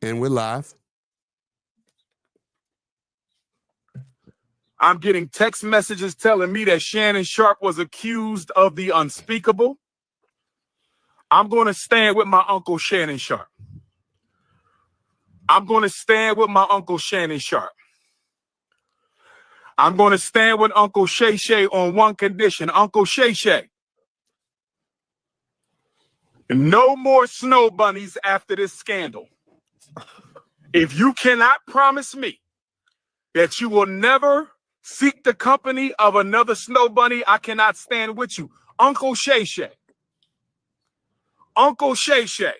And we're live. I'm getting text messages telling me that Shannon Sharpe was accused of the unspeakable. I'm going to stand with my uncle Shannon Sharpe. I'm going to stand with my uncle Shannon Sharpe. I'm going to stand with Uncle Shay Shay on one condition. Uncle Shay Shay, no more snow bunnies after this scandal. If you cannot promise me that you will never seek the company of another snow bunny, I cannot stand with you. Uncle Shay Shay. Uncle Shay Shay.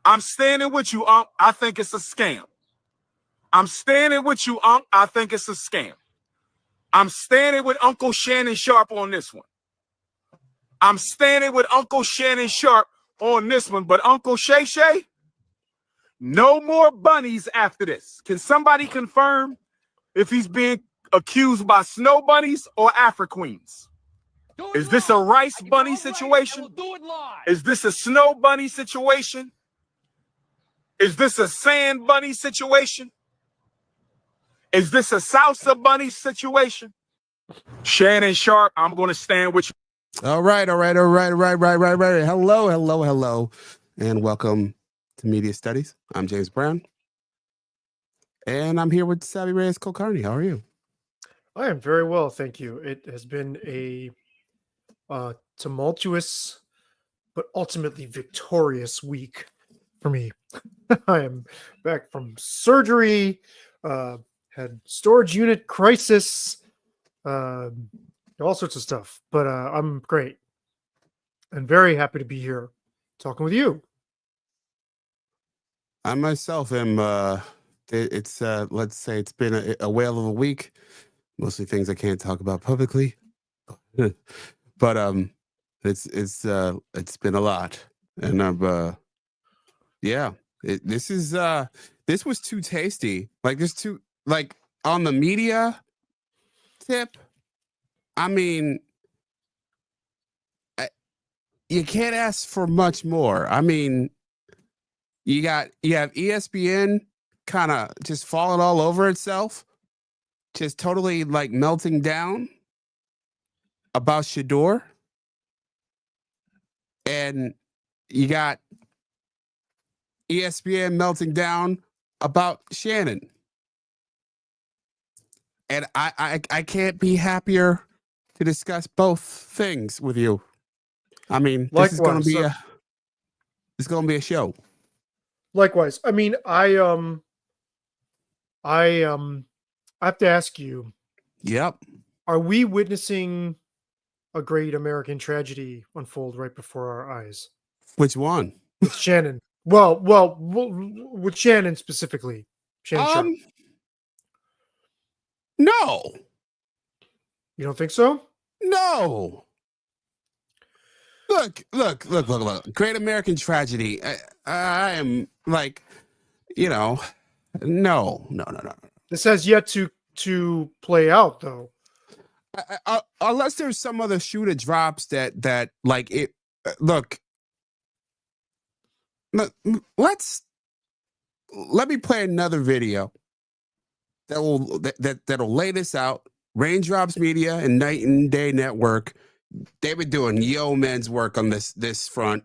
I'm standing with you, Unc. I think it's a scam. I'm standing with you, Unc. I think it's a scam. I'm standing with Uncle Shannon Sharpe on this one. I'm standing with Uncle Shannon Sharpe on this one. But Uncle Shay Shay, no more bunnies after this. Can somebody confirm if he's being accused by snow bunnies or Afro-Queens? Is this a rice bunny situation? Is this a snow bunny situation? Is this a sand bunny situation? Is this a salsa bunny situation? Shannon Sharpe, I'm going to stand with you. All right. Hello. And welcome to Media Studies. I'm James Brown. And I'm here with Savvy Reyes Kulkarni. How are you? I am very well, thank you. It has been a tumultuous but ultimately victorious week for me. I am back from surgery, had storage unit crisis, all sorts of stuff. But I'm great and very happy to be here talking with you. I myself am, let's say it's been a whale of a week. Mostly things I can't talk about publicly. But it's been a lot. And this was too tasty. Like this too, like on the media tip, I mean, you can't ask for much more. I mean, you have ESPN kind of just falling all over itself, just totally like melting down about Shedeur, and you got ESPN melting down about Shannon. And I can't be happier to discuss both things with you. I mean, this is going to be a show. Likewise. I mean, I have to ask you. Yep. Are we witnessing a great American tragedy unfold right before our eyes? Which one? With Shannon. Well, with Shannon specifically. Shannon Sharpe. No. You don't think so? No. Look. Great American tragedy. I am like, no. This has yet to play out, though. Unless there's some other shoe that drops that like it. Look. Let me play another video that'll lay this out. Raindrops Media and Night and Day Network, they've been doing yeoman's work on this front.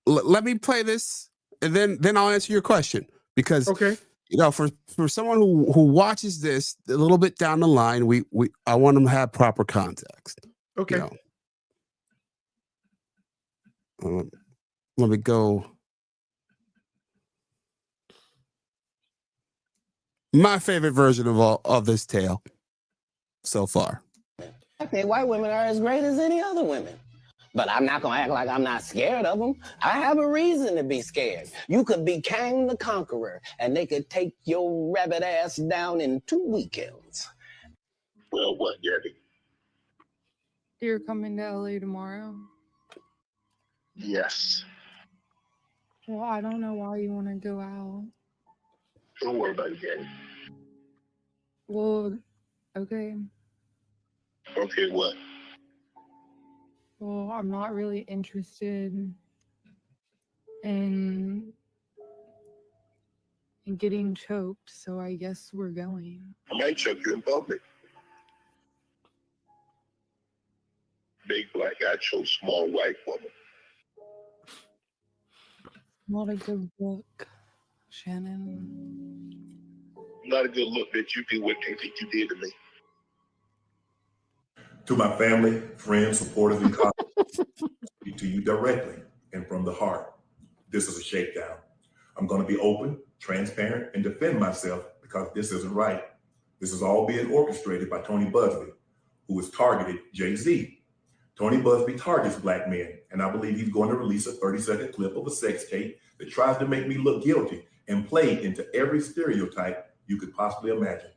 Let me play this, and then I'll answer your question, because okay, for someone who watches this a little bit down the line, I want them to have proper context. Okay. Let me go. My favorite version of this tale so far. I think white women are as great as any other women. But I'm not going to act like I'm not scared of them. I have a reason to be scared. You could be Kang the Conqueror, and they could take your rabbit ass down in 2 weekends. Well, what, Gabby? You're coming to LA tomorrow? Yes. Well, I don't know why you want to go out. Don't worry about it, Gabby. Well, okay. Okay, what? Well, I'm not really interested in getting choked, so I guess we're going. I might choke you in public. Big black guy chose small white woman. Not a good look, Shannon. Not a good look that you do what you think you did to me. To my family, friends, supporters, and colleagues, speak to you directly and from the heart. This is a shakedown. I'm going to be open, transparent, and defend myself because this isn't right. This is all being orchestrated by Tony Busby, who has targeted Jay-Z. Tony Busby targets black men, and I believe he's going to release a 30-second clip of a sex tape that tries to make me look guilty and play into every stereotype you could possibly imagine.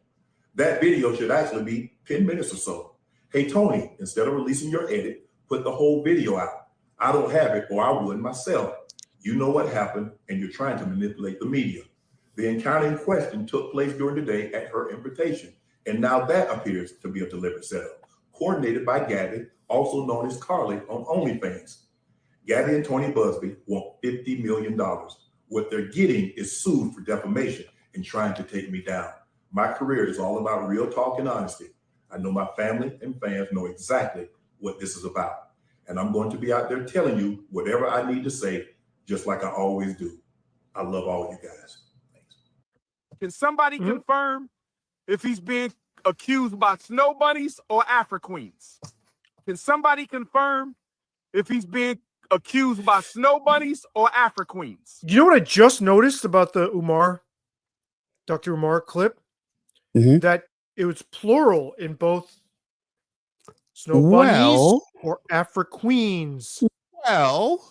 That video should actually be 10 minutes or so. Hey, Tony, instead of releasing your edit, put the whole video out. I don't have it, or I would myself. You know what happened, and you're trying to manipulate the media. The encounter in question took place during the day at her invitation, and now that appears to be a deliberate setup, coordinated by Gabby, also known as Carly on OnlyFans. Gabby and Tony Busby want $50 million. What they're getting is sued for defamation and trying to take me down. My career is all about real talk and honesty. I know my family and fans know exactly what this is about. And I'm going to be out there telling you whatever I need to say, just like I always do. I love all you guys. Thanks. Can somebody confirm if he's being accused by snow bunnies or Afro Queens? Can somebody confirm if he's being accused by snow bunnies or Afro Queens? You know what I just noticed about the Dr. Umar clip? That it was plural in both snow bunnies or Afro Queens. Well,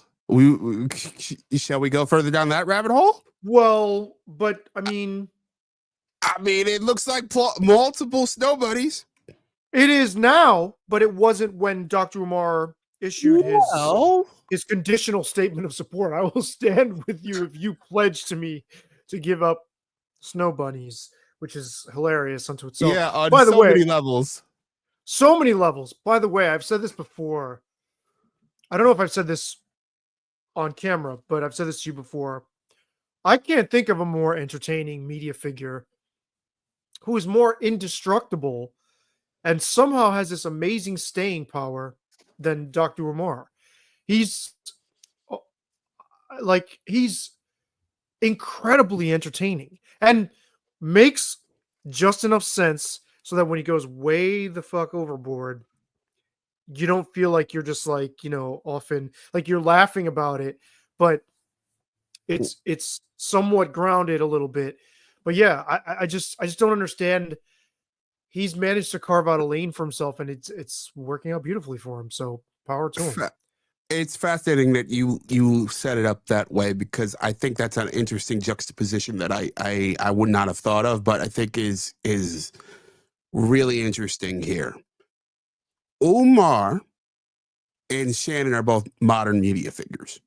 shall we go further down that rabbit hole? Well, but I mean, it looks like multiple snow bunnies. It is now, but it wasn't when Dr. Umar issued his conditional statement of support. I will stand with you if you pledge to me to give up snow bunnies, which is hilarious unto itself. Yeah, on By the way, many levels. So many levels. By the way, I've said this before. I don't know if I've said this on camera, but I've said this to you before. I can't think of a more entertaining media figure who is more indestructible and somehow has this amazing staying power than Dr. Umar. He's incredibly entertaining and makes just enough sense so that when he goes way the fuck overboard, you don't feel like you're just often like you're laughing about it, but it's somewhat grounded a little bit. But yeah, I just don't understand. He's managed to carve out a lane for himself, and it's working out beautifully for him. So power to him. It's fascinating that you set it up that way, because I think that's an interesting juxtaposition that I would not have thought of, but I think is really interesting here. Umar and Shannon are both modern media figures.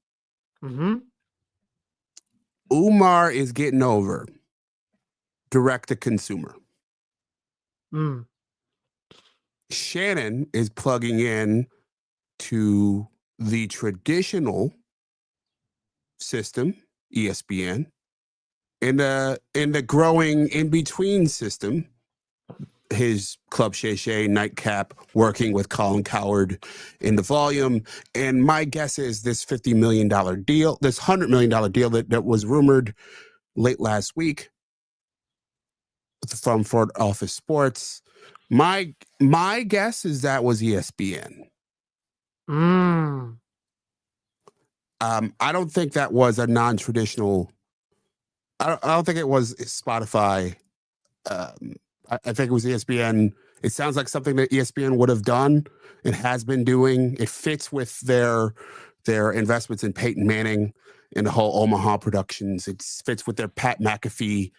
Umar is getting over direct to consumer. Shannon is plugging in to the traditional system, ESPN, and the growing in-between system, his Club Shay Shay nightcap, working with Colin Cowherd in the volume. And my guess is this $50 million deal, this $100 million deal that was rumored late last week from Front Office Sports. My guess is that was ESPN. I don't think that was a non-traditional. I don't think it was Spotify. I think it was ESPN. It sounds like something that ESPN would have done and has been doing. It fits with their investments in Peyton Manning and the whole Omaha Productions. It fits with their Pat McAfee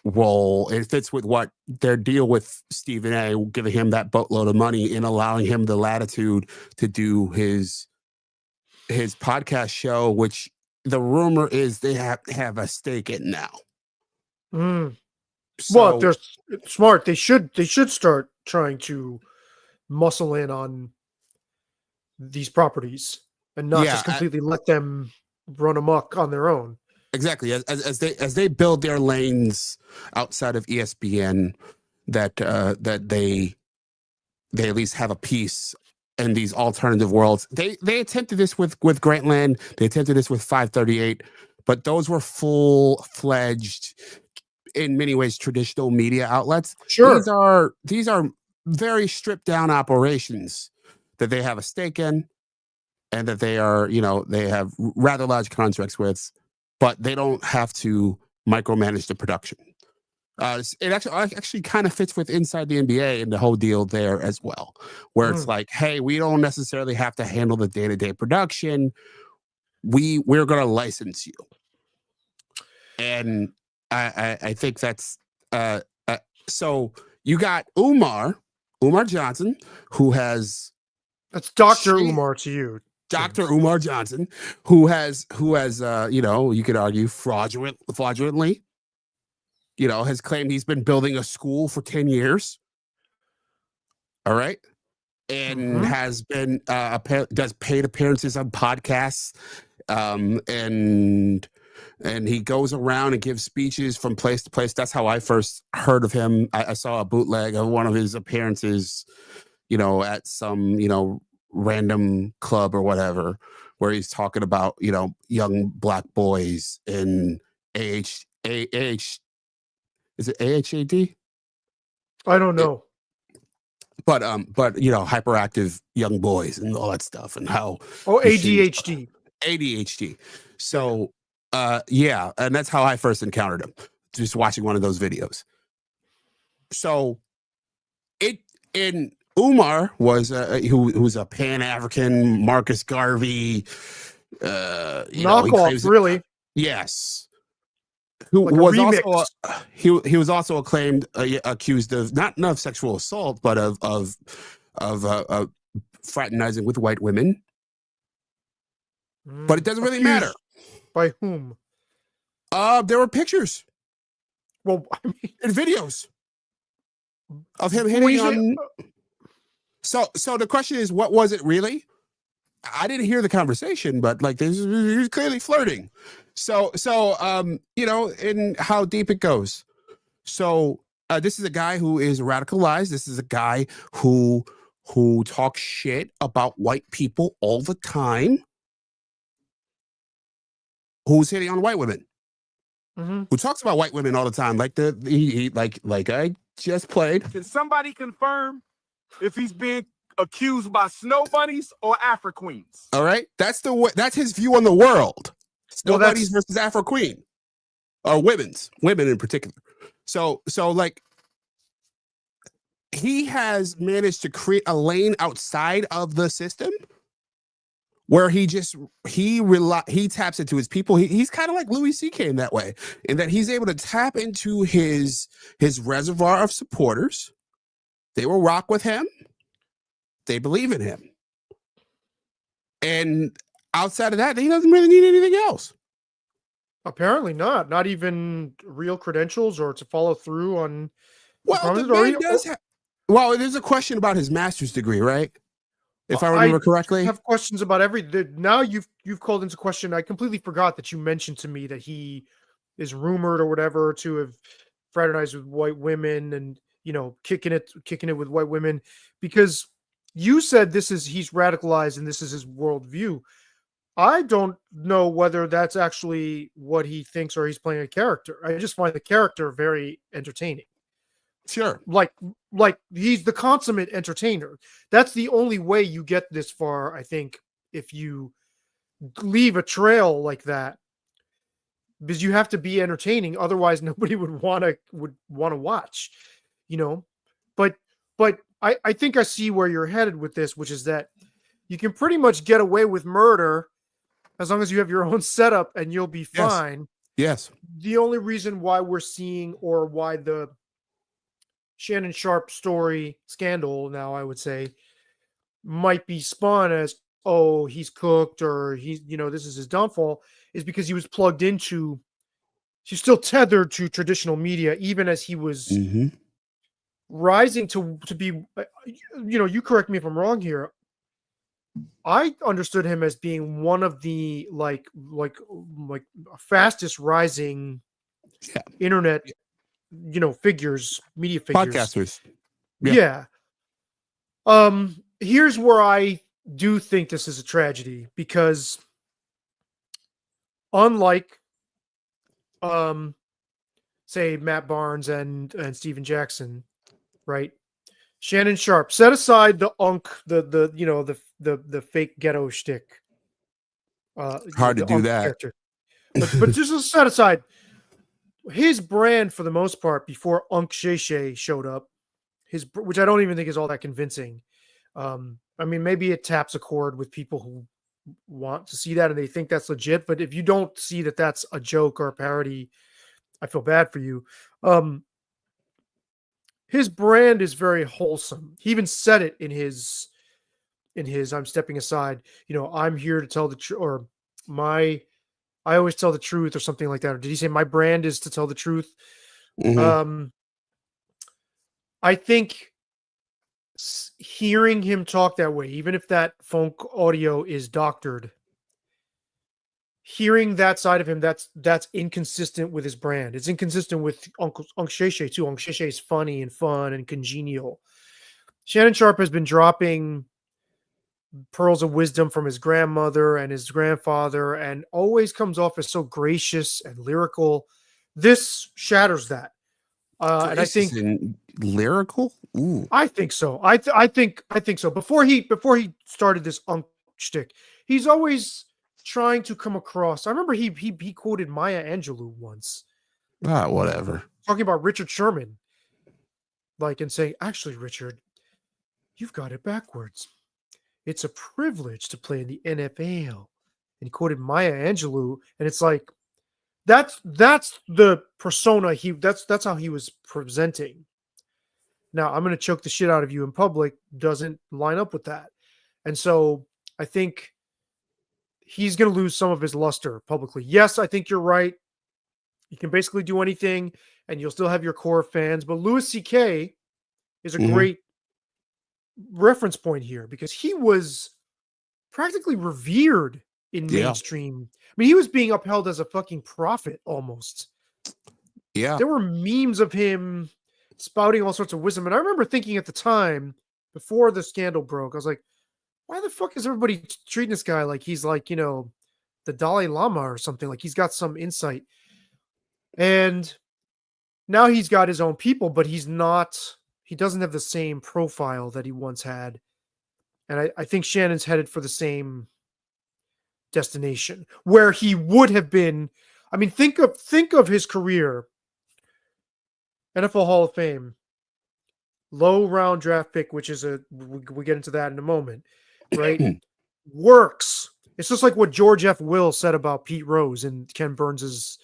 role. It fits with what their deal with Stephen A, giving him that boatload of money and allowing him the latitude to do his podcast show, which the rumor is they have a stake in now. Well, if they're smart, they should start trying to muscle in on these properties and not just completely let them run amok on their own. exactly. As they build their lanes outside of ESPN, that they at least have a piece in these alternative worlds. They attempted this with Grantland. They attempted this with 538, but those were full-fledged, in many ways, traditional media outlets. Sure. These are very stripped down operations that they have a stake in, and that they are, they have rather large contracts with, but they don't have to micromanage the production. It actually kind of fits with inside the NBA and the whole deal there as well, where it's like, hey, we don't necessarily have to handle the day-to-day production. We're going to license you. And I think that's so you got Umar Johnson, who has That's Dr. Umar to you. Dr. Umar Johnson, who has you could argue fraudulently, has claimed he's been building a school for 10 years. All right. And has been does paid appearances on podcasts. And he goes around and gives speeches from place to place. That's how I first heard of him. I saw a bootleg of one of his appearances, at some, random club or whatever, where he's talking about, young black boys in is it AHAD? I don't know. But hyperactive young boys and all that stuff, and how ADHD. ADHD. So yeah, and that's how I first encountered him, just watching one of those videos. So Umar was who's a Pan-African Marcus Garvey knockoff, really. Yes. Who like was also he was also accused of not of sexual assault, but of fraternizing with white women. But it doesn't really matter. By whom? There were pictures. Well, I mean, and videos of him hitting on. So the question is, what was it really? I didn't hear the conversation, but like he was clearly flirting. So and how deep it goes. So this is a guy who is radicalized. This is a guy who talks shit about white people all the time. Who's hitting on white women? Who talks about white women all the time? Like like I just played. Can somebody confirm if he's being accused by snow bunnies or Afro queens? All right, that's his view on the world. Snow bunnies versus Afro queen, or women in particular. So like he has managed to create a lane outside of the system where he taps into his people. He's kind of like Louis C.K. in that way, in that he's able to tap into his reservoir of supporters. They will rock with him. They believe in him. And outside of that, he doesn't really need anything else. Apparently not. Not even real credentials or to follow through on. Well, there's a question about his master's degree, right? If I remember correctly. I have questions about now you've called into question. I completely forgot that you mentioned to me that he is rumored or whatever to have fraternized with white women and kicking it with white women, because you said he's radicalized and this is his worldview. I don't know whether that's actually what he thinks or he's playing a character. I just find the character very entertaining. Sure. Like he's the consummate entertainer. That's the only way you get this far, I think, if you leave a trail like that, because you have to be entertaining. Otherwise, nobody would want to watch, But I think I see where you're headed with this, which is that you can pretty much get away with murder as long as you have your own setup and you'll be fine. Yes. The only reason why we're seeing, or why the Shannon Sharpe story scandal now, I would say, might be spun as, oh, he's cooked, or he's, this is his downfall, is because he was plugged into, he's still tethered to traditional media, even as he was rising to be, you correct me if I'm wrong here. I understood him as being one of the like fastest rising Yeah. internet, figures, media figures. Podcasters. Yeah. Here's where I do think this is a tragedy because unlike say Matt Barnes and Steven Jackson, right? Shannon Sharpe, set aside the the fake ghetto shtick. Hard to The do that. character. But just set aside his brand for the most part before Sheshe showed up, which I don't even think is all that convincing. I mean, maybe it taps a chord with people who want to see that and they think that's legit. But if you don't see that that's a joke or a parody, I feel bad for you. His brand is very wholesome. He even said it in his I'm stepping aside. I'm here to tell the truth, or I always tell the truth, or something like that. Or did he say my brand is to tell the truth? Mhm. I think hearing him talk that way, even if that phone audio is doctored, hearing that side of him, that's inconsistent with his brand. It's inconsistent with Uncle Sheshe too. Uncle Sheshe is funny and fun and congenial. Shannon Sharpe has been dropping pearls of wisdom from his grandmother and his grandfather and always comes off as so gracious and lyrical. This shatters that. And I think lyrical. Ooh. I think so. I think so. Before he started this shtick, he's always trying to come across. I remember he quoted Maya Angelou once. Whatever. Talking about Richard Sherman. And saying, actually, Richard, you've got it backwards. It's a privilege to play in the NFL. And he quoted Maya Angelou, and it's like that's the persona that's how he was presenting. Now, I'm going to choke the shit out of you in public doesn't line up with that. And so I think he's going to lose some of his luster publicly. Yes, I think you're right. You can basically do anything and you'll still have your core fans. But Louis C.K. is a great reference point here because he was practically revered in mainstream. I mean, he was being upheld as a fucking prophet almost. Yeah. There were memes of him spouting all sorts of wisdom. And I remember thinking at the time, before the scandal broke, I was like, why the fuck is everybody treating this guy like he's like, the Dalai Lama or something? Like he's got some insight. And now he's got his own people, but he doesn't have the same profile that he once had. And I think Shannon's headed for the same destination where he would have been. I mean, think of his career. NFL Hall of Fame, low round draft pick, which is we get into that in a moment, right? Works. It's just like what George F. Will said about Pete Rose in Ken Burns's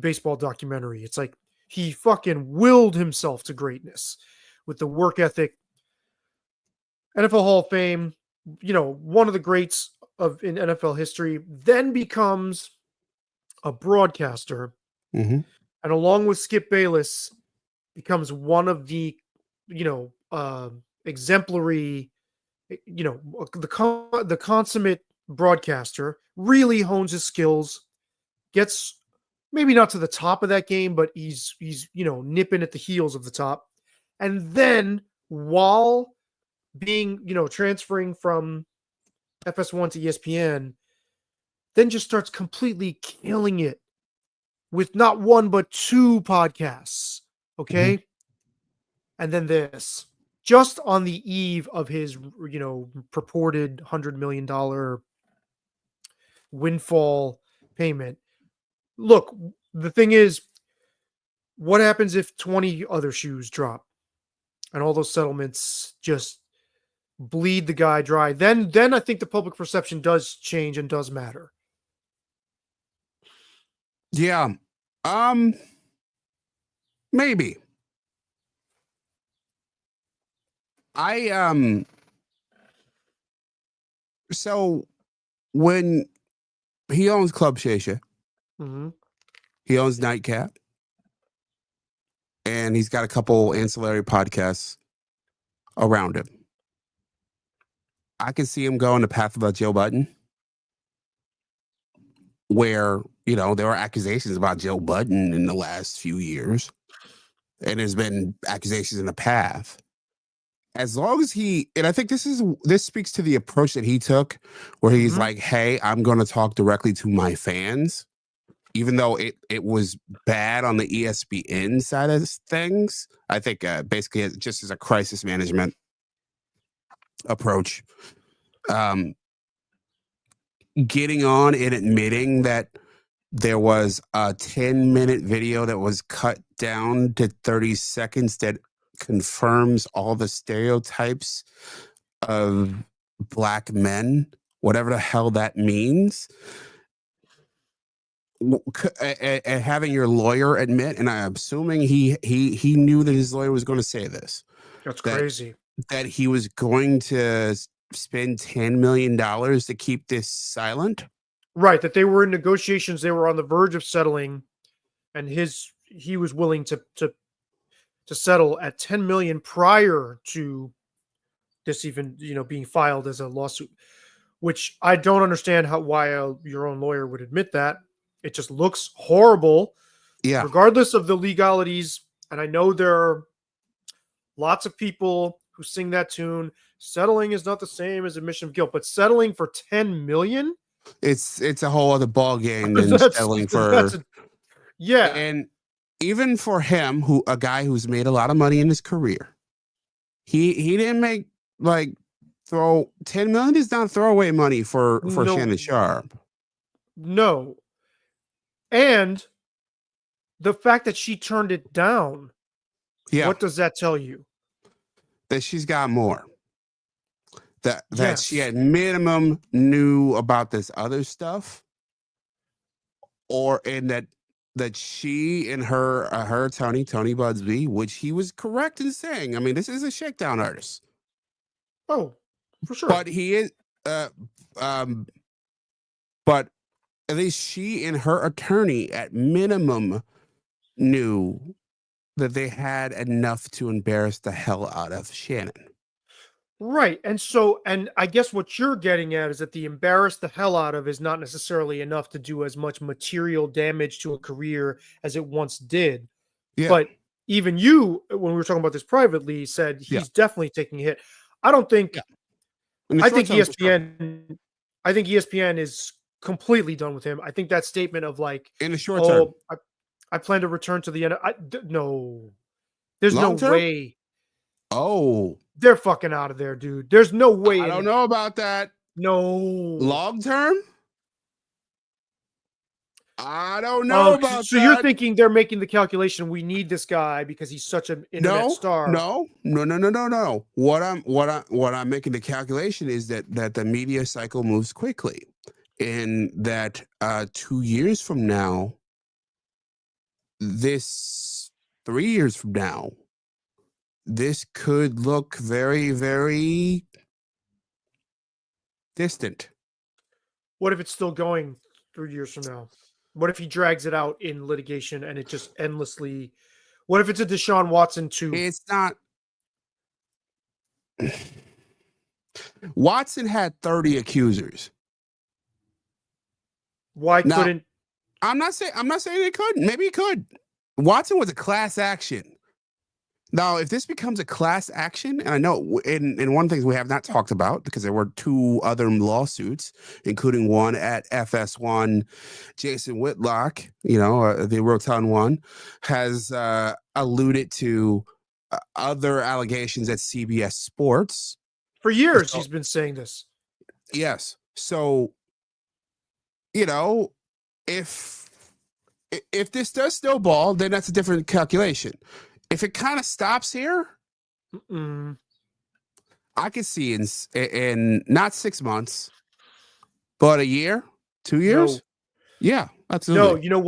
baseball documentary. It's like he fucking willed himself to greatness with the work ethic. NFL Hall of Fame, one of the greats in NFL history, then becomes a broadcaster. Mm-hmm. And along with Skip Bayless, becomes one of the, exemplary, the consummate broadcaster, really hones his skills, gets maybe not to the top of that game, but he's nipping at the heels of the top. And then while being, transferring from FS1 to ESPN, then just starts completely killing it with not one, but two podcasts. Okay. And then this, just on the eve of his, purported $100 million windfall payment. Look, the thing is, what happens if 20 other shoes drop and all those settlements just bleed the guy dry? Then I think the public perception does change and does matter. Yeah. Maybe. So when he owns Club Shisha, he owns Nightcap, and he's got a couple ancillary podcasts around him. I can see him going the path of Joe Budden, where there were accusations about Joe Budden in the last few years, and there's been accusations in the past. As long as and I think this speaks to the approach that he took, where he's like, "Hey, I'm going to talk directly to my fans," even though it was bad on the ESPN side of things. I think basically just as a crisis management approach, getting on and admitting that there was a 10-minute video that was cut down to 30 seconds that confirms all the stereotypes of black men, whatever the hell that means. And having your lawyer admit, and I'm assuming he knew that his lawyer was going to say this. That's crazy. That he was going to spend $10 million to keep this silent. Right, that they were in negotiations, they were on the verge of settling, and he was willing to settle at 10 million prior to this even being filed as a lawsuit, which I don't understand why your own lawyer would admit that. It just looks horrible. Yeah. Regardless of the legalities, and I know there are lots of people who sing that tune. Settling is not the same as admission of guilt, but settling for 10 million. It's a whole other ball game than settling for. Yeah. And even for him, a guy who's made a lot of money in his career, he didn't make 10 million is not throwaway money for Shannon Sharpe. No. And the fact that she turned it down. Yeah. What does that tell you? That she's got more. That Yes. she at minimum knew about this other stuff, and that she and her attorney, Tony Budsby, which he was correct in saying. I mean, this is a shakedown artist. Oh, for sure. But he is, but at least she and her attorney at minimum knew that they had enough to embarrass the hell out of Shannon. Right. And I guess what you're getting at is that the embarrass the hell out of is not necessarily enough to do as much material damage to a career as it once did. Yeah. But even you, when we were talking about this privately, said he's definitely taking a hit. I don't think, I think ESPN is completely done with him. I think that statement of in the short term, I plan to return to the end. No, there's Long no term? way. Oh, They're fucking out of there, dude. There's no way. I don't know about that. No. Long term? I don't know about that. So you're thinking they're making the calculation, we need this guy because he's such an internet star. No. What I'm making the calculation is that the media cycle moves quickly, and that 2 years from now, 3 years from now, this could look very, very distant. What if it's still going 3 years from now? What if he drags it out in litigation and it just endlessly? What if it's a Deshaun Watson 2? It's not. Watson had 30 accusers. Why couldn't? I'm not saying it couldn't. Maybe it could. Watson was a class action. Now, if this becomes a class action, and I know in one of the things we have not talked about, because there were 2 other lawsuits, including one at FS1, Jason Whitlock, the Roton one, has alluded to other allegations at CBS Sports. For years, he's been saying this. Yes. So, if this does snowball, then that's a different calculation. If it kind of stops here, I could see in not 6 months, but a year, 2 years. No. Yeah, absolutely. No, you know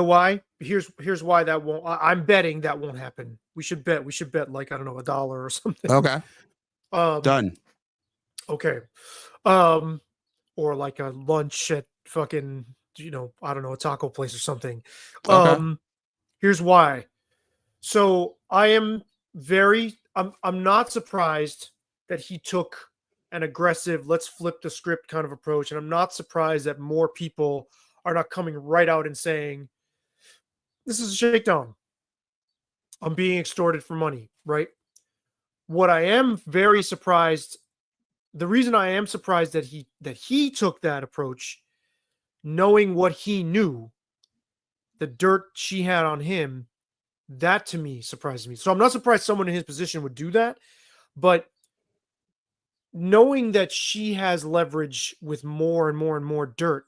why? Here's why that won't. I'm betting that won't happen. We should bet like, I don't know, $1 or something. Okay. Done. Okay. Or like a lunch at fucking, I don't know, a taco place or something. Okay. Here's why. So I'm not surprised that he took an aggressive, let's flip the script kind of approach. And I'm not surprised that more people are not coming right out and saying, this is a shakedown. I'm being extorted for money, right? What I am very surprised, the reason I am surprised that he took that approach, knowing what he knew, the dirt she had on him, that to me surprised me. So I'm not surprised someone in his position would do that, but knowing that she has leverage with more and more and more dirt.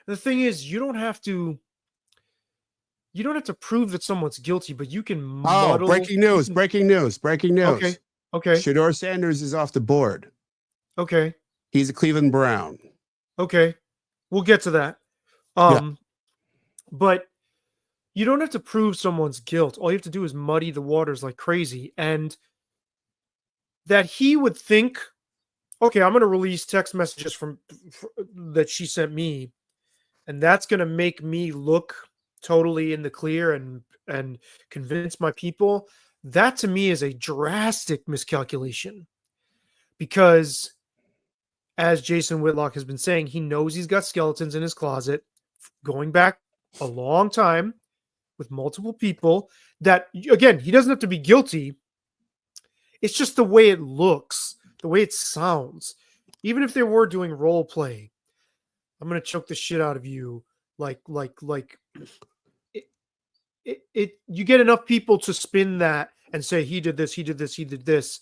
The thing is, you don't have to prove that someone's guilty, but you can muddle. Breaking news. Okay. Shedeur Sanders is off the board. Okay. He's a Cleveland Brown. Okay. We'll get to that. But you don't have to prove someone's guilt. All you have to do is muddy the waters like crazy. And that he would think, okay, I'm going to release text messages that she sent me, and that's going to make me look totally in the clear and convince my people. That to me is a drastic miscalculation, because as Jason Whitlock has been saying, he knows he's got skeletons in his closet going back a long time with multiple people that, again, he doesn't have to be guilty. It's just the way it looks, the way it sounds. Even if they were doing role play, I'm going to choke the shit out of you. You get enough people to spin that and say, he did this, he did this, he did this.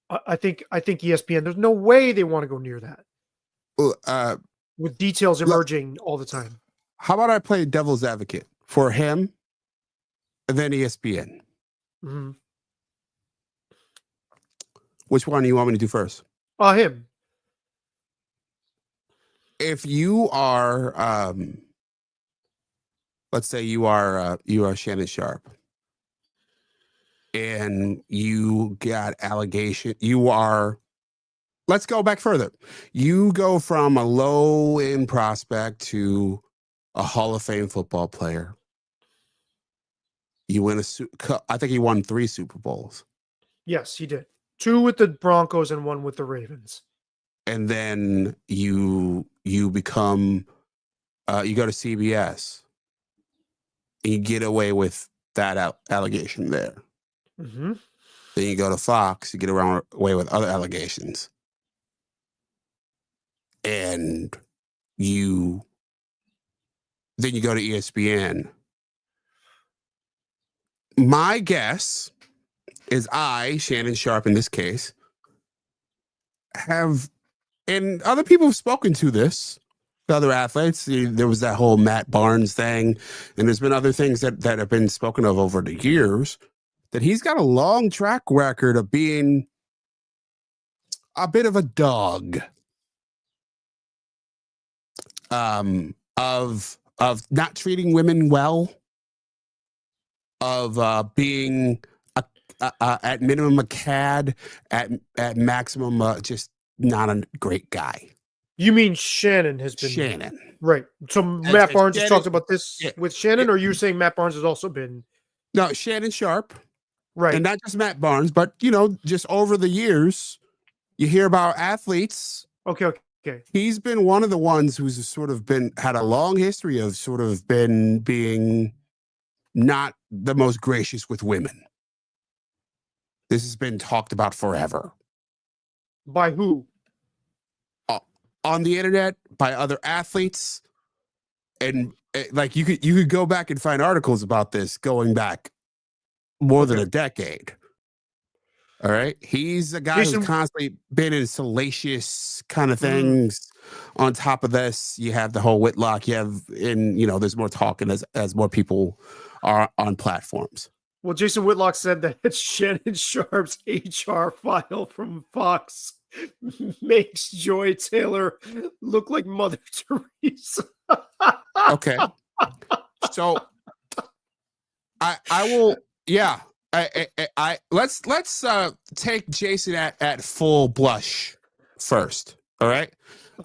I think ESPN, there's no way they want to go near that. With details emerging all the time. How about I play devil's advocate for him and then ESPN? Mm-hmm. Which one do you want me to do first? Him. If you are, let's say you are Shannon Sharpe, and you got allegation, let's go back further. You go from a low-end prospect to a Hall of Fame football player. You win I think he won 3 Super Bowls. Yes, he did. 2 with the Broncos and 1 with the Ravens. And then you become, you go to CBS and you get away with that allegation there. Mm-hmm. Then you go to Fox, you get away with other allegations. And then you go to ESPN. My guess is Shannon Sharpe in this case, and other people have spoken to this, other athletes. There was that whole Matt Barnes thing, and there's been other things that have been spoken of over the years, that he's got a long track record of being a bit of a dog, of not treating women well, of being at minimum a cad, at maximum just not a great guy. You mean Shannon has been Shannon, right? So Matt Barnes has talked about this with Shannon, or you're saying Matt Barnes has also been? No, Shannon Sharpe, right? And not just Matt Barnes, but just over the years, you hear about athletes. Okay. He's been one of the ones who's sort of had a long history of sort of being not the most gracious with women. This has been talked about forever. By who? On the internet, by other athletes, and like you could go back and find articles about this going back more than a decade. All right, he's a guy who's constantly been in salacious kind of things. On top of this, you have the whole Whitlock. You have there's more talking as more people are on platforms. Well, Jason Whitlock said that it's Shannon Sharpe's HR file from Fox makes Joy Taylor look like Mother Teresa. Okay. So I will, yeah. Let's take Jason at full blush first. All right.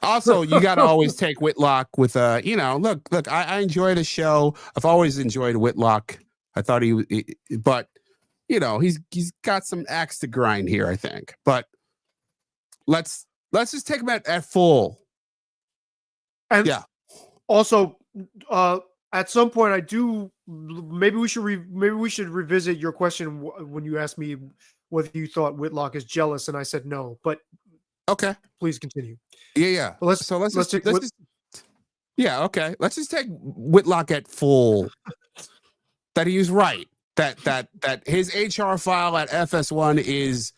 Also, you got to always take Whitlock with look, I enjoy the show. I've always enjoyed Whitlock. I thought but he's got some axe to grind here, I think. But let's just take them at full. And Yeah. Also, at some point, I do. Maybe we should revisit your question when you asked me whether you thought Whitlock is jealous, and I said no. But Okay. please continue. Yeah. But let's Let's take just yeah. Okay. Let's just take Whitlock at full. That he was right. That his HR file at FS1 is,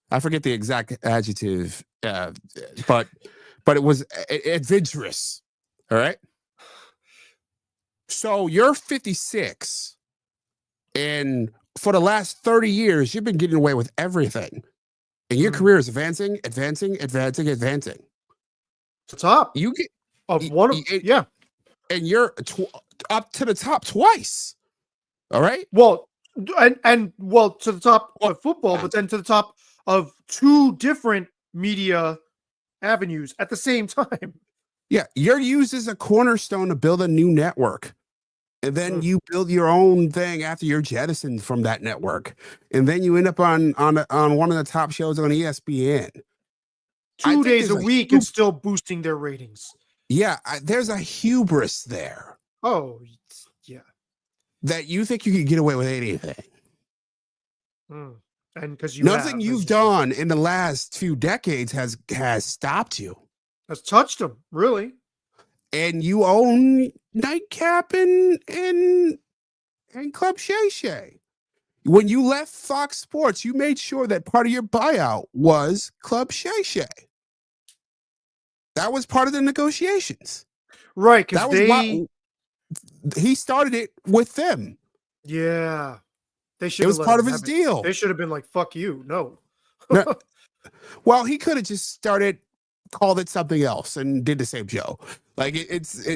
I forget the exact adjective, but it was adventurous. All right. So you're 56, and for the last 30 years, you've been getting away with everything, and your career is advancing. The top. You get Of one of yeah. and you're up to the top twice. All right. Well, and well, to the top of football, but then to the top of two different media avenues at the same time. Yeah, you're used as a cornerstone to build a new network. And then you build your own thing after you're jettisoned from that network. And then you end up on one of the top shows on ESPN. 2 days a week and still boosting their ratings. Yeah, there's a hubris there. Oh, yeah. That you think you can get away with anything. And because nothing you've done in the last few decades has stopped you. Has touched them, really. And you own Nightcap and Club Shay Shay. When you left Fox Sports, you made sure that part of your buyout was Club Shay Shay. That was part of the negotiations. Right, because he started it with them. Yeah. They should. It was part of his deal. They should have been like, fuck you. No. Well, he could have just called it something else and did the same show. Like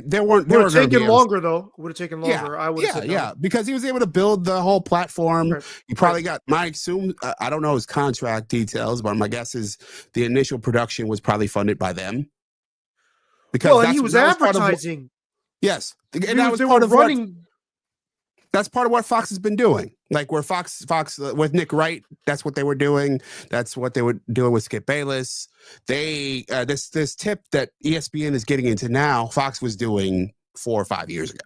there weren't. Would have taken longer though. Would have taken longer. Yeah, I would have said no. Yeah, because he was able to build the whole platform. Right. He probably got. I assume I don't know his contract details, but my guess is the initial production was probably funded by them. Because he was advertising. Yes, and that was part of running. That's part of what Fox has been doing. Like where Fox with Nick Wright, that's what they were doing. That's what they were doing with Skip Bayless. They this tip that ESPN is getting into now, Fox was doing 4 or 5 years ago.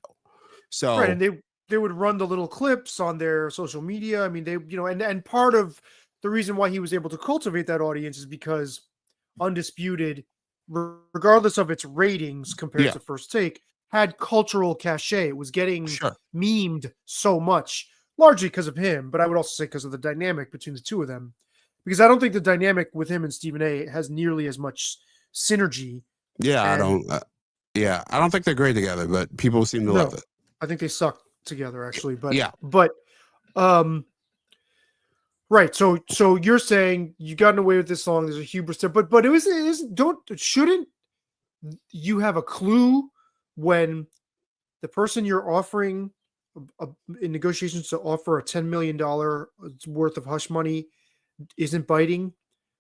So right, and they would run the little clips on their social media. I mean, they and part of the reason why he was able to cultivate that audience is because Undisputed, regardless of its ratings compared to First Take, had cultural cachet. It was getting memed so much, largely because of him, but I would also say because of the dynamic between the two of them. Because I don't think the dynamic with him and Stephen A has nearly as much synergy. Yeah, I don't think they're great together, but people seem to love it. I think they suck together, actually. But right. So you're saying you gotten away with this song. There's a hubris there, but shouldn't you have a clue when the person you're offering in negotiations to offer a $10 million worth of hush money isn't biting?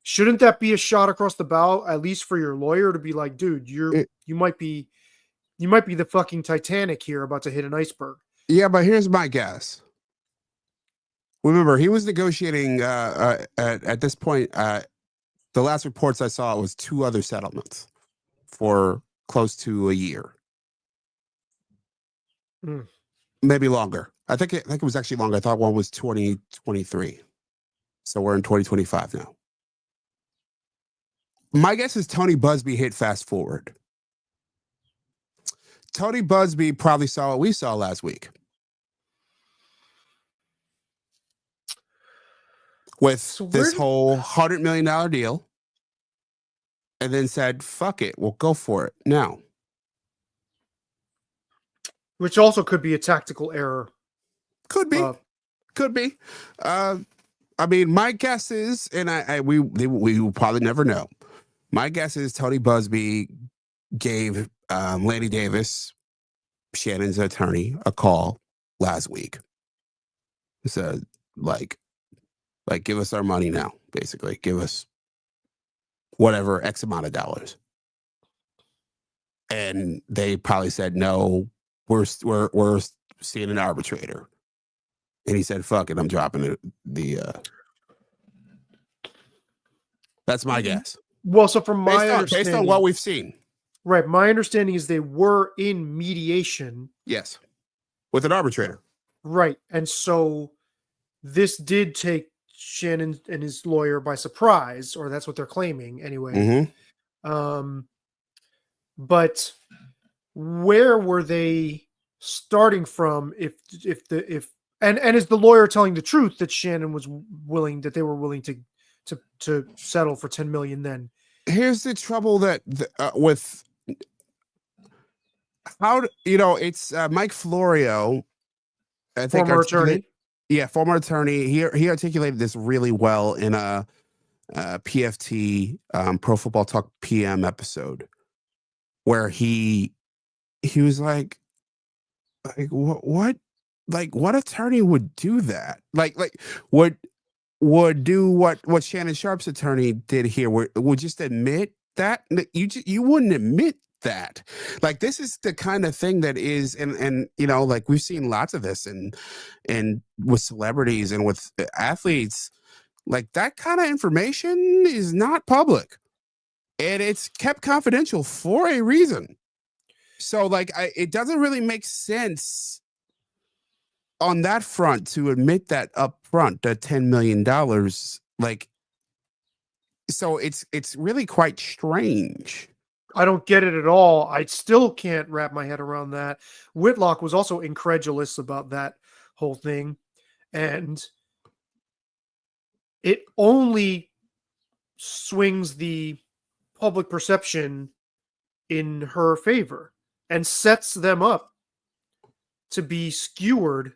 Shouldn't that be a shot across the bow, at least for your lawyer, to be like, dude, you might be the fucking Titanic here about to hit an iceberg? Yeah, but here's my guess. Remember, he was negotiating at this point. The last reports I saw was 2 other settlements for close to a year. Maybe longer. I think it was actually longer. I thought one was 2023. So we're in 2025 now. My guess is Tony Busby hit fast forward. Tony Busby probably saw what we saw last week. With this whole $100 million deal. And then said, fuck it, we'll go for it now. Which also could be a tactical error. Could be. Could be. I mean, my guess is, and we will probably never know. My guess is Tony Busby gave Lanny Davis, Shannon's attorney, a call last week. He said, like, give us our money now, basically. Give us whatever X amount of dollars. And they probably said, no, we're seeing an arbitrator. And he said, fuck it, I'm dropping the that's my guess. Well, so from my based understanding, on what we've seen. right, my understanding is they were in mediation, Yes. With an arbitrator. right, and so this did take Shannon and his lawyer by surprise, or that's what they're claiming anyway. Mm-hmm. But where were they starting from? If is the lawyer telling the truth that Shannon was willing, that they were willing to settle for 10 million? Then Here's the trouble that with how it's Mike Florio, I think, former attorney. Yeah, former attorney. He articulated this really well in a PFT Pro Football Talk PM episode, where he was like what attorney would do that? Like would do what Shannon Sharpe's attorney did here, would just admit that you wouldn't admit that. Like, this is the kind of thing that is, and like, we've seen lots of this and with celebrities and with athletes, like, that kind of information is not public and it's kept confidential for a reason. So, like, it doesn't really make sense on that front to admit that up front, that $10 million. Like, so it's really quite strange. I don't get it at all. I still can't wrap my head around that. Whitlock was also incredulous about that whole thing, and it only swings the public perception in her favor and sets them up to be skewered,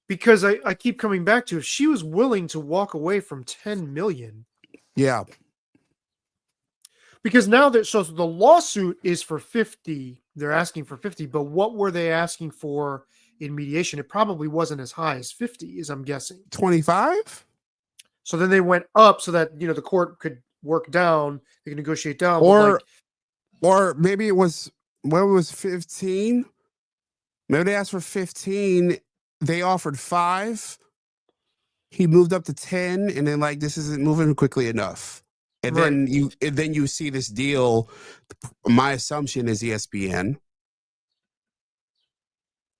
because I keep coming back to, if she was willing to walk away from 10 million. Yeah. Because now so the lawsuit is for 50. They're asking for 50, but what were they asking for in mediation? It probably wasn't as high as 50, as I'm guessing. 25? So then they went up so that, the court could work down, they could negotiate down. Or maybe it was, what was 15? Maybe they asked for 15. They offered 5. He moved up to 10, and then, like, this isn't moving quickly enough. And then you see this deal. My assumption is ESPN.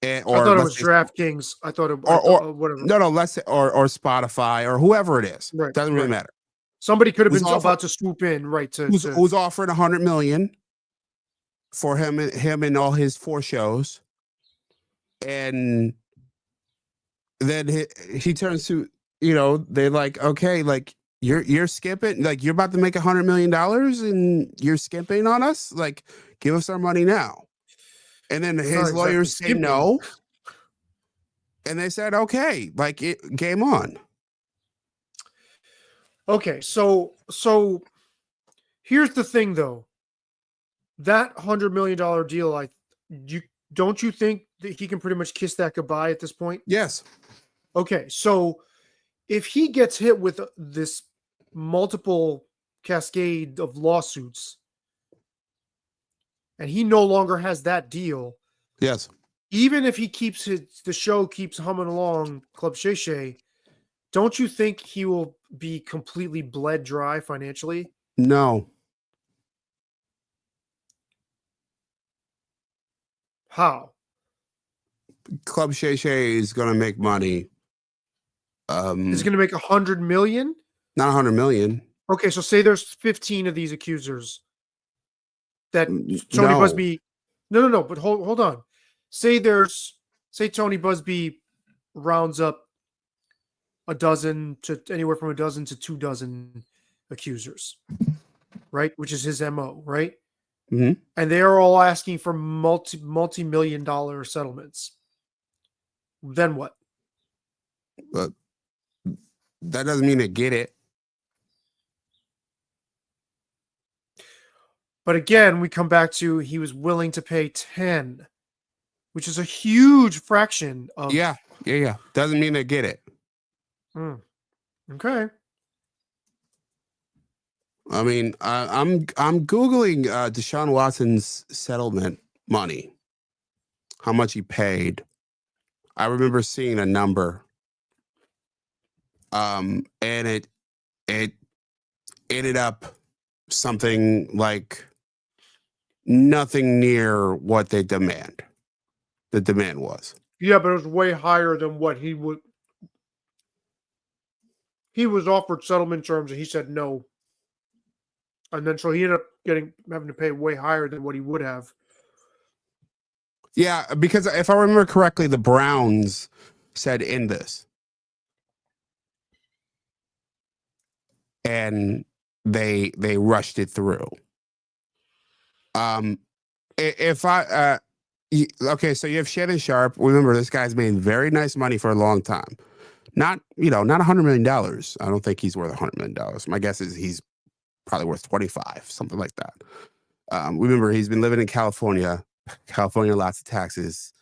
I thought it was DraftKings. I thought it whatever. No, let's say or Spotify or whoever it is. Right, Doesn't really matter. Somebody could have been about to swoop in, right? Who's offering $100 million for him and all his 4 shows, and then he turns to, they're like, okay, like, you're skipping, like, you're about to make $100 million and you're skipping on us, like, give us our money now. And then his lawyers say no, and they said, okay, like, game on. Okay, so here's the thing, though. That $100 million deal, don't you think that he can pretty much kiss that goodbye at this point? Yes. Okay, so if he gets hit with this multiple cascade of lawsuits and he no longer has that deal, yes, even if he keeps the show keeps humming along, Club Shay Shay, don't you think he will be completely bled dry financially? No. How? Club Shay Shay is going to make money. He's going to make $100 million? Not $100 million. Okay, so say there's 15 of these accusers that Tony Busby. No. But hold on. Say Tony Busby rounds up anywhere from a dozen to 2 dozen accusers, right? Which is his MO, right? Mm-hmm. And they are all asking for multi-million-dollar settlements. Then what? But that doesn't mean they get it. But again, we come back to, he was willing to pay 10, which is a huge fraction of. Yeah. Doesn't mean they get it. Okay. I mean, I'm Googling Deshaun Watson's settlement money, how much he paid. I remember seeing a number. And ended up something like nothing near what the demand was. Yeah, but it was way higher than what he would. He was offered settlement terms, and he said no. And then so he ended up having to pay way higher than what he would have. Yeah, because if I remember correctly, the Browns said in this, and they rushed it through. If I okay, so you have Shannon Sharpe. Remember, this guy's made very nice money for a long time. Not not $100 million. I don't think he's worth $100 million. My guess is he's probably worth 25, something like that. Remember, he's been living in California. California, lots of taxes.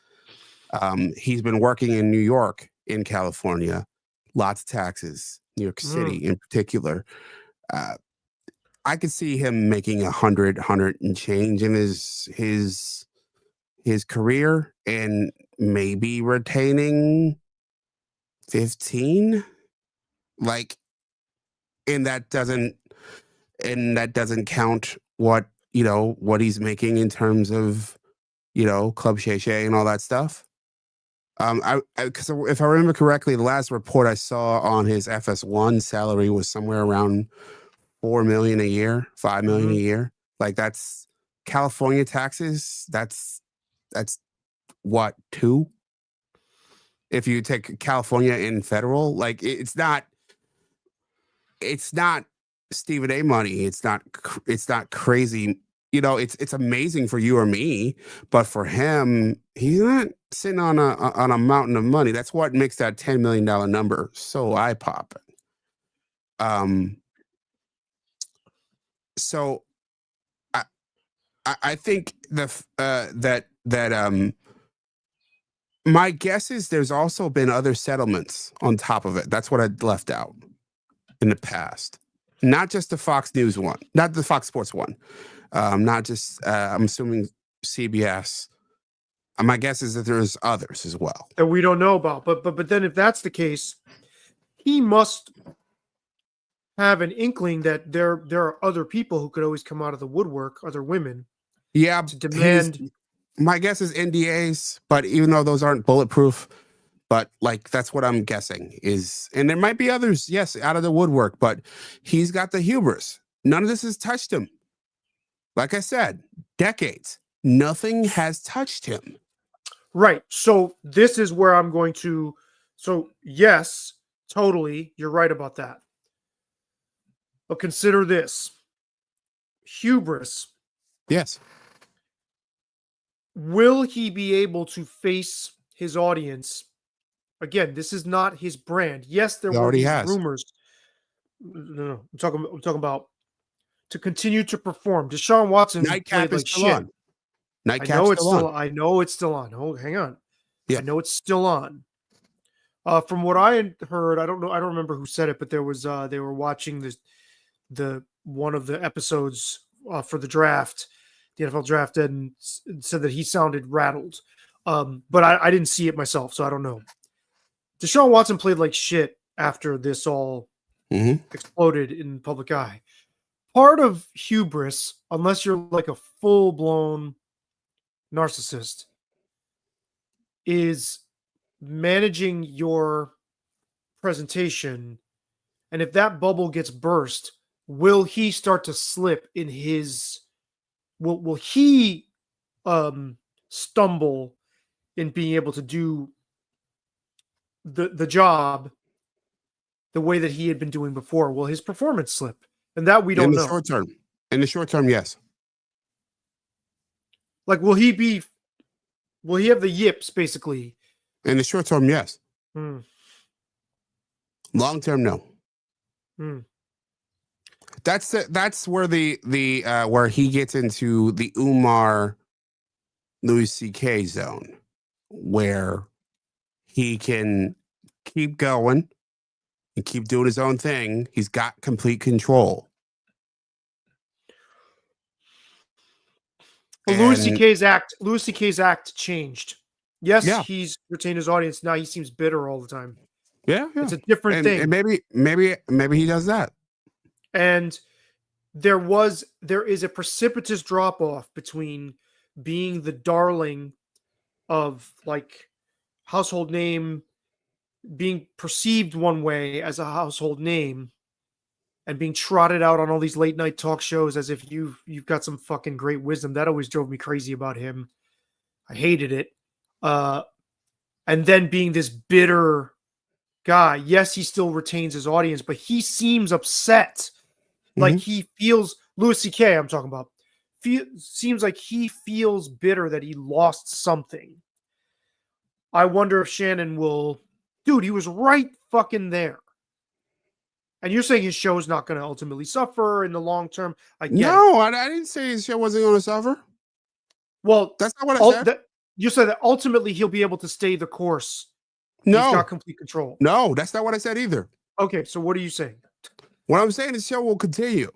He's been working in New York, in California, lots of taxes. New York City, in particular. I could see him making 100 and change in his career, and maybe retaining 15. Like, and that doesn't count what what he's making in terms of Club Shay Shay and all that stuff. Because if I remember correctly, the last report I saw on his FS1 salary was somewhere around $4 million a year, $5 million a year. Like, that's California taxes. That's what, 2? If you take California in federal, like it's not Stephen A money. It's not crazy. It's amazing for you or me, but for him, he's not sitting on a mountain of money. That's what makes that $10 million number so eye popping. So I think that my guess is there's also been other settlements on top of it. That's what I left out in the past. Not just the Fox News one, not the Fox Sports one. Not just, I'm assuming CBS. My guess is that there's others as well that we don't know about. But then if that's the case, he must have an inkling that there are other people who could always come out of the woodwork, other women. Yeah, to demand. My guess is NDAs, but even though those aren't bulletproof, but like that's what I'm guessing is, and there might be others, yes, out of the woodwork, but he's got the hubris. None of this has touched him. Like I said, decades, nothing has touched him. Right. So this is where I'm going to. So yes, totally, you're right about that. But consider this: hubris. Yes. Will he be able to face his audience? Again, this is not his brand. Yes, there were these rumors. No, I'm talking about to continue to perform. Deshaun Watson Nightcap played like is still shit. on. Nightcap's I know it's still on. I know it's still on. Oh, hang on. Yeah. I know it's still on. From what I heard, I don't know. I don't remember who said it, but there was they were watching the one of the episodes for the draft, the NFL draft, and said that he sounded rattled. But I didn't see it myself, so I don't know. Deshaun Watson played like shit after this all exploded in the public eye. Part of hubris, unless you're like a full-blown narcissist, is managing your presentation. And if that bubble gets burst, will he start to slip in his... Will he stumble in being able to do the job the way that he had been doing before? Will his performance slip? And that we don't know. In the short term, yes. Like, will he have the yips, basically? In the short term, yes. Hmm. Long term, no. That's where where he gets into the Umar Louis C.K. zone, where he can keep going and keep doing his own thing. He's got complete control. Well, Louis C.K.'s act changed. Yes, he's retained his audience. Now he seems bitter all the time. Yeah. It's a different thing. And maybe he does that. And there is a precipitous drop off between being the darling of like household name, being perceived one way as a household name, and being trotted out on all these late night talk shows as if you've got some fucking great wisdom. That always drove me crazy about him. I hated it. And then being this bitter guy. Yes, he still retains his audience, but he seems upset. Like he feels Louis C.K. I'm talking about. Seems like he feels bitter that he lost something. I wonder if Shannon will. Dude, he was right fucking there. And you're saying his show is not going to ultimately suffer in the long term. I get No, I didn't say his show wasn't going to suffer. Well, that's not what I said. You said that ultimately he'll be able to stay the course. No. He's got complete control. No, that's not what I said either. Okay, so what are you saying? What I'm saying is the show will continue.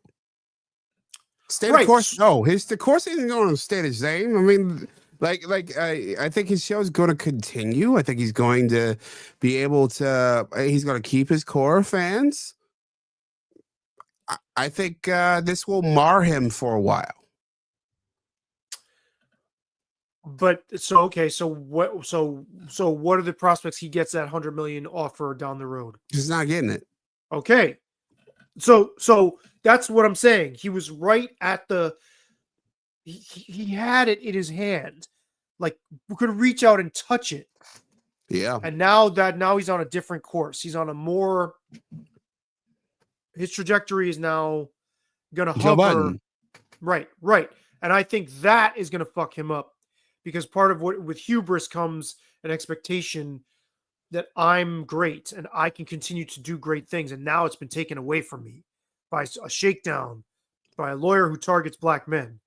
Stay the course. No, the course isn't going to stay the same. I mean, I think his show is going to continue. I think he's going to be able to. He's going to keep his core fans. I think this will mar him for a while. But so what? So what are the prospects he gets that $100 million offer down the road? He's not getting it. Okay, so that's what I'm saying. He was right at the. He had it in his hand, like we could reach out and touch it. Yeah. And now he's on a different course. He's on a more. His trajectory is now going to hover. Right. And I think that is going to fuck him up because part of what with hubris comes an expectation that I'm great and I can continue to do great things. And now it's been taken away from me by a shakedown, by a lawyer who targets black men.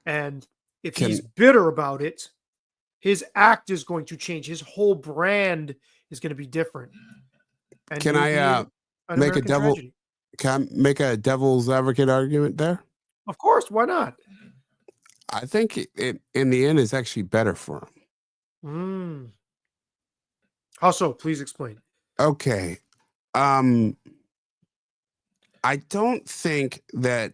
And if he's bitter about it, his act is going to change. His whole brand is going to be different. And can I make a devil? Tragedy. Can I make a devil's advocate argument there? Of course. Why not? I think it in the end is actually better for him. How so? Please explain. Okay. I don't think that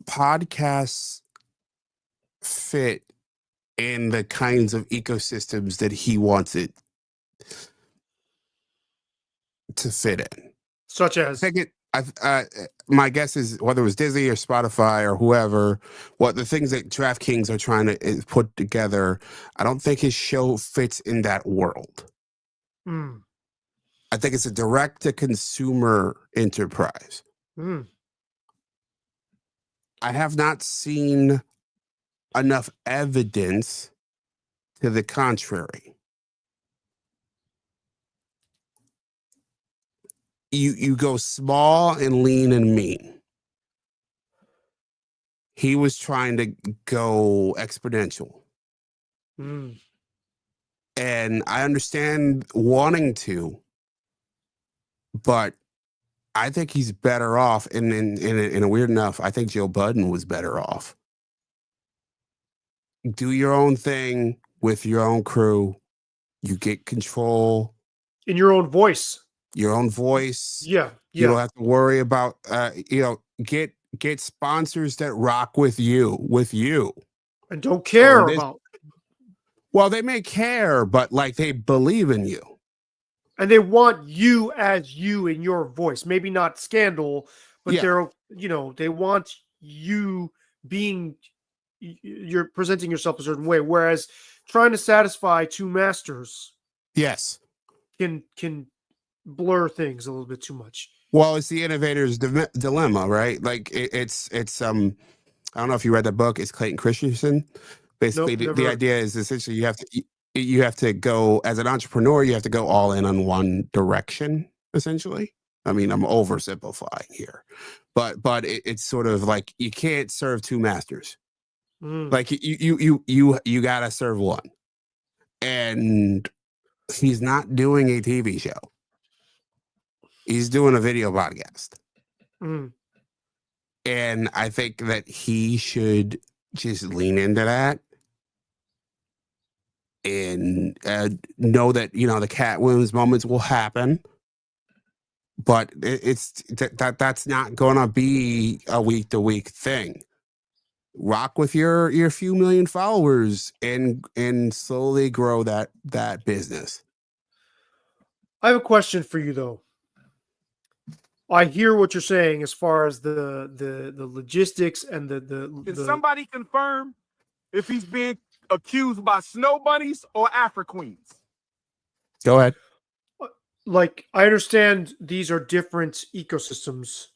podcasts fit in the kinds of ecosystems that he wants it to fit in. Such as? My guess is whether it was Disney or Spotify or whoever, what the things that DraftKings are trying to put together, I don't think his show fits in that world. I think it's a direct-to-consumer enterprise. I have not seen enough evidence to the contrary. You go small and lean and mean. He was trying to go exponential. And I understand wanting to, but I think he's better off. And in a weird enough, I think Joe Budden was better off. Do your own thing with your own crew. You get control. In your own voice. Your own voice. Yeah. You don't have to worry about, get sponsors that rock with you. And don't care about. Well, they may care, but like they believe in you. And they want you as you in your voice. Maybe not scandal, but they want you being, you're presenting yourself a certain way. Whereas trying to satisfy two masters. Yes. Can blur things a little bit too much. Well, it's the innovator's dilemma, right? Like it's I don't know if you read the book. It's Clayton Christensen. Basically, the idea is essentially you have to go as an entrepreneur. You have to go all in on one direction. Essentially, I mean, I'm oversimplifying here, but it's sort of like you can't serve two masters. Like you gotta serve one, and he's not doing a TV show. He's doing a video podcast. And I think that he should just lean into that and know that, the Cat Williams moments will happen, but that's not gonna be a week to week thing. Rock with your few million followers and slowly grow that business. I have a question for you though. I hear what you're saying as far as the logistics and Can somebody confirm if he's being accused by snow bunnies or Afro queens? Go ahead. like I understand these are different ecosystems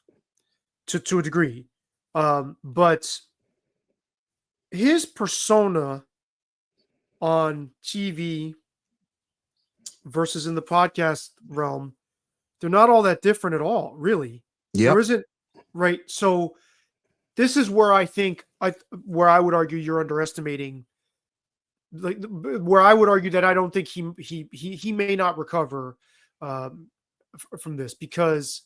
to a degree, but his persona on TV versus in the podcast realm, they're not all that different at all, really. Yep. There isn't, right? So this is where I think where I would argue you're underestimating, like where I would argue that I don't think he may not recover from this, because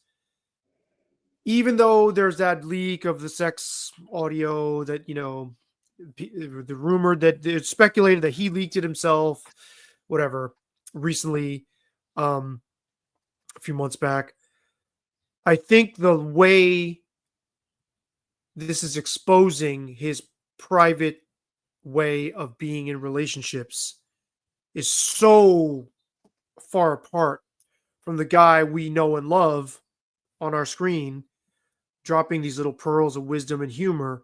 even though there's that leak of the sex audio that, you know, the rumor that it's speculated that he leaked it himself, whatever, recently, a few months back, I think the way this is exposing his private way of being in relationships is so far apart from the guy we know and love on our screen, dropping these little pearls of wisdom and humor,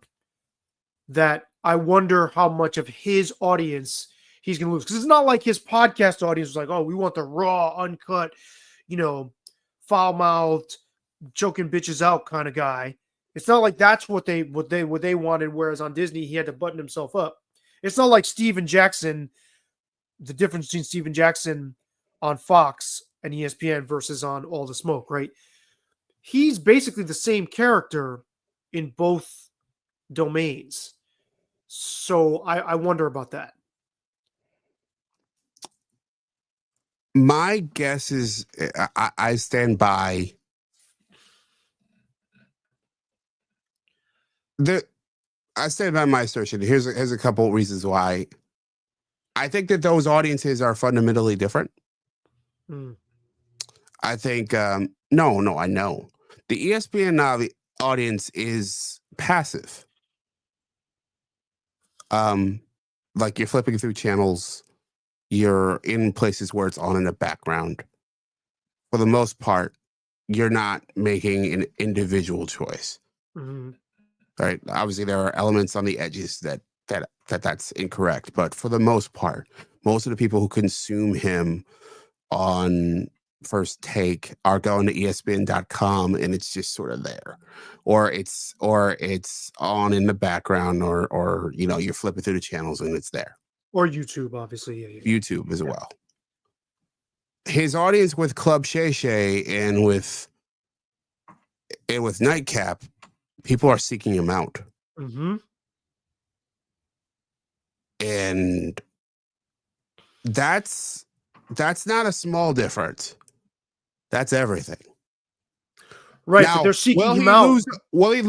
that I wonder how much of his audience he's going to lose. Because it's not like his podcast audience was like, oh, we want the raw, uncut, you know, foul-mouthed, choking bitches out kind of guy. It's not like that's what they wanted. Whereas on Disney, he had to button himself up. It's not like Steven Jackson. The difference between Steven Jackson on Fox and ESPN versus on All the Smoke, right? He's basically the same character in both domains. So I wonder about that. My guess is I stand by I stand by my assertion. Here's a couple of reasons why. I think that those audiences are fundamentally different. I think no, I know the ESPN audience is passive. Like you're flipping through channels, you're in places where it's on in the background. For the most part, you're not making an individual choice. Right? Obviously, there are elements on the edges that's incorrect, but for the most part, most of the people who consume him on First Take are going to ESPN.com and it's just sort of there, or it's on in the background, or you know, you're flipping through the channels and it's there, or YouTube, obviously. Yeah. YouTube as well. His audience with Club Shay Shay and with Nightcap, people are seeking him out. And that's not a small difference. That's everything. Right, now, but they're seeking him out. Will he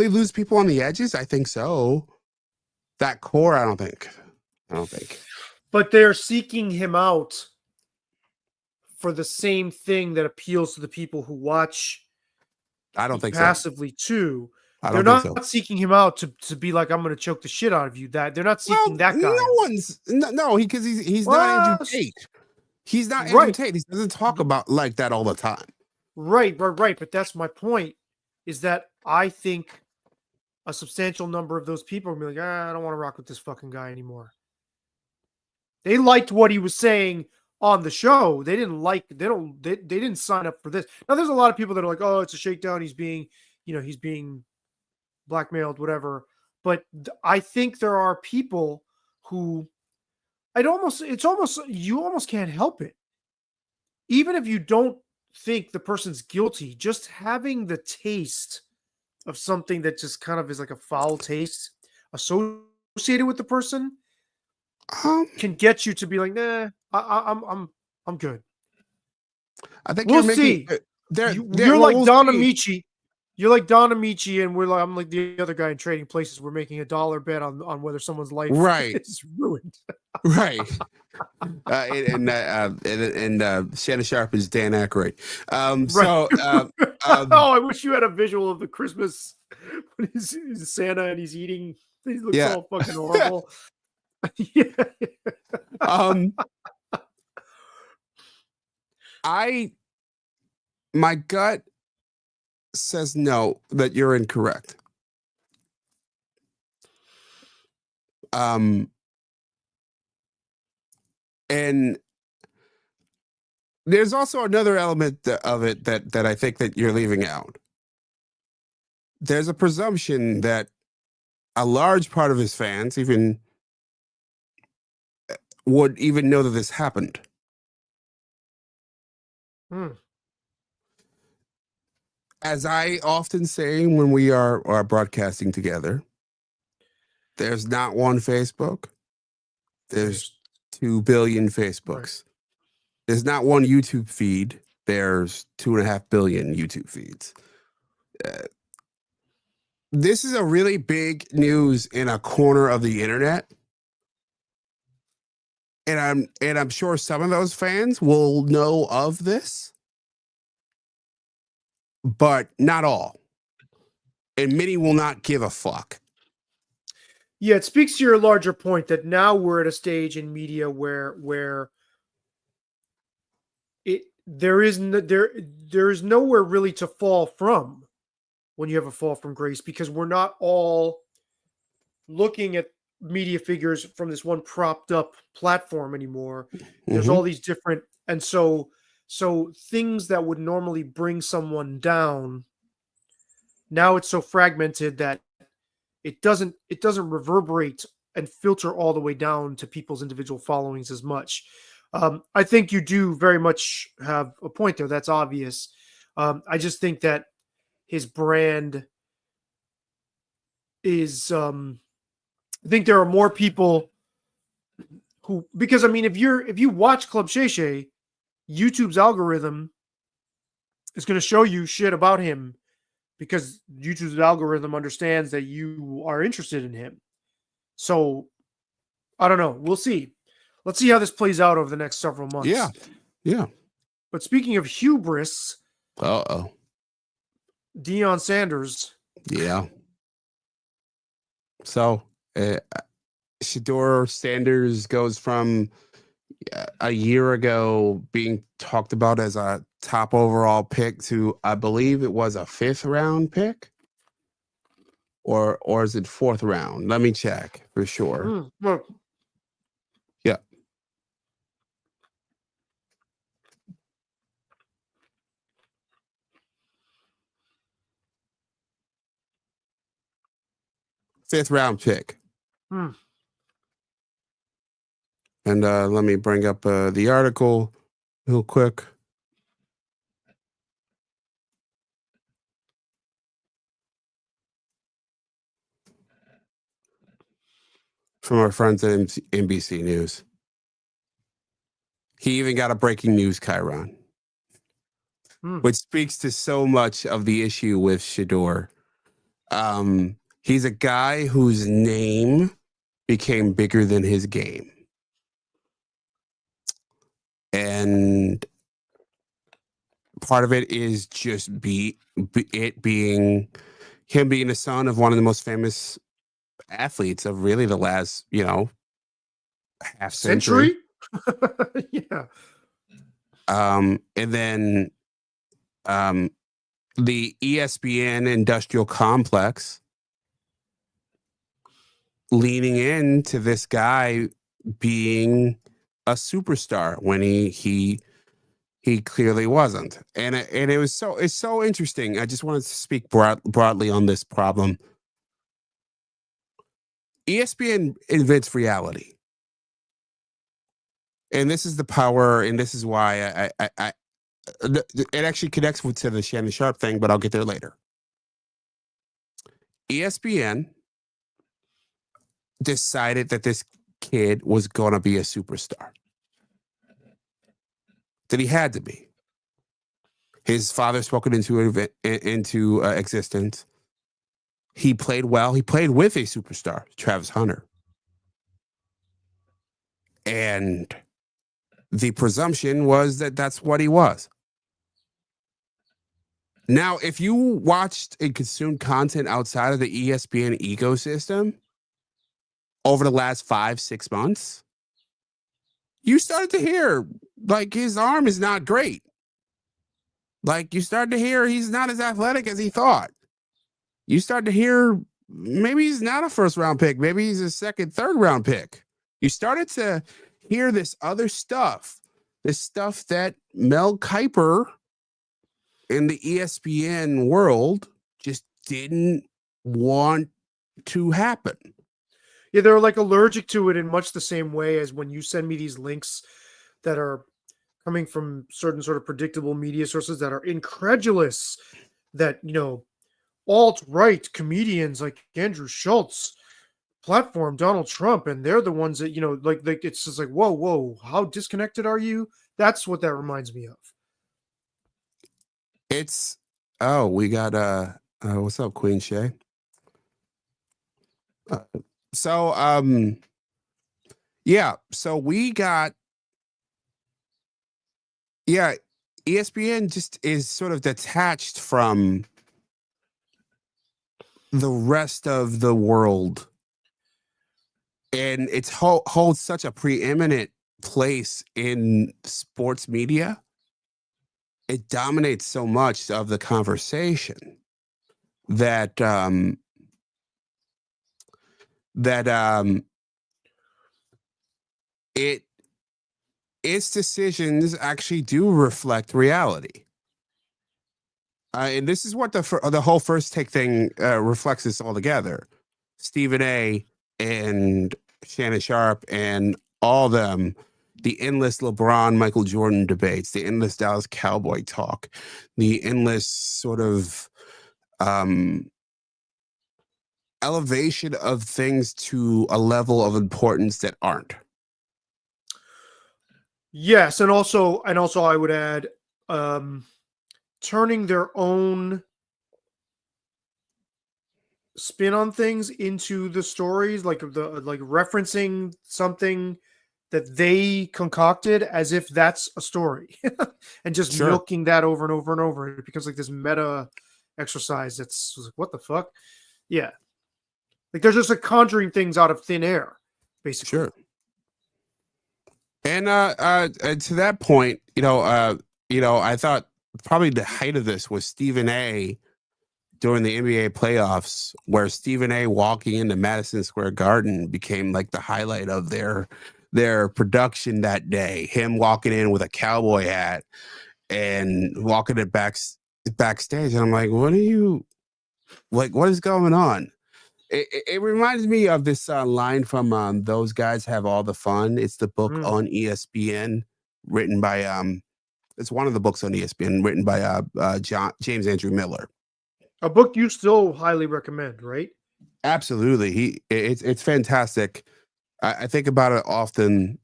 lose people on the edges? I think so. That core, I don't think. But they're seeking him out for the same thing that appeals to the people who watch. I don't think passively too. They're not seeking him out to be like, I'm going to choke the shit out of you. That they're not seeking that guy. Because he's not Andrew Tate. He's not Andrew Tate. He doesn't talk about like that all the time. Right. But that's my point, is that I think a substantial number of those people are like, I don't want to rock with this fucking guy anymore. They liked what he was saying on the show. They didn't sign up for this. Now there's a lot of people that are like, oh, it's a shakedown. He's being blackmailed, whatever. But I think there are people who you almost can't help it. Even if you don't think the person's guilty, just having the taste of something that just kind of is like a foul taste associated with the person can get you to be like, nah, I'm good. I think we'll see. You're like Don Amici. You're like Don Amici, and I'm like the other guy in Trading Places. We're making $1 bet on whether someone's life is ruined. Right. Shannon Sharpe is Dan Aykroyd. Right. Um, Oh, I wish you had a visual of the Christmas when he's Santa and he's eating. He looks Yeah. all fucking horrible. Yeah. um, my gut says no, that you're incorrect. And there's also another element of it that I think that you're leaving out. There's a presumption that a large part of his fans even would even know that this happened. As I often say when we are broadcasting together, there's not one Facebook. There's 2 billion Facebooks. Right. There's not one YouTube feed. There's 2.5 billion YouTube feeds. This is a really big news in a corner of the internet. And I'm sure some of those fans will know of this, but not all. And many will not give a fuck. Yeah, it speaks to your larger point that now we're at a stage in media where there is nowhere really to fall from when you have a fall from grace, because we're not all looking at media figures from this one propped up platform anymore. There's all these different, and so things that would normally bring someone down, now it's so fragmented that it doesn't reverberate and filter all the way down to people's individual followings as much. I think you do very much have a point there. That's obvious. I just think that his brand is, I think there are more people who, because I mean, if you watch Club Shay Shay, YouTube's algorithm is going to show you shit about him because YouTube's algorithm understands that you are interested in him. So I don't know. We'll see. Let's see how this plays out over the next several months. Yeah. Yeah. But speaking of hubris, Deion Sanders. Yeah. So Shedeur Sanders goes from a year ago being talked about as a top overall pick to, I believe it was a 5th round pick, or is it 4th round? Let me check for sure. Yeah. Fifth round pick. And let me bring up the article real quick. From our friends at NBC News. He even got a breaking news chyron, which speaks to so much of the issue with Shedeur. He's a guy whose name became bigger than his game. And part of it is just him being the son of one of the most famous athletes of really the last, half century. Yeah. And then the ESPN industrial complex leaning into this guy being a superstar when he clearly wasn't. And it's so interesting. I just wanted to speak broadly on this problem. ESPN invents reality. And this is the power, and this is why it actually connects to the Shannon Sharpe thing, but I'll get there later. ESPN decided that this kid was going to be a superstar. That he had to be. His father spoke it into existence. He played well. He played with a superstar, Travis Hunter. And the presumption was that that's what he was. Now, if you watched and consumed content outside of the ESPN ecosystem over the last 5-6 months, you started to hear like his arm is not great. Like you started to hear he's not as athletic as he thought. You start to hear maybe he's not a first round pick. Maybe he's a second, third round pick. You started to hear this other stuff, this stuff that Mel Kiper in the ESPN world just didn't want to happen. Yeah, they're like allergic to it in much the same way as when you send me these links that are coming from certain sort of predictable media sources that are incredulous that, you know, alt-right comedians like Andrew Schultz platform Donald Trump, and they're the ones that, you know, like it's just like, whoa, how disconnected are you? That's what that reminds me of. It's we got what's up, Queen Shay? So we got ESPN just is sort of detached from the rest of the world, and it's holds such a preeminent place in sports media. It dominates so much of the conversation that its decisions actually do reflect reality. And this is what the whole First Take thing reflects this all together. Stephen A. and Shannon Sharpe and all them, the endless LeBron, Michael Jordan debates, the endless Dallas Cowboy talk, the endless sort of elevation of things to a level of importance that aren't. Yes, and also I would add turning their own spin on things into the stories, like referencing something that they concocted as if that's a story and just Sure. milking that over and over and over. It becomes like this meta exercise that's like, what the fuck? Yeah. Like they're just like conjuring things out of thin air, basically. Sure. And to that point, I thought probably the height of this was Stephen A. during the NBA playoffs, where Stephen A. walking into Madison Square Garden became like the highlight of their production that day. Him walking in with a cowboy hat and walking it backstage, and I'm like, what is going on? It reminds me of this line from Those Guys Have All the Fun. It's the book on ESPN written by it's one of the books on ESPN written by James Andrew Miller. A book you still highly recommend, right? Absolutely. It's fantastic. I think about it often,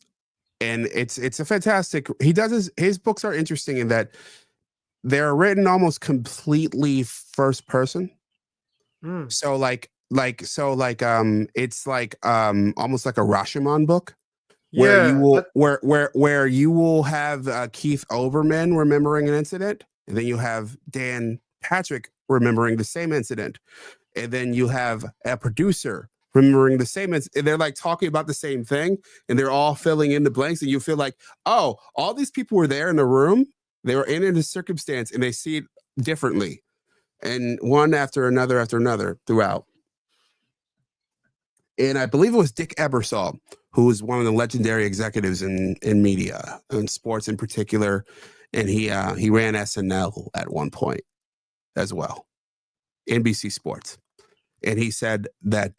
and it's a fantastic. He does his books are interesting in that they're written almost completely first person. So it's like almost like a Rashomon book where you will have Keith Olbermann remembering an incident, and then you have Dan Patrick remembering the same incident, and then you have a producer remembering the same incident. They're like talking about the same thing, and they're all filling in the blanks, and you feel like, oh, all these people were there in the room, they were in a circumstance, and they see it differently, and one after another throughout. And I believe it was Dick Ebersol, who was one of the legendary executives in media and sports in particular, and he ran SNL at one point as well, NBC Sports. And he said that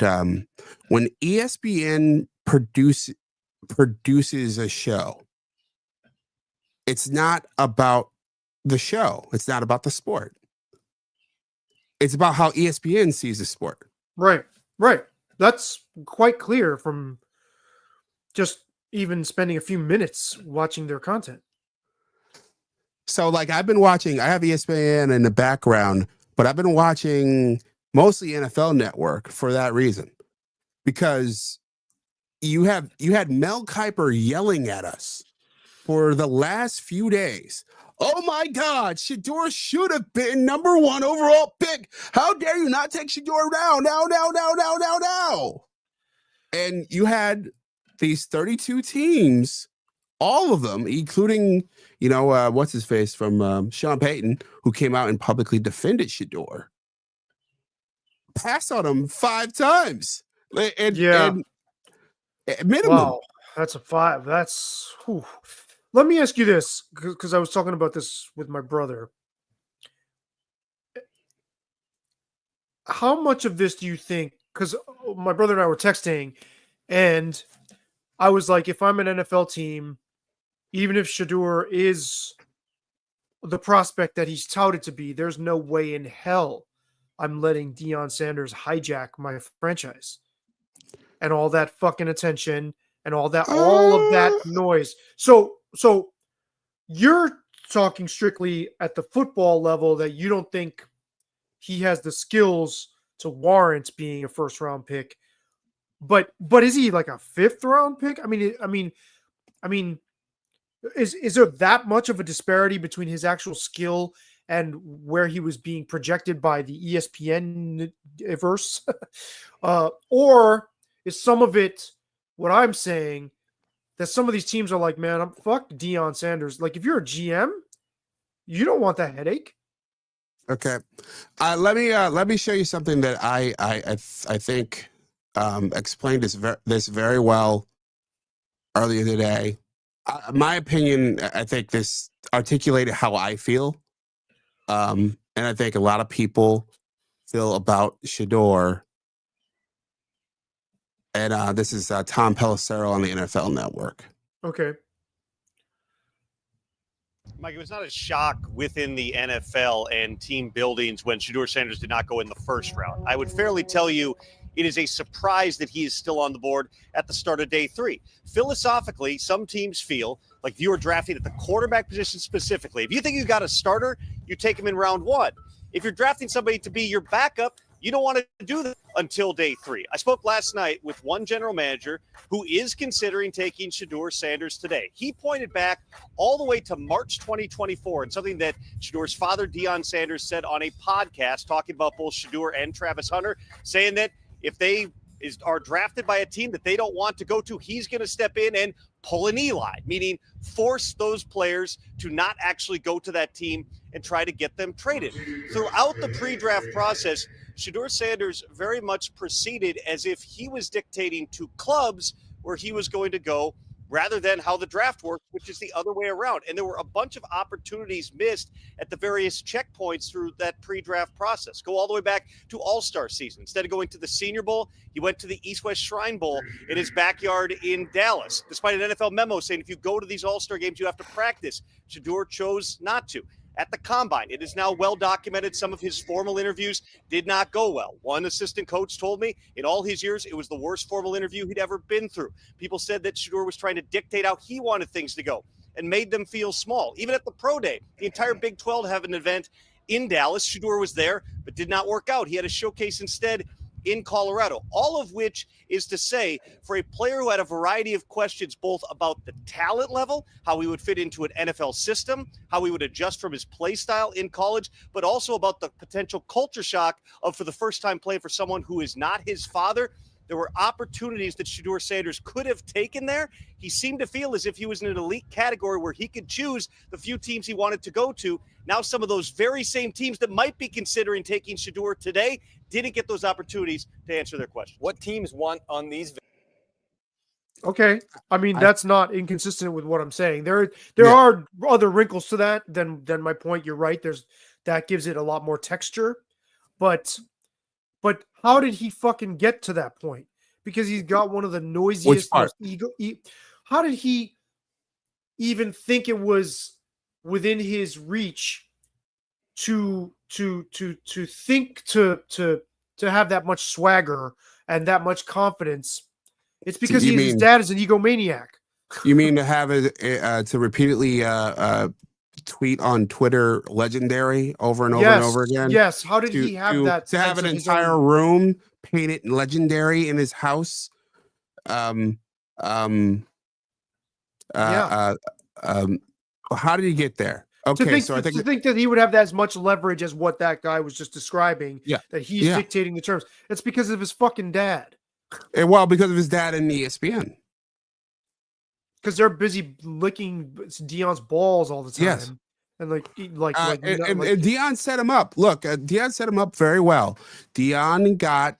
when ESPN produces a show, it's not about the show. It's not about the sport. It's about how ESPN sees the sport. Right. That's quite clear from just even spending a few minutes watching their content. So like I have ESPN in the background, but I've been watching mostly NFL Network for that reason, because you had Mel Kiper yelling at us for the last few days. Oh my God, Shedeur should have been number 1 overall pick. How dare you not take Shedeur now. And you had these 32 teams, all of them, including, what's his face from Sean Payton, who came out and publicly defended Shedeur, pass on him 5 times. And minimum. Wow, that's a 5. That's. Whew. Let me ask you this, because I was talking about this with my brother. How much of this do you think? Because my brother and I were texting, and I was like, if I'm an NFL team, even if Shedeur is the prospect that he's touted to be, there's no way in hell I'm letting Deion Sanders hijack my franchise and all that fucking attention and all of that noise. So you're talking strictly at the football level that you don't think he has the skills to warrant being a first round pick, but is he like a 5th round pick? I mean, is there that much of a disparity between his actual skill and where he was being projected by the ESPN verse? Or is some of it what I'm saying, that some of these teams are like, man, fuck Deion Sanders. Like, if you're a GM, you don't want that headache. Okay, let me show you something that I think explained this very well earlier today. My opinion, I think this articulated how I feel, and I think a lot of people feel about Shedeur. And this is Tom Pelissero on the NFL Network. Okay. Mike, it was not a shock within the NFL and team buildings when Shedeur Sanders did not go in the first round. I would fairly tell you it is a surprise that he is still on the board at the start of day 3. Philosophically, some teams feel like if you are drafting at the quarterback position specifically, if you think you got a starter, you take him in round 1. If you're drafting somebody to be your backup, you don't want to do that until day 3. I spoke last night with one general manager who is considering taking Shedeur Sanders today. He pointed back all the way to March 2024 and something that Shedeur's father, Deion Sanders, said on a podcast talking about both Shedeur and Travis Hunter, saying that if they are drafted by a team that they don't want to go to, he's going to step in and pull an Eli, meaning force those players to not actually go to that team and try to get them traded. Throughout the pre-draft process, Shedeur Sanders very much proceeded as if he was dictating to clubs where he was going to go rather than how the draft works, which is the other way around. And there were a bunch of opportunities missed at the various checkpoints through that pre-draft process. Go all the way back to All-Star season. Instead of going to the Senior Bowl, he went to the East-West Shrine Bowl in his backyard in Dallas, despite an NFL memo saying if you go to these All-Star games, you have to practice. Shedeur chose not to. At the Combine, it is now well documented. Some of his formal interviews did not go well. One assistant coach told me in all his years, it was the worst formal interview he'd ever been through. People said that Shedeur was trying to dictate how he wanted things to go and made them feel small. Even at the Pro Day, the entire Big 12 had an event in Dallas. Shedeur was there, but did not work out. He had a showcase instead in Colorado, all of which is to say for a player who had a variety of questions, both about the talent level, how he would fit into an NFL system, how he would adjust from his play style in college, but also about the potential culture shock of, for the first time, playing for someone who is not his father. There were opportunities that Shedeur Sanders could have taken there. He seemed to feel as if he was in an elite category where he could choose the few teams he wanted to go to. Now some of those very same teams that might be considering taking Shedeur today didn't get those opportunities to answer their questions. What teams want on these? Okay. I mean, that's not inconsistent with what I'm saying. There are other wrinkles to that than my point. You're right. That gives it a lot more texture. But how did he fucking get to that point? Because he's got one of the noisiest, most how did he even think it was within his reach to think to have that much swagger and that much confidence? It's because his dad is an egomaniac. You mean to have to repeatedly tweet on Twitter legendary over and over and over again? Yes. How did he have that? To have an entire room painted legendary in his house. how did he get there? Okay, to think that he would have as much leverage as what that guy was just describing. Yeah. That he's dictating the terms. It's because of his fucking dad. Well, because of his dad and ESPN. Because they're busy licking Deion's balls all the time. Yes. And and Deion set him up. Look, Deion set him up very well. Deion got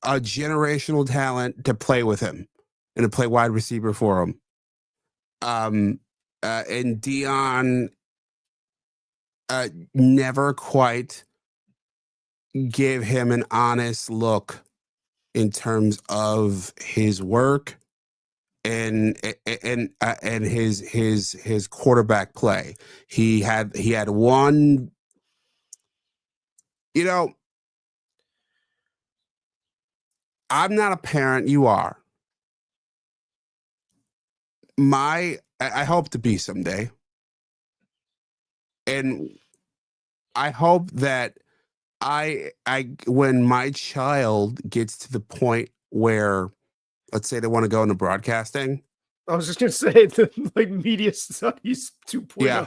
a generational talent to play with him and to play wide receiver for him. And Deion never quite gave him an honest look in terms of his work and his quarterback play. He had one, you know, I'm not a parent, you are. I hope to be someday. And I hope that when my child gets to the point where, let's say they want to go into broadcasting. I was just going to say like media studies 2.0. Yeah.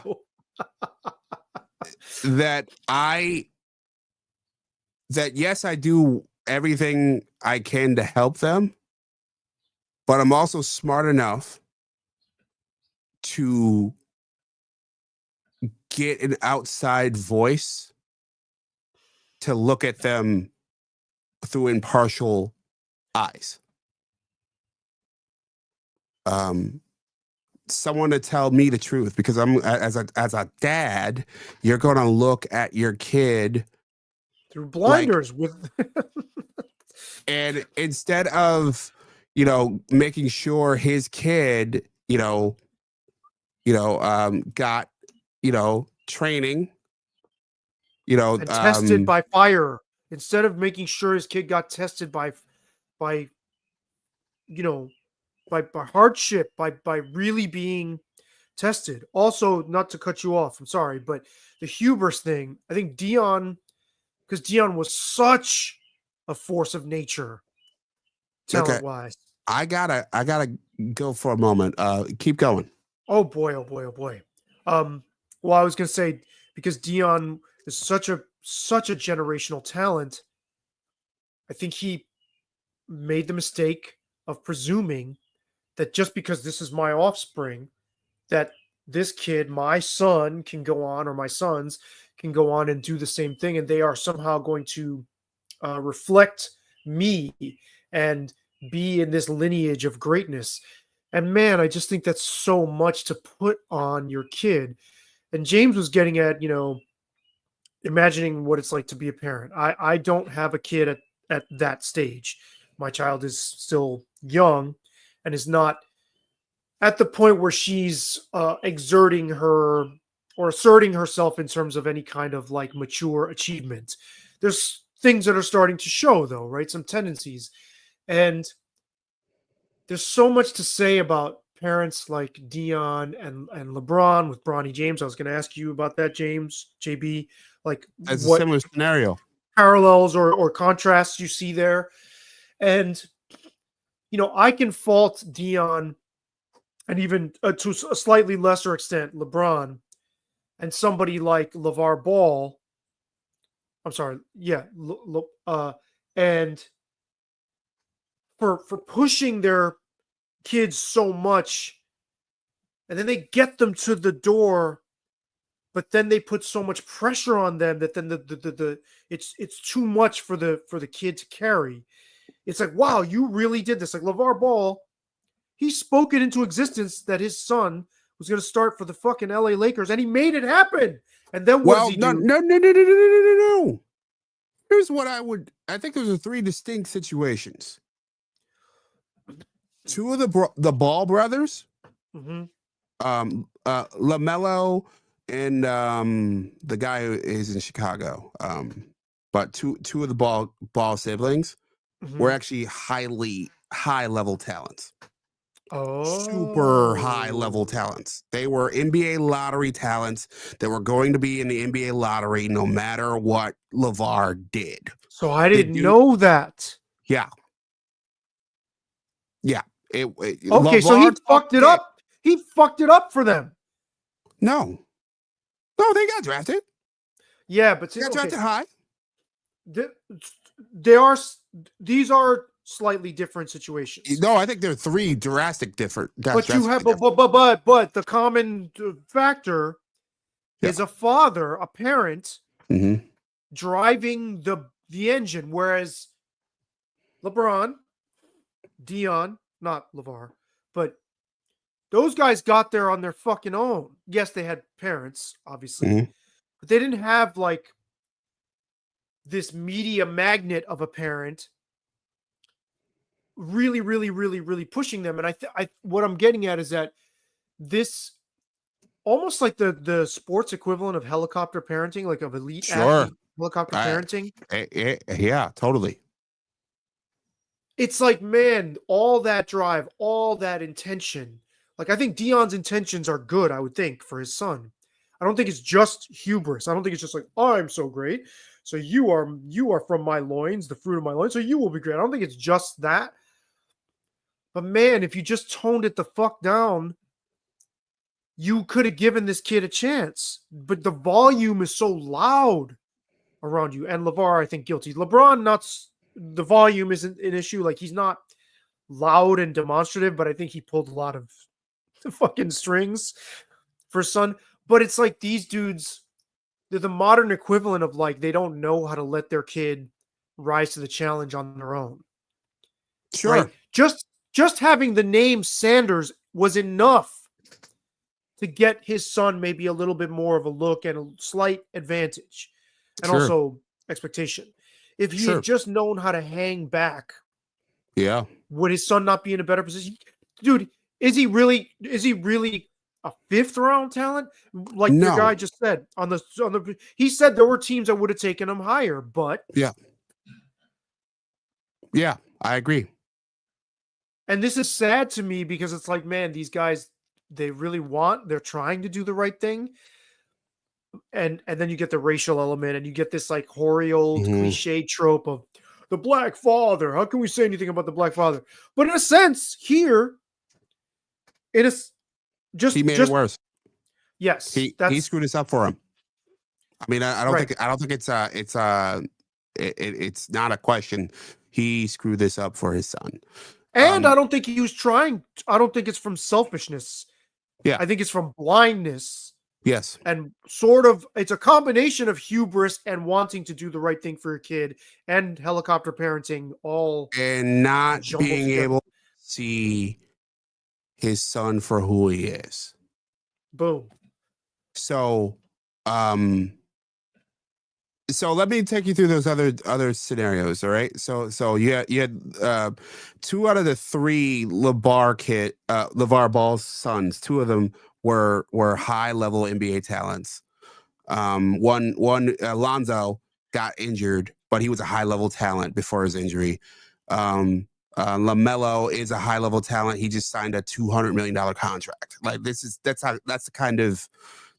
that yes, I do everything I can to help them, but I'm also smart enough to get an outside voice to look at them through impartial eyes. Someone to tell me the truth, because I'm as a dad, you're going to look at your kid through blinders and instead of, making sure his kid, got, training, and tested by fire, instead of making sure his kid got tested by hardship, by really being tested. Also, not to cut you off, I'm sorry, but the hubris thing, I think Deion, because Deion was such a force of nature, talent-wise. Okay. I gotta go for a moment. Keep going. Oh boy. Well, I was gonna say, because Deion is such a generational talent, I think he made the mistake of presuming that just because this is my offspring, that this kid, my son, can go on, or my sons can go on and do the same thing, and they are somehow going to reflect me and be in this lineage of greatness. And man, I just think that's so much to put on your kid. And James was getting at, imagining what it's like to be a parent. I don't have a kid at that stage. My child is still young and is not at the point where she's exerting her or asserting herself in terms of any kind of like mature achievement. There's things that are starting to show, though, right? Some tendencies. And there's so much to say about parents like Deion and LeBron with Bronny James. I was going to ask you about that, James, JB. Like, that's what a similar scenario, parallels or contrasts you see there. And, I can fault Deion, and even to a slightly lesser extent, LeBron, and somebody like LeVar Ball. I'm sorry. Yeah. And for pushing their kids so much, and then they get them to the door, but then they put so much pressure on them that then it's too much for the kid to carry. It's like, wow, you really did this. Like LeVar Ball, he spoke it into existence that his son was going to start for the fucking LA Lakers, and he made it happen. And then what does he do? No. Here's what I think those are three distinct situations. Two of the Ball brothers, LaMelo and the guy who is in Chicago, but two of the Ball siblings were actually high level talents. Super high level talents. They were NBA lottery talents that were going to be in the NBA lottery no matter what LeVar did. So I didn't know that. Yeah. Okay, LeVar so he fucked it up. He fucked it up for them. No, they got drafted. Yeah, but They got drafted high. These are slightly different situations. No, I think there are three drastic different. But you have, but the common factor is a father, a parent, driving the engine, whereas LeBron, Dion, not LeVar, but those guys got there on their fucking own. Yes, they had parents, obviously, but they didn't have like this media magnet of a parent really, really, really, really pushing them. And I what I'm getting at is that this almost like the sports equivalent of helicopter parenting, like of elite athlete helicopter parenting. Yeah, totally. It's like, man, all that drive, all that intention. Like, I think Dion's intentions are good, I would think, for his son. I don't think it's just hubris. I don't think it's just like, oh, I'm so great. So you are from my loins, the fruit of my loins. So you will be great. I don't think it's just that. But man, if you just toned it the fuck down, you could have given this kid a chance. But the volume is so loud around you. And LeVar, I think, guilty. LeBron, the volume isn't an issue. Like, he's not loud and demonstrative, but I think he pulled a lot of the fucking strings for son. But it's like these dudes, they're the modern equivalent of like, they don't know how to let their kid rise to the challenge on their own. Sure. Right? Just having the name Sanders was enough to get his son maybe a little bit more of a look and a slight advantage and also expectation. If he had just known how to hang back, would his son not be in a better position? Dude, is he really a fifth round talent? Like the guy just said he said there were teams that would have taken him higher, but yeah, I agree. And this is sad to me because it's like, man, these guys, they're trying to do the right thing. And then you get the racial element and you get this like hoary old cliche trope of the black father. How can we say anything about the black father? But in a sense, here, it is he made it worse. Yes. He screwed this up for him. I mean, I don't think it's not a question. He screwed this up for his son. And I don't think he was trying. I don't think it's from selfishness. Yeah. I think it's from blindness. Yes. And sort of, it's a combination of hubris and wanting to do the right thing for your kid and helicopter parenting all. And not being able to see his son for who he is. Boom. So let me take you through those other scenarios. All right. So you had 2 out of the 3 LeVar Ball's sons. 2 of them were high level NBA talents. One Lonzo got injured, but he was a high level talent before his injury. LaMelo is a high level talent. He just signed a $200 million contract. Like that's the kind of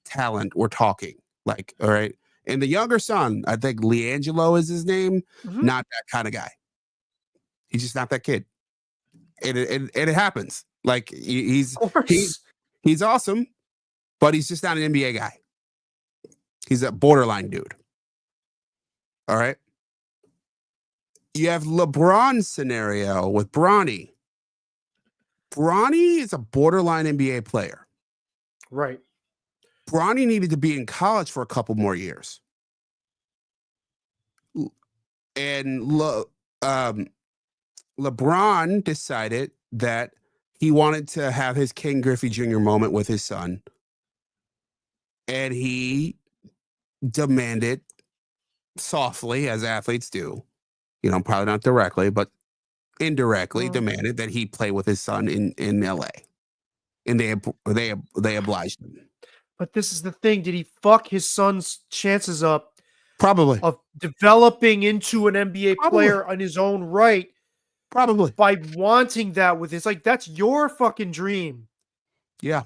talent we're talking. Like, all right. And the younger son, I think LiAngelo is his name. Not that kind of guy. He's just not that kid. And it happens. Like he's awesome, but he's just not an NBA guy. He's a borderline dude. All right. You have LeBron's scenario with Bronny. Bronny is a borderline NBA player. Right. Bronny needed to be in college for a couple more years. And LeBron decided that he wanted to have his King Griffey Jr. moment with his son. And he demanded softly, as athletes do, probably not directly, but indirectly demanded that he play with his son in LA. And they obliged him. But this is the thing. Did he fuck his son's chances up? Probably. Of developing into an NBA player on his own right. Probably. By wanting that with his, like, that's your fucking dream. Yeah.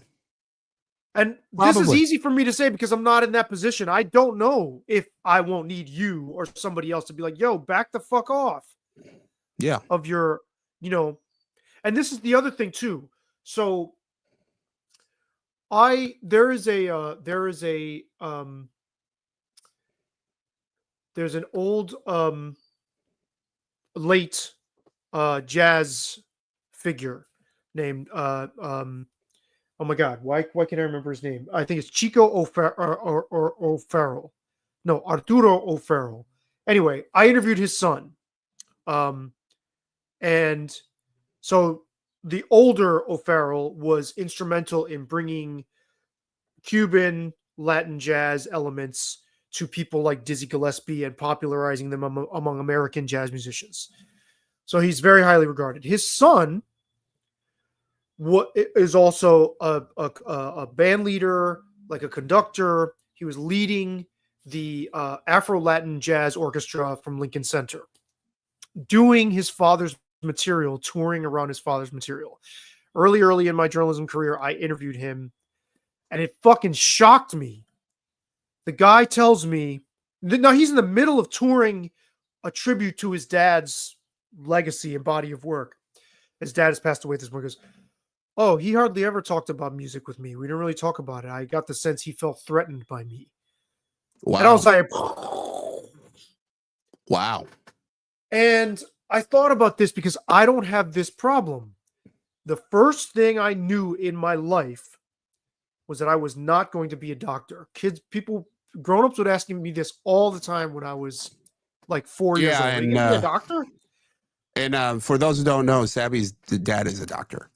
And this is easy for me to say because I'm not in that position. I don't know if I won't need you or somebody else to be like, yo, back the fuck off. Yeah. Of your, and this is the other thing too. So there's an old late jazz figure named oh my god, why can't I remember his name? I think it's Chico O'Farrell. No, Arturo O'Farrell. Anyway, I interviewed his son. And so the older O'Farrell was instrumental in bringing Cuban Latin jazz elements to people like Dizzy Gillespie and popularizing them among American jazz musicians. So he's very highly regarded. His son is also a band leader, like a conductor. He was leading the Afro-Latin Jazz Orchestra from Lincoln Center, doing his father's material, touring around his father's material. Early in my journalism career, I interviewed him, and it fucking shocked me. The guy tells me, now he's in the middle of touring a tribute to his dad's legacy and body of work. His dad has passed away this morning. He goes, oh, he hardly ever talked about music with me. We didn't really talk about it. I got the sense he felt threatened by me. Wow. And I was like, wow. And I thought about this because I don't have this problem. The first thing I knew in my life was that I was not going to be a doctor. Grown-ups would ask me this all the time when I was like 4 years old. Are you going to be a doctor? And for those who don't know, Sabby's dad is a doctor.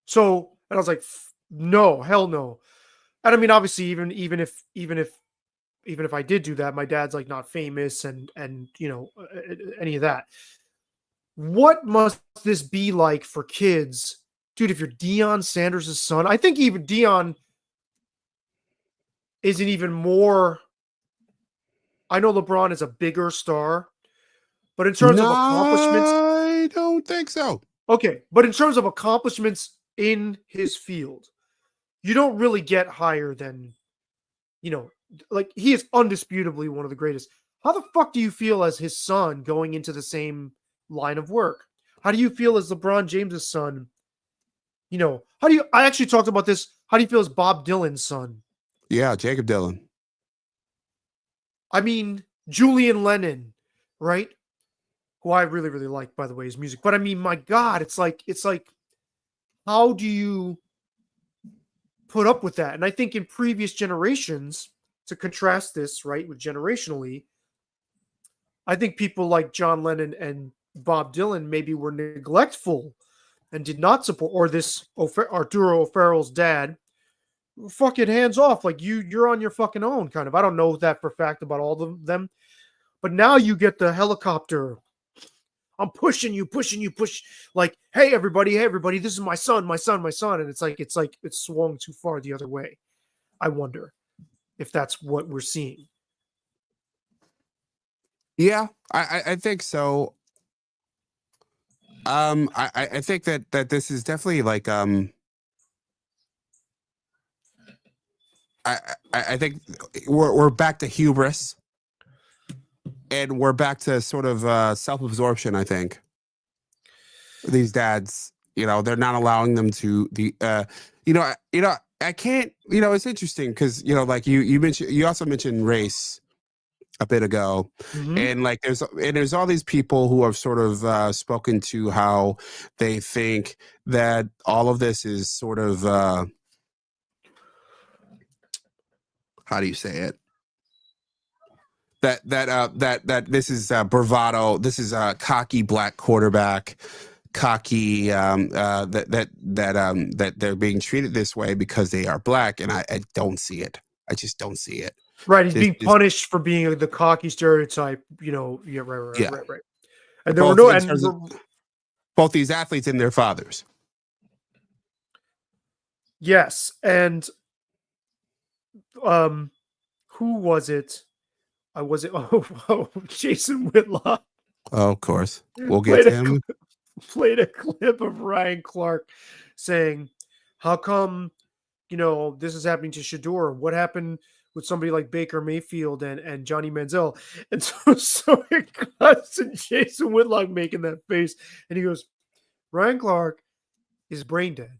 So, and I was like, no, hell no. And I mean, obviously, even if I did do that, my dad's like not famous and you know, any of that. What must this be like for kids? Dude, if you're Deion Sanders' son, I think even Deion isn't even more. I know LeBron is a bigger star, but in terms of accomplishments, I don't think so. Okay, but in terms of accomplishments in his field, you don't really get higher than, you know, like he is undisputably one of the greatest. How the fuck do you feel as his son going into the same line of work? How do you feel as LeBron James's son? You know, I actually talked about this. How do you feel as Bob Dylan's son? Yeah, Jacob Dylan. I mean, Julian Lennon, right? Who I really, really like, by the way, his music. But I mean, my God, it's like, how do you put up with that? And I think in previous generations, to contrast this, right, with generationally, I think people like John Lennon and Bob Dylan maybe were neglectful and did not support, or this Arturo O'Farrell's dad, fucking hands off, like you're on your fucking own, kind of. I don't know that for a fact about all of them, but now you get the helicopter. I'm pushing you, push. Like, hey everybody, this is my son, and it's like it's swung too far the other way. I wonder if that's what we're seeing. Yeah, I think so. I think that this is definitely like I think we're back to hubris, and we're back to sort of self-absorption. I think these dads, you know, they're not allowing them to I can't, you know, it's interesting because, you know, like you also mentioned race a bit ago, and like there's all these people who have sort of spoken to how they think that all of this is sort of how do you say it? That this is bravado. This is a cocky black quarterback, cocky that they're being treated this way because they are black, and I don't see it. I just don't see it. Right, he's being punished for being the cocky stereotype. You know, yeah, right. And there were no, both these athletes and their fathers. Yes, and who was it? Jason Whitlock. Oh, of course, we'll get to him. Played a clip of Ryan Clark saying, "How come, you know, this is happening to Shedeur? What happened with somebody like Baker Mayfield and Johnny Manziel?" And so it cuts to Jason Whitlock making that face, and he goes, "Ryan Clark is brain dead,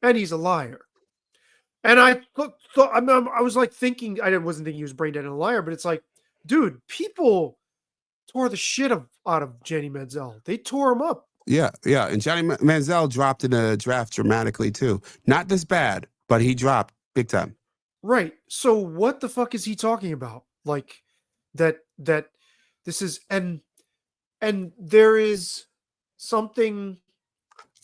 and he's a liar." And I thought I was like thinking, I wasn't thinking he was brain dead and a liar, but it's like, dude, people tore the shit out of Johnny Manziel. They tore him up. Yeah, yeah. And Johnny Manziel dropped in a draft dramatically too. Not this bad, but he dropped big time. Right. So what the fuck is he talking about? Like that this is and there is something.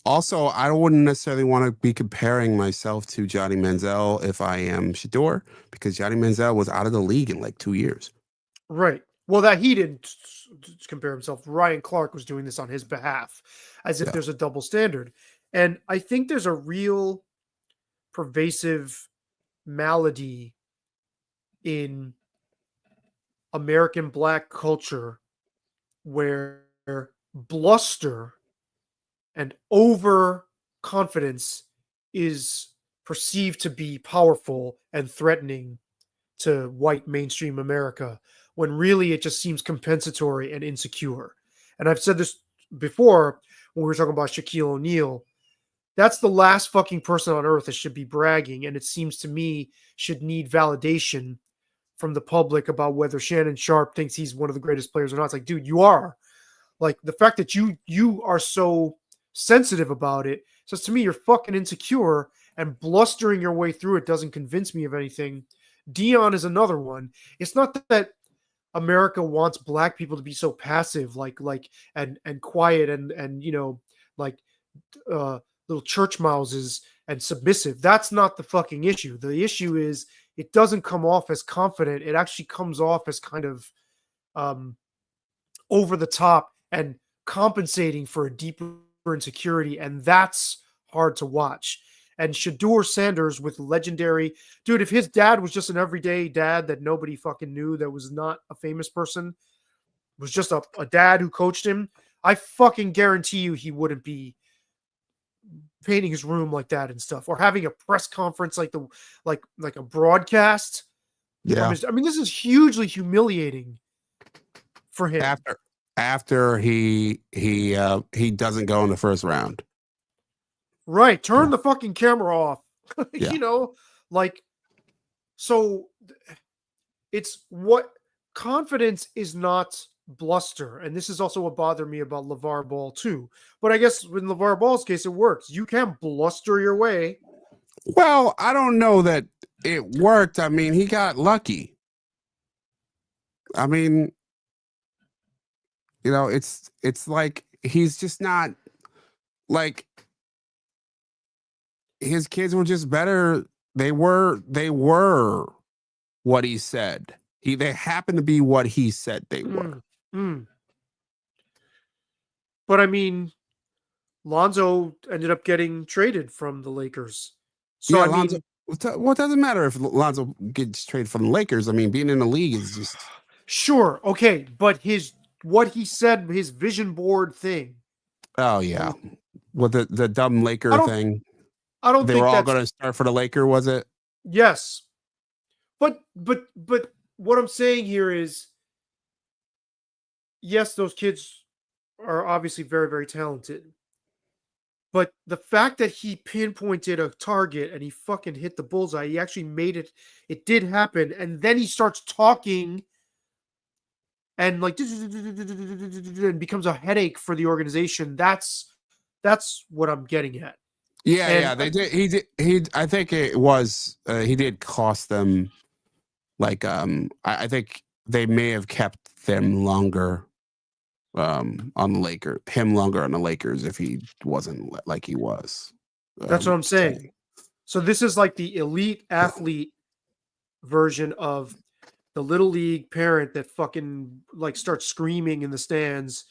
Also, I wouldn't necessarily want to be comparing myself to Johnny Manziel if I am Shedeur, because Johnny Manziel was out of the league in like 2 years. Right. Well, that he didn't compare himself. Ryan Clark was doing this on his behalf, as if Yeah. there's a double standard. And I think there's a real pervasive malady in American Black culture where bluster and overconfidence is perceived to be powerful and threatening to white mainstream America, when really it just seems compensatory and insecure. And I've said this before when we were talking about Shaquille O'Neal. That's the last fucking person on earth that should be bragging, and it seems to me should need validation from the public about whether Shannon Sharpe thinks he's one of the greatest players or not. It's like, dude, you are. Like, the fact that you are so sensitive about it says to me you're fucking insecure, and blustering your way through it doesn't convince me of anything. Dion is another one. It's not that America wants Black people to be so passive, and quiet and like little church mouses and submissive. That's not the fucking issue. The issue is it doesn't come off as confident. It actually comes off as kind of over the top and compensating for a deeper insecurity, and that's hard to watch. And Shedeur Sanders with legendary, dude, if his dad was just an everyday dad that nobody fucking knew, that was not a famous person, was just a dad who coached him, I fucking guarantee you he wouldn't be painting his room like that and stuff, or having a press conference like a broadcast. Yeah. I mean, this is hugely humiliating for him. After he doesn't go in the first round. Right. Turn the fucking camera off. Yeah. So it's what confidence is not bluster. And this is also what bothered me about LeVar Ball too. But I guess in LeVar Ball's case, it works. You can bluster your way. Well, I don't know that it worked. I mean, he got lucky. I mean, it's like he's just not, like, his kids were just better. They were what he said. They happened to be what he said they were. But I mean, Lonzo ended up getting traded from the Lakers. So yeah, Lonzo. Well, it doesn't matter if Lonzo gets traded from the Lakers. I mean, being in the league is just sure, okay. But what he said, his vision board thing. Oh yeah, with the dumb Laker thing. I don't. They think were all going to start for the Laker, was it? Yes, but what I'm saying here is, yes, those kids are obviously very, very talented. But the fact that he pinpointed a target and he fucking hit the bullseye, he actually made it. It did happen, and then he starts talking, and like, and becomes a headache for the organization. That's what I'm getting at. Yeah, they did. He. I think it was. He did cost them. Like, I think they may have kept them longer. On the Lakers, him longer on the Lakers if he wasn't like he was. That's what I'm saying. So this is like the elite athlete version of the little league parent that fucking like starts screaming in the stands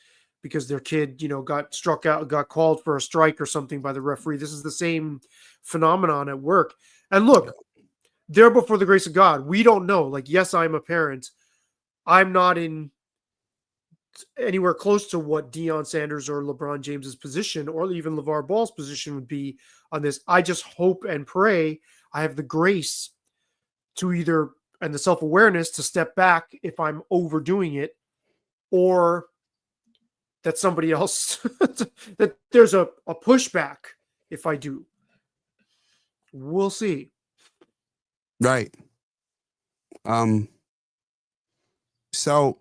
because their kid, got struck out, got called for a strike or something by the referee. This is the same phenomenon at work. And look, they're before the grace of God. We don't know. Like, yes, I'm a parent. I'm not in anywhere close to what Deion Sanders or LeBron James's position or even LeVar Ball's position would be on this. I just hope and pray I have the grace to either, and the self-awareness to step back if I'm overdoing it, or that somebody else, that there's a pushback if I do. We'll see. Right. So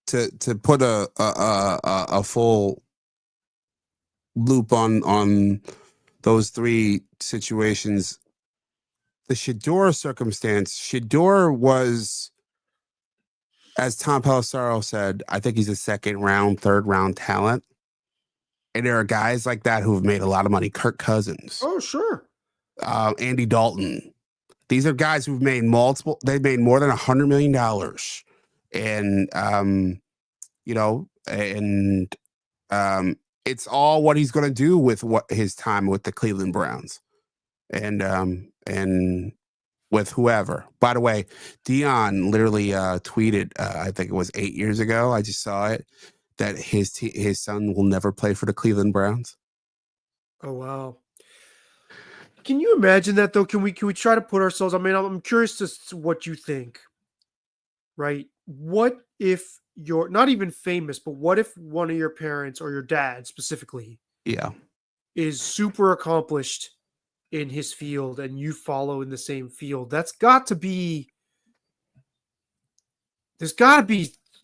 to put a full loop on those three situations, the Shedeur circumstance, Shedeur was, as Tom Pelissero said, I think he's a second round, third round talent. And there are guys like that who've made a lot of money. Kirk Cousins, Oh, sure. Andy Dalton. These are guys who've made multiple. They've made more than $100 million, and it's all what he's going to do with what his time with the Cleveland Browns, and with whoever. By the way, Dion literally tweeted, I think it was 8 years ago. I just saw it, that his son will never play for the Cleveland Browns. Oh, wow. Can you imagine that though? Can we try to put ourselves? I mean, I'm curious to what you think. Right? What if you're not even famous, but what if one of your parents or your dad specifically Yeah. is super accomplished in his field and you follow in the same field? There's got to be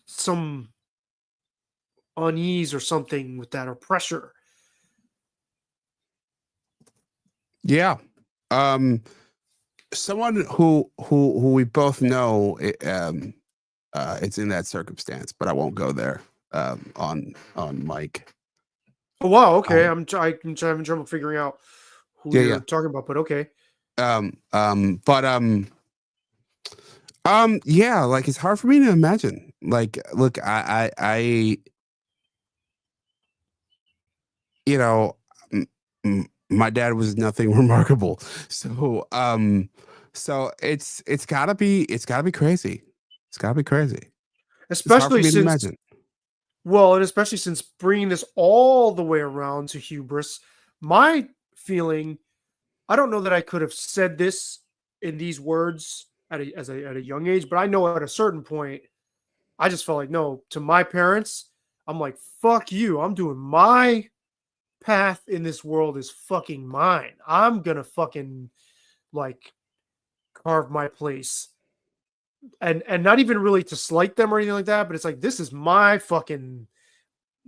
some unease or something with that, or pressure. Yeah. Someone who we both know, it's in that circumstance, but I won't go there on Mike. Oh wow, okay. I'm having trouble figuring out who Yeah, you're yeah. talking about, but okay. Yeah, like it's hard for me to imagine. Like, look, I you know, my dad was nothing remarkable, so it's gotta be crazy. It's gotta be crazy. It's hard for Especially me to since imagine. Well, and especially since bringing this all the way around to hubris, my feeling, I don't know that I could have said this in these words at a young age, but I know at a certain point, I just felt like, no, to my parents, I'm like, fuck you. I'm doing my path in this world is fucking mine. I'm gonna fucking like carve my place. And not even really to slight them or anything like that, but it's like, this is my fucking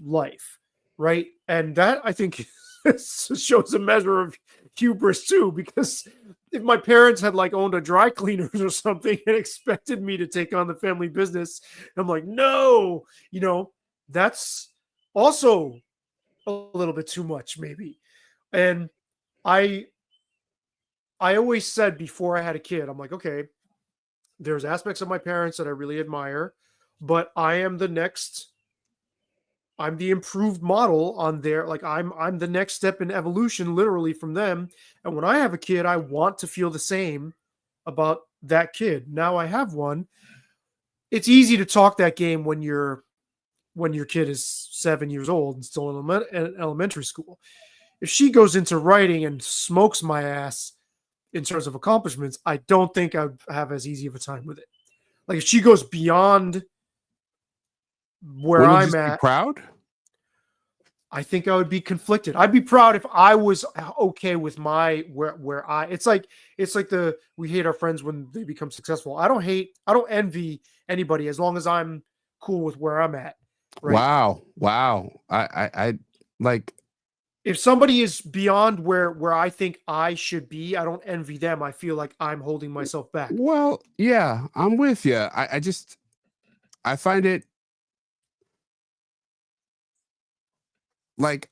life, right? And that, I think, shows a measure of hubris too, because if my parents had like owned a dry cleaners or something and expected me to take on the family business, I'm like, no, that's also a little bit too much maybe. And I always said before I had a kid, I'm like, okay, there's aspects of my parents that I really admire, but I'm the improved model on their, like, I'm the next step in evolution literally from them. And when I have a kid, I want to feel the same about that kid. Now I have one. It's easy to talk that game when your kid is 7 years old and still in elementary school. If she goes into writing and smokes my ass in terms of accomplishments, I don't think I'd have as easy of a time with it. Like if she goes beyond where Wouldn't you I'm just be at, proud? I think I would be conflicted. I'd be proud if I was okay with my where I. It's like we hate our friends when they become successful. I don't envy anybody as long as I'm cool with where I'm at. Right. Wow. I like, If somebody is beyond where I think I should be, I don't envy them. I feel like I'm holding myself back. well, yeah, I'm with you. I find it like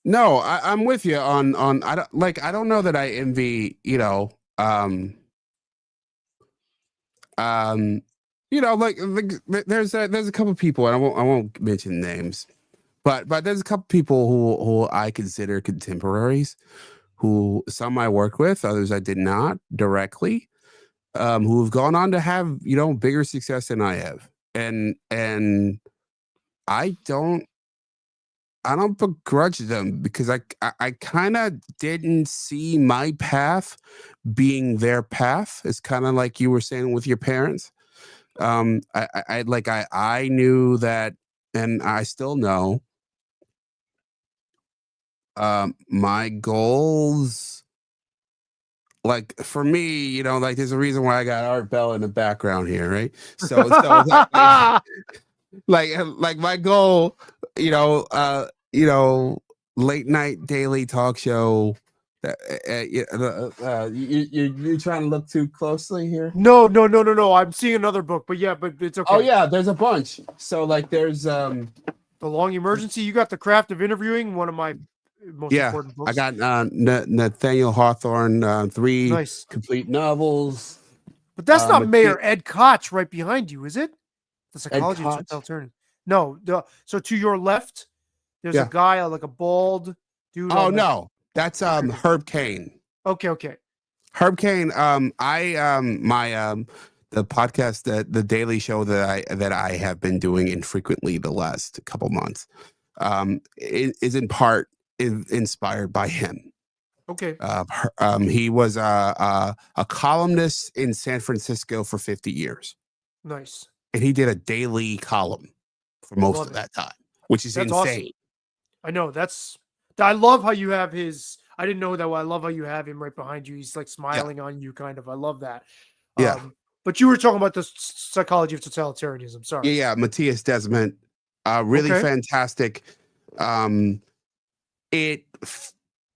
no, I'm with you on I don't know that I envy, like there's a couple people, and I won't mention names, but there's a couple people who I consider contemporaries, who some I worked with, others I did not directly, who have gone on to have, bigger success than I have. And I don't begrudge them, because I kind of didn't see my path being their path. It's kind of like you were saying with your parents. I knew that, and I still know My goals, like for me, like there's a reason why I got Art Bell in the background here, right? So like my goal, you know, uh, you know, late night daily talk show. You trying to look too closely here? No. I'm seeing another book, but yeah, but it's okay. Oh yeah, there's a bunch. So like there's The Long Emergency. You got The Craft of Interviewing, one of my most important books. I got Nathaniel Hawthorne, 3 Nice. complete novels. But that's not Mathias- Mayor Ed Koch right behind you, is it? The Psychology of Koch? Totalitarianism. No, so to your left, there's Yeah. a guy like a bald dude. Oh on the- no, that's Herb Cain. Okay. Herb Cain. The podcast, the Daily Show that I have been doing infrequently the last couple months, is in part inspired by him. Okay. He was a columnist in San Francisco for 50 years, Nice. and he did a daily column for most Love of it. that time, which is That's insane. awesome. I know. I love how you have his. I didn't know that. I love how you have him right behind you. He's like smiling on you, kind of. I love that. Yeah. But you were talking about the Psychology of Totalitarianism. Sorry. Yeah, Matthias Desmond, really Okay. fantastic.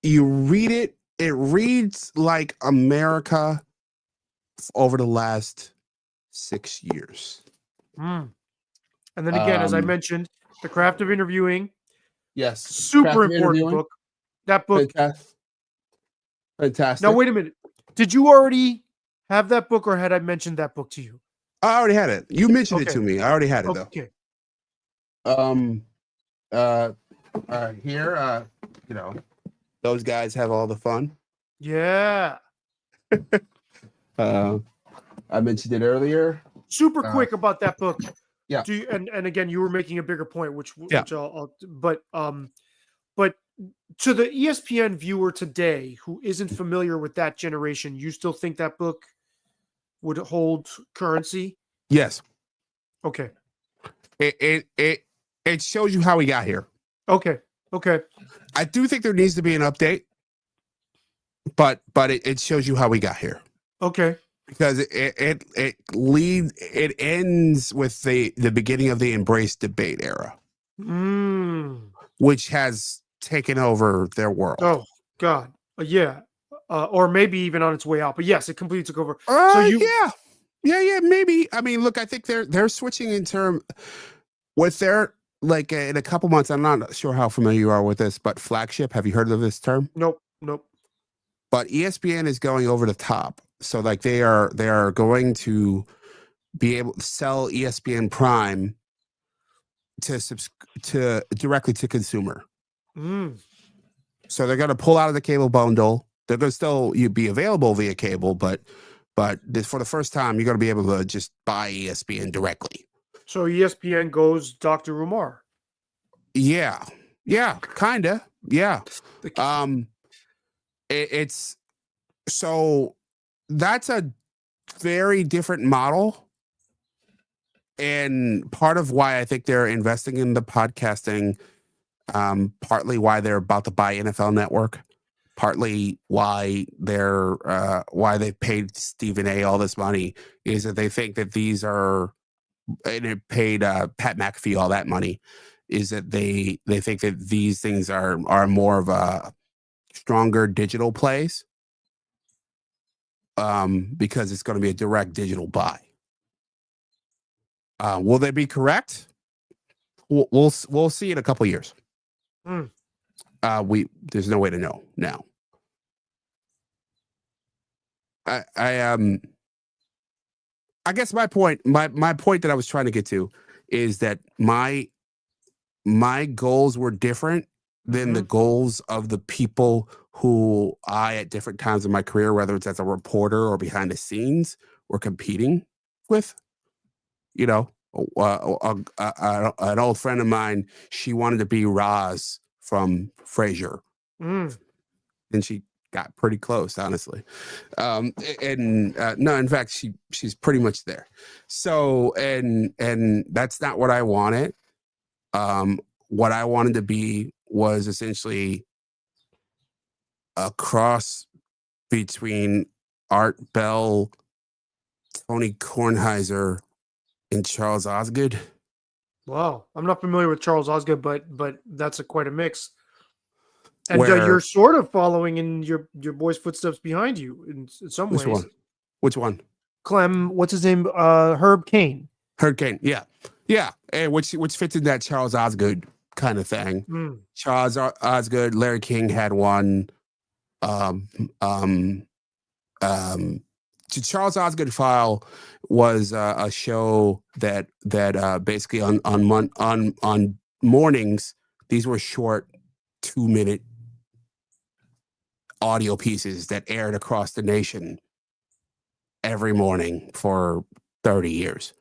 You read it, it reads like America over the last 6 years. And then again, as I mentioned, The Craft of Interviewing, Yes, super Craft of important Interviewing. book. That book. Fantastic. Now wait a minute. Did you already have that book, or had I mentioned that book to you? I already had it. You mentioned it Okay. to me. I already had it Okay. though. Here, those guys have all the fun. Yeah. I mentioned it earlier. Super quick about that book. Yeah. Do you, and again, you were making a bigger point, which Yeah. but to the ESPN viewer today who isn't familiar with that generation, you still think that book would hold currency? Yes. Okay. It shows you how we got here. Okay. I do think there needs to be an update, but it shows you how we got here. Okay. Because it ends with the beginning of the embrace debate era, which has taken over their world. Oh God. Yeah. Or maybe even on its way out. But yes, it completely took over. Yeah, maybe. I mean, look, I think they're switching in term with their, like, in a couple months. I'm not sure how familiar you are with this, but flagship. Have you heard of this term? Nope. But ESPN is going over the top. So like they are going to be able to sell ESPN Prime to directly to consumer. So they're going to pull out of the cable bundle. They're going to still be available via cable, but for the first time, you're going to be able to just buy ESPN directly. So ESPN goes Dr. Umar. Yeah, kinda. Yeah. It's so that's a very different model, and part of why I think they're investing in the podcasting, partly why they're about to buy NFL Network, partly why they've paid Stephen A. all this money, is that they think that these are, and it paid Pat McAfee all that money, is that they think that these things are more of a stronger digital plays, because it's going to be a direct digital buy. Will they be correct? We'll see in a couple years. There's no way to know now. I guess my point that I was trying to get to is that my goals were different than the goals of the people who I, at different times in my career, whether it's as a reporter or behind the scenes, were competing with. You know, an old friend of mine, she wanted to be Roz from Frasier, and she got pretty close, honestly. No, in fact, she's pretty much there. So, and that's not what I wanted. What I wanted to be was essentially a cross between Art Bell, Tony Kornheiser, and Charles Osgood. Wow, I'm not familiar with Charles Osgood, but that's quite a mix. And Where you're sort of following in your boy's footsteps behind you in some which ways. one? Which one? Clem, what's his name? Herb Kane. Hurricane. Yeah, yeah, and which fits in that Charles Osgood kind of thing. Mm. Charles Osgood, Larry King had one. Um, um, the Charles Osgood File was a show that basically on mornings, these were short 2-minute audio pieces that aired across the nation every morning for 30 years.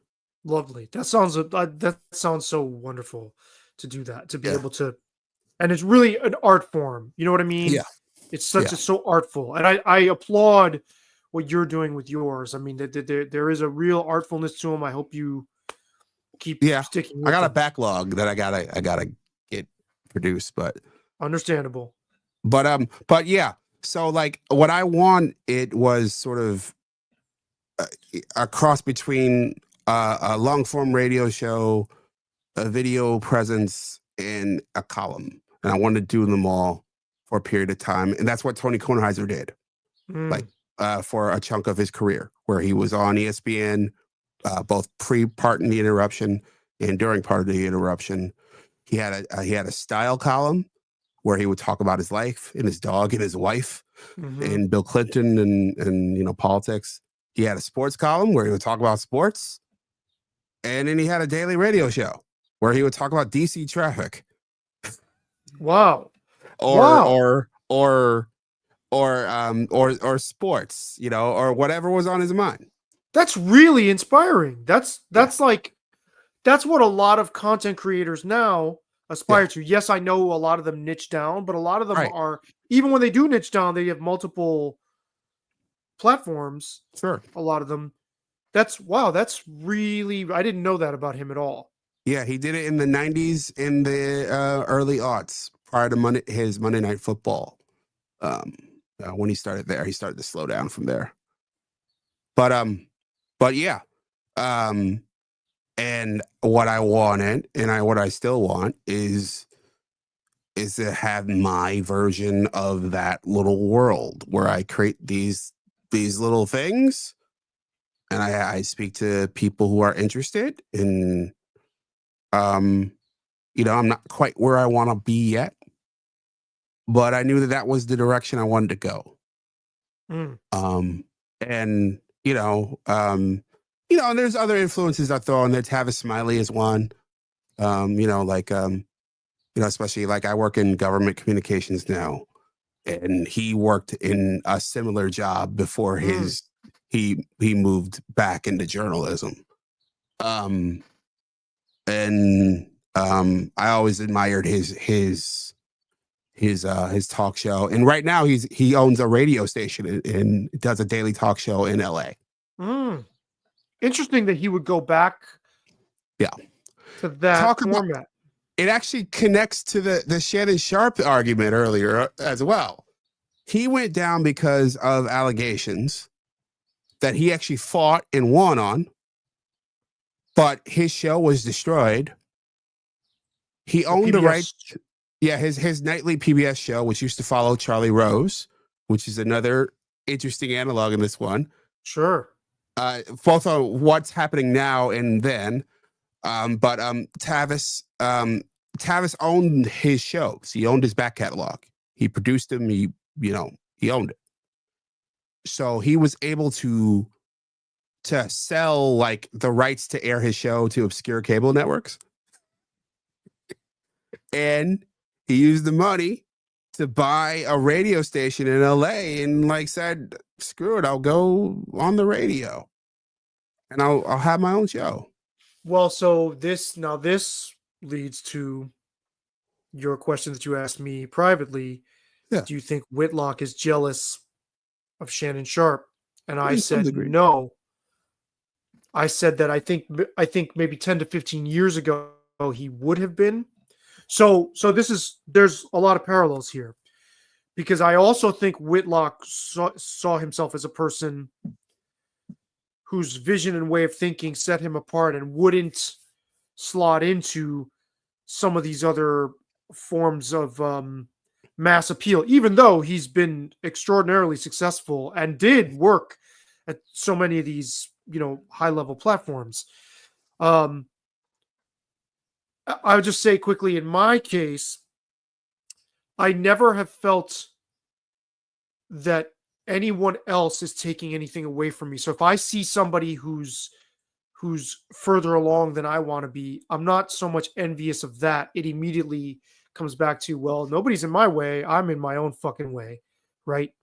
Lovely. That sounds so wonderful to do that, to be Yeah. able to, and it's really an art form. You know what I mean? Yeah. It's such Yeah. it's so artful, and I applaud what you're doing with yours. I mean, there is a real artfulness to them. I hope you keep sticking with I got a them. backlog that I gotta get produced, but Understandable. but yeah. So like what I want, it was sort of a cross between a long form radio show, a video presence, and a column, and I wanted to do them all for a period of time, and that's what Tony Kornheiser did. Like for a chunk of his career, where he was on ESPN, both part in the interruption and during part of the interruption. He had a style column where he would talk about his life and his dog and his wife and Bill Clinton and politics. He had a sports column where he would talk about sports, and then he had a daily radio show where he would talk about DC traffic. Wow. Or sports, or whatever was on his mind. That's really inspiring. That's what a lot of content creators now aspire to. Yes, I know a lot of them niche down, but a lot of them are, even when they do niche down, they have multiple platforms. Sure. A lot of them. That's really, I didn't know that about him at all. Yeah, he did it in the 90s, in the early aughts, prior to his Monday Night Football. When he started there, he started to slow down from there. But yeah. And what I wanted, and what I still want, is to have my version of that little world where I create these little things, and I speak to people who are interested. And I'm not quite where I want to be yet, but I knew that was the direction I wanted to go. And and there's other influences I throw in there. Tavis Smiley is one. Especially like I work in government communications now, and he worked in a similar job before he moved back into journalism. I always admired his talk show, and right now he owns a radio station and does a daily talk show in LA. Interesting that he would go back to that format. It actually connects to the Shannon Sharpe argument earlier as well. He went down because of allegations that he actually fought and won on, but his show was destroyed. He owned the rights. Yeah, his nightly PBS show, which used to follow Charlie Rose, which is another interesting analog in this one. Sure. Both on what's happening now and then. But Tavis owned his shows. He owned his back catalog. He produced them. He owned it. So he was able to sell like the rights to air his show to obscure cable networks. And he used the money to buy a radio station in LA and said, screw it, I'll go on the radio and I'll have my own show. Well, so this leads to your question that you asked me privately. Yeah. Do you think Whitlock is jealous of Shannon Sharpe? And I said degree. no. I said that I think maybe 10 to 15 years ago he would have been. So there's a lot of parallels here. because I also think Whitlock saw himself as a person whose vision and way of thinking set him apart and wouldn't slot into some of these other forms of mass appeal, even though he's been extraordinarily successful and did work at so many of these, high level platforms. I would just say quickly, in my case, I never have felt that anyone else is taking anything away from me. So if I see somebody who's further along than I want to be, I'm not so much envious of that. It immediately comes back to, well, nobody's in my way. I'm in my own fucking way, right?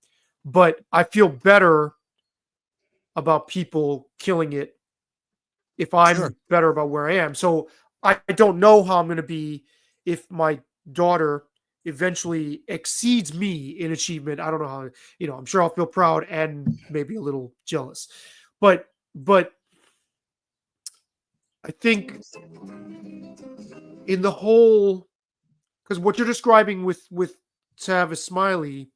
But I feel better about people killing it if I'm better about where I am. So I don't know how I'm going to be if my daughter eventually exceeds me in achievement. I don't know how, I'm sure I'll feel proud and maybe a little jealous. But I think in the whole, because what you're describing with Tavis Smiley,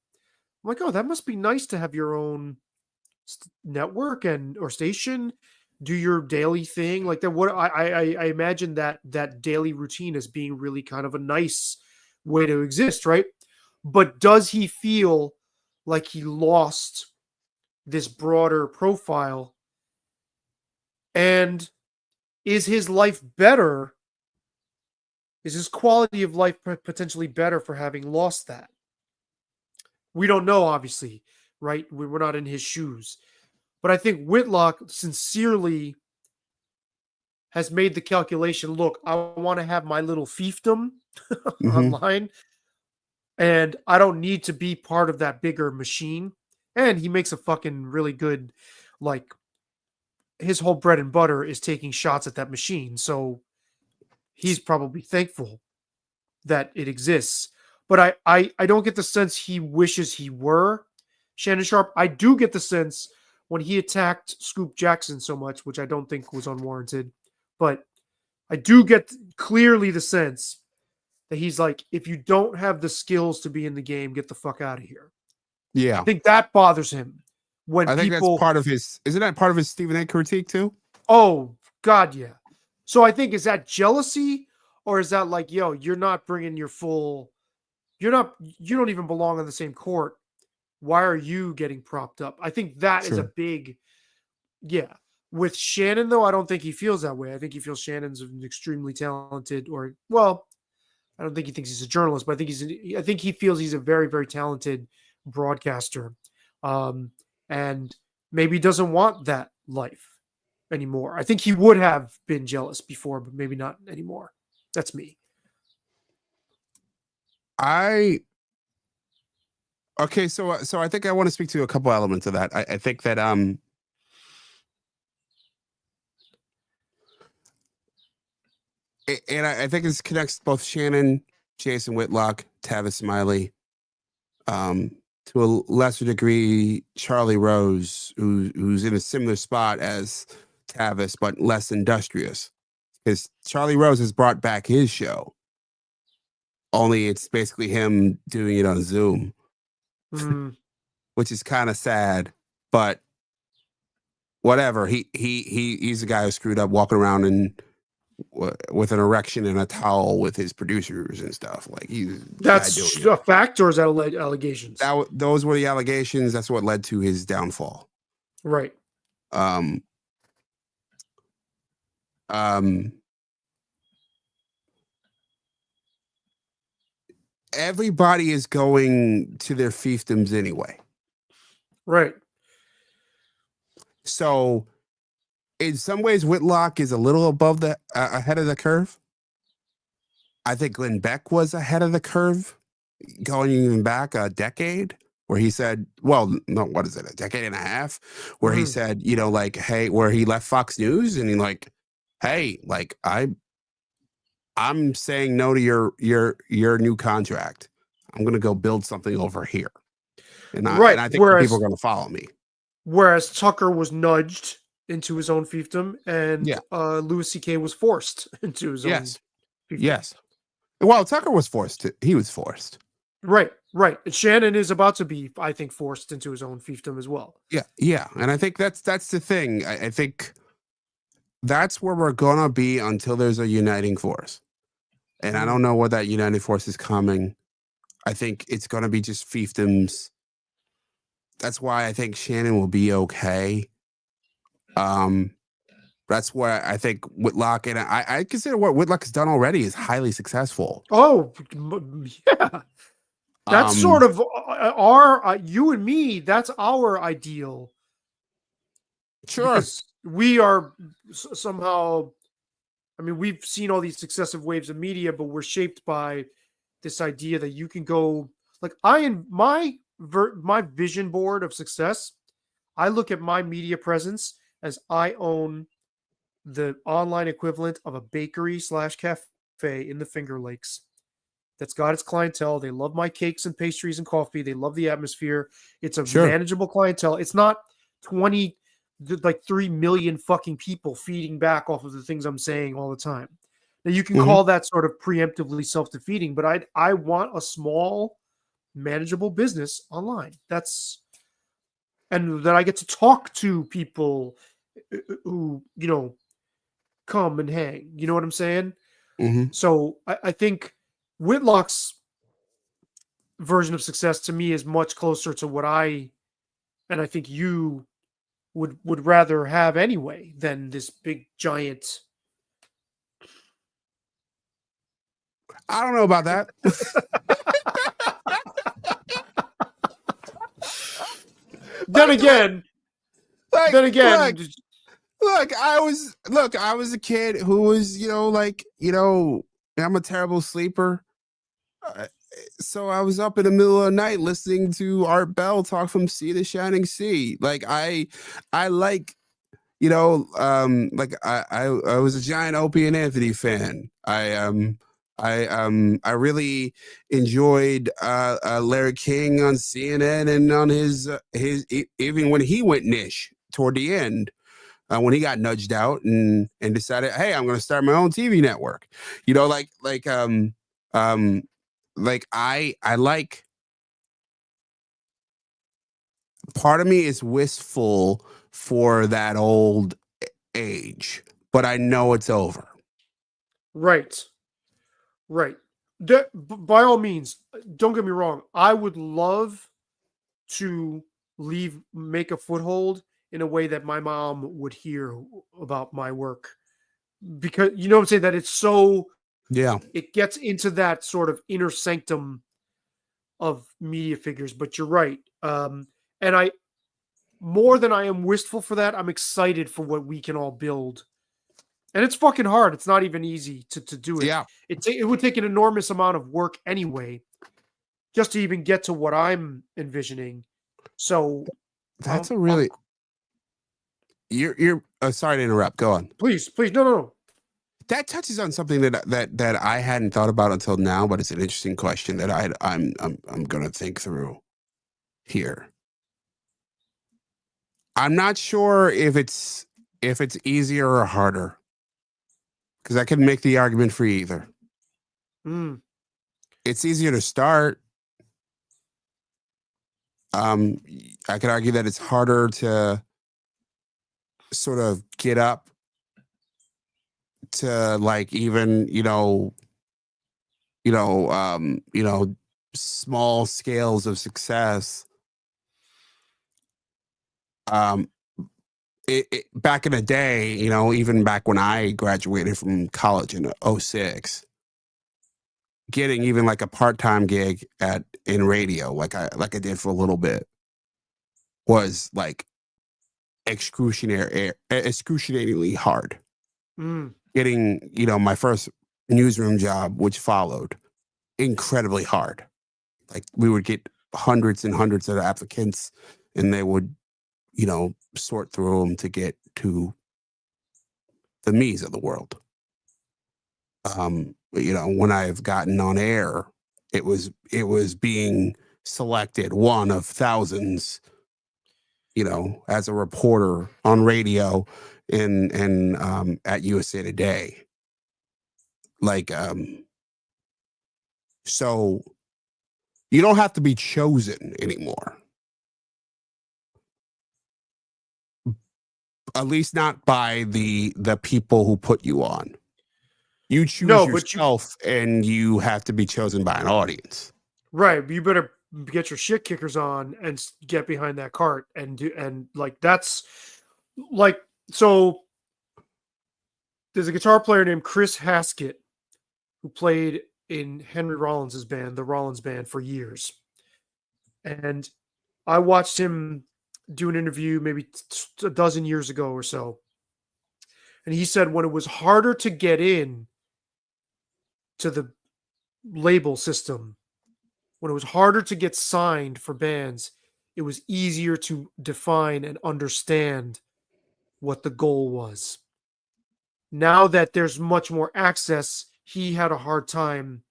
I'm like, oh, that must be nice to have your own network or station, do your daily thing like that. What I imagine that daily routine as being really kind of a nice way to exist, right? But does he feel like he lost this broader profile? And is his life better? Is his quality of life potentially better for having lost that? We don't know, obviously, right? We're not in his shoes. But I think Whitlock sincerely has made the calculation, look, I want to have my little fiefdom online, and I don't need to be part of that bigger machine. And he makes a fucking really good, like, his whole bread and butter is taking shots at that machine. So he's probably thankful that it exists. But I don't get the sense he wishes he were Shannon Sharpe. I do get the sense when he attacked Scoop Jackson so much, which I don't think was unwarranted, but I do get clearly the sense that he's like, if you don't have the skills to be in the game, get the fuck out of here. Yeah. I think that bothers him. When I think people, that's part of his, isn't that part of his Stephen A critique too? Oh, God, yeah. So I think, is that jealousy, or is that like, yo, you're not bringing your full, you don't even belong on the same court. Why are you getting propped up? I think that is a big, yeah. With Shannon, though, I don't think he feels that way. I think he feels Shannon's an extremely talented, I don't think he thinks he's a journalist, but I think he feels he's a very, very talented broadcaster. And maybe doesn't want that life anymore. I think he would have been jealous before, but maybe not anymore. That's me. Okay, so I think I want to speak to a couple elements of that. I think that and I think this connects both Shannon, Jason Whitlock, Tavis Smiley, to a lesser degree, Charlie Rose, who's in a similar spot as Tavis, but less industrious. Because Charlie Rose has brought back his show, only it's basically him doing it on Zoom, which is kind of sad. But whatever, he's a guy who screwed up, walking around and with an erection and a towel with his producers and stuff. Like that's a fact, or is that allegations? Those were the allegations. That's what led to his downfall. Right. Everybody is going to their fiefdoms anyway. Right. So in some ways, Whitlock is a little above ahead of the curve. I think Glenn Beck was ahead of the curve, going even back a decade, where he said, well, no, what is it, a decade and a half, where he said, like, hey, where he left Fox News and he like, hey, like I'm saying no to your new contract. I'm going to go build something over here. And I think people are going to follow me. Whereas Tucker was nudged into his own fiefdom, and Louis C.K. was forced into his own fiefdom. Yes. Well, Tucker was forced. He was forced. Right. Right. And Shannon is about to be, I think, forced into his own fiefdom as well. Yeah, and I think that's the thing. I think that's where we're gonna be until there's a uniting force, and I don't know where that uniting force is coming. I think it's gonna be just fiefdoms. That's why I think Shannon will be okay. That's why I think Whitlock, and I consider what Whitlock has done already is highly successful. Oh, yeah. That's sort of our, you and me, that's our ideal. Sure. Because we are somehow, I mean, we've seen all these successive waves of media, but we're shaped by this idea that you can go, like, my vision board of success, I look at my media presence as I own the online equivalent of a bakery / cafe in the Finger Lakes that's got its clientele. They love my cakes and pastries and coffee. They love the atmosphere. It's a manageable clientele. It's not 3 million fucking people feeding back off of the things I'm saying all the time. Now you can call that sort of preemptively self-defeating, but I want a small, manageable business online. And that I get to talk to people who, come and hang. You know what I'm saying? So I think Whitlock's version of success to me is much closer to what and I think you would rather have anyway than this big giant. I don't know about that. Then again, look, I was a kid who was, I'm a terrible sleeper. So I was up in the middle of the night listening to Art Bell talk from sea to shining sea. Like I like, I was a giant Opie and Anthony fan. I really enjoyed Larry King on CNN and on his even when he went niche toward the end. When he got nudged out and decided, hey, I'm going to start my own TV network, I like. Part of me is wistful for that old age, but I know it's over. Right. By all means, don't get me wrong. I would love to make a foothold in a way that my mom would hear about my work, because you know what I'm saying, that it's so, it gets into that sort of inner sanctum of media figures. But you're right. And more than I am wistful for that, I'm excited for what we can all build. And it's fucking hard. It's not even easy to do it. Yeah. It would take an enormous amount of work anyway, just to even get to what I'm envisioning. So that's a really, you're sorry to interrupt. Go on. Please. No. That touches on something that I hadn't thought about until now, but it's an interesting question that I'm going to think through here. I'm not sure if it's easier or harder, because I can make the argument for either. It's easier to start. I could argue that it's harder to sort of get up to, like, even small scales of success. Back in the day, even back when I graduated from college in 2006, getting even like a part-time gig in radio, like I did for a little bit, was like excruciatingly hard. Getting, my first newsroom job, which followed, incredibly hard. Like, we would get hundreds and hundreds of applicants, and they would, sort through them to get to the me's of the world. When I've gotten on air, it was being selected one of thousands, as a reporter on radio and at USA Today. Like, so You don't have to be chosen anymore. At least not by the people who put you on. You choose No, but yourself, and you have to be chosen by an audience. Right, you better get your shit kickers on and get behind that cart and like that's like so. There's a guitar player named Chris Haskett who played in Henry Rollins' band, the Rollins Band, for years, and I watched him do an interview maybe a dozen years ago or so, and he said when it was harder to get in to the label system, when it was harder to get signed for bands, it was easier to define and understand what the goal was. Now that there's much more access, he had a hard time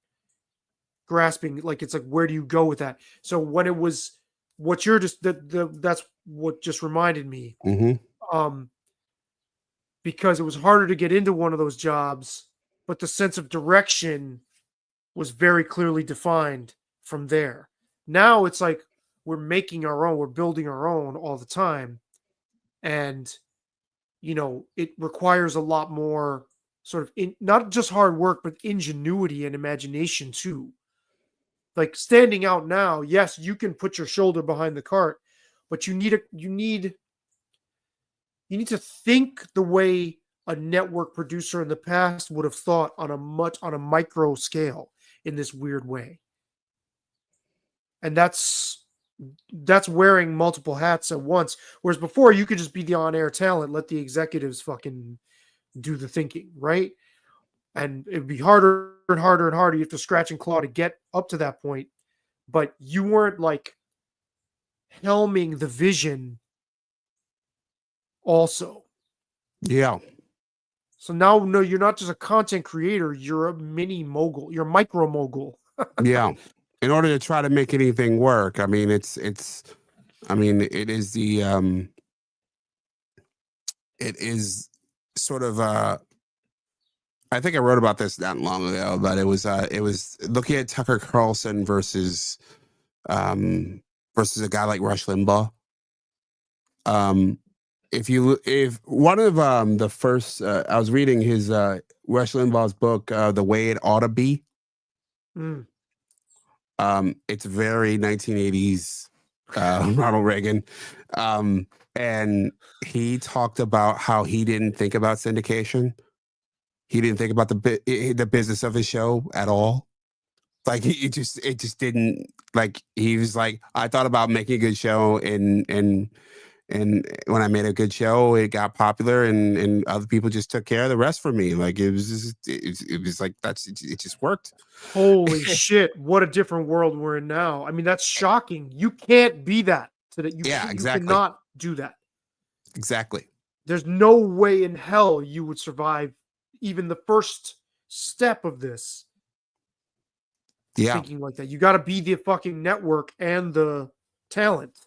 grasping, like, it's like, where do you go with that? So when it was what you're just that's what just reminded me. Because it was harder to get into one of those jobs, but the sense of direction was very clearly defined from there. Now it's like we're making our own, we're building our own all the time. And, it requires a lot more sort of not just hard work, but ingenuity and imagination too. Like standing out now, yes, you can put your shoulder behind the cart, but you need to think the way a network producer in the past would have thought on a micro scale in this weird way. And that's wearing multiple hats at once. Whereas before you could just be the on-air talent, let the executives fucking do the thinking, right? And it'd be harder and harder and harder. You have to scratch and claw to get up to that point. But you weren't like helming the vision also. Yeah. So now, no, you're not just a content creator. You're a mini mogul. You're a micro mogul. Yeah. In order to try to make anything work, I mean, it is the it is sort of I think I wrote about this not long ago, but it was looking at Tucker Carlson versus a guy like Rush Limbaugh. If one of the first I was reading his Rush Limbaugh's book, The Way It Ought to Be. It's very 1980s Ronald Reagan. And he talked about how he didn't think about syndication. He didn't think about the business of his show at all. Like it just didn't, like, he was like, I thought about making a good show, and when I made a good show, it got popular, and other people just took care of the rest for me. Like it was like it just worked. Holy shit! What a different world we're in now. I mean, that's shocking. You can't be that today. Exactly. You cannot do that. Exactly. There's no way in hell you would survive even the first step of this. Yeah. Thinking like that. You got to be the fucking network and the talent.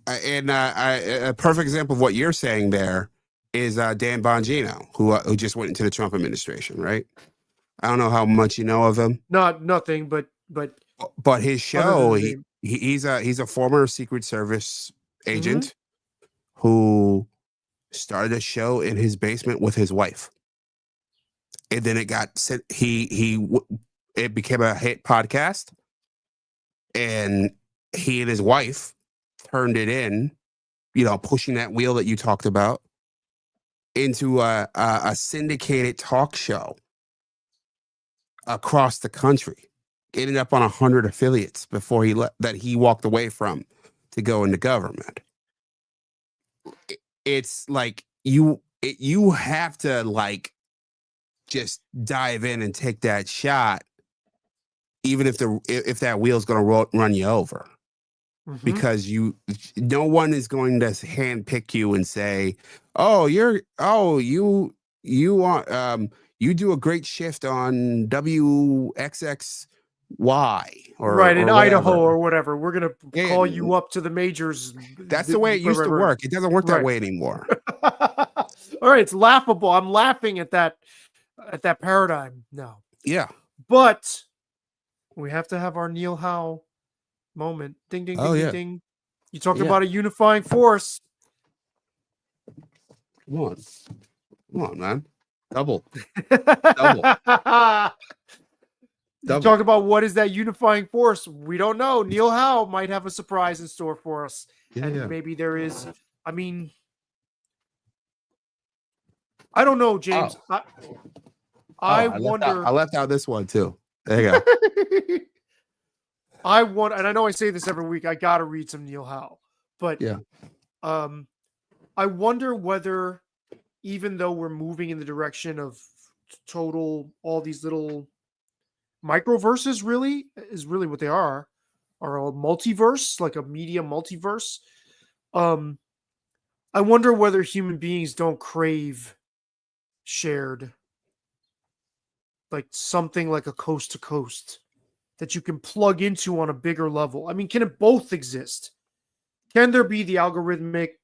And a perfect example of what you're saying there is Dan Bongino, who just went into the Trump administration, right? I don't know how much you know of him. Nothing, but his show, he's a former Secret Service agent who started a show in his basement with his wife, and then it got sent. It became a hit podcast, and he and his wife turned it in, pushing that wheel that you talked about into a syndicated talk show across the country. It ended up on 100 affiliates before he walked away from to go into government. It's like you have to like just dive in and take that shot, even if that wheel's going to run you over. Because no one is going to handpick you and say, you do a great shift on WXXY or right in or Idaho or whatever. We're gonna call you up to the majors. That's the way it used to work. It doesn't work that way anymore. All right, it's laughable. I'm laughing at that paradigm now. Yeah, but We have to have our Neil Howe moment. Ding, ding, Oh ding, ding, yeah. ding. You talk Yeah. about a unifying force. Come on, man. Double. You Double. talk about what is that unifying force. We don't know. Neil Howe might have a surprise in store for us. Yeah, And yeah. maybe there is. I mean, I don't know, James. Oh. I I wonder. left out this one too. There you go. I want, and I know I say this every week. I got to read some Neil Howe, but Yeah. I wonder whether, even though we're moving in the direction of total, all these little microverses, really is really what they are a multiverse, like a media multiverse. I wonder whether human beings don't crave shared, like something like a coast to coast that you can plug into on a bigger level. I mean, can it both exist? Can there be the algorithmic,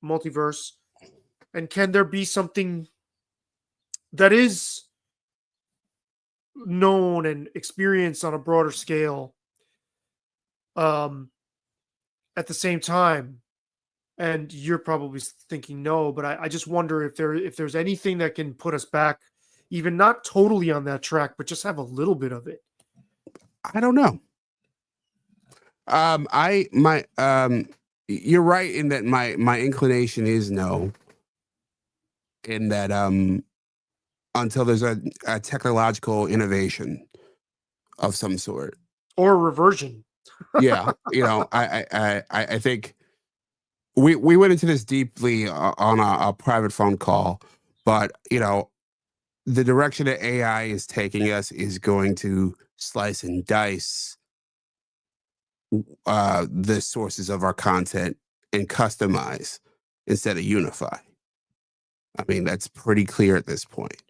multiverse? And can there be something that is known and experienced on a broader scale at the same time? And you're probably thinking no, but I just wonder if there's anything that can put us back, even not totally on that track, but just have a little bit of it. I don't know. You're right in that my inclination is no. In that until there's a technological innovation of some sort or reversion. Yeah, I think we went into this deeply on a private phone call, but the direction that AI is taking us is going to slice and dice the sources of our content and customize instead of unify. I mean, that's pretty clear at this point.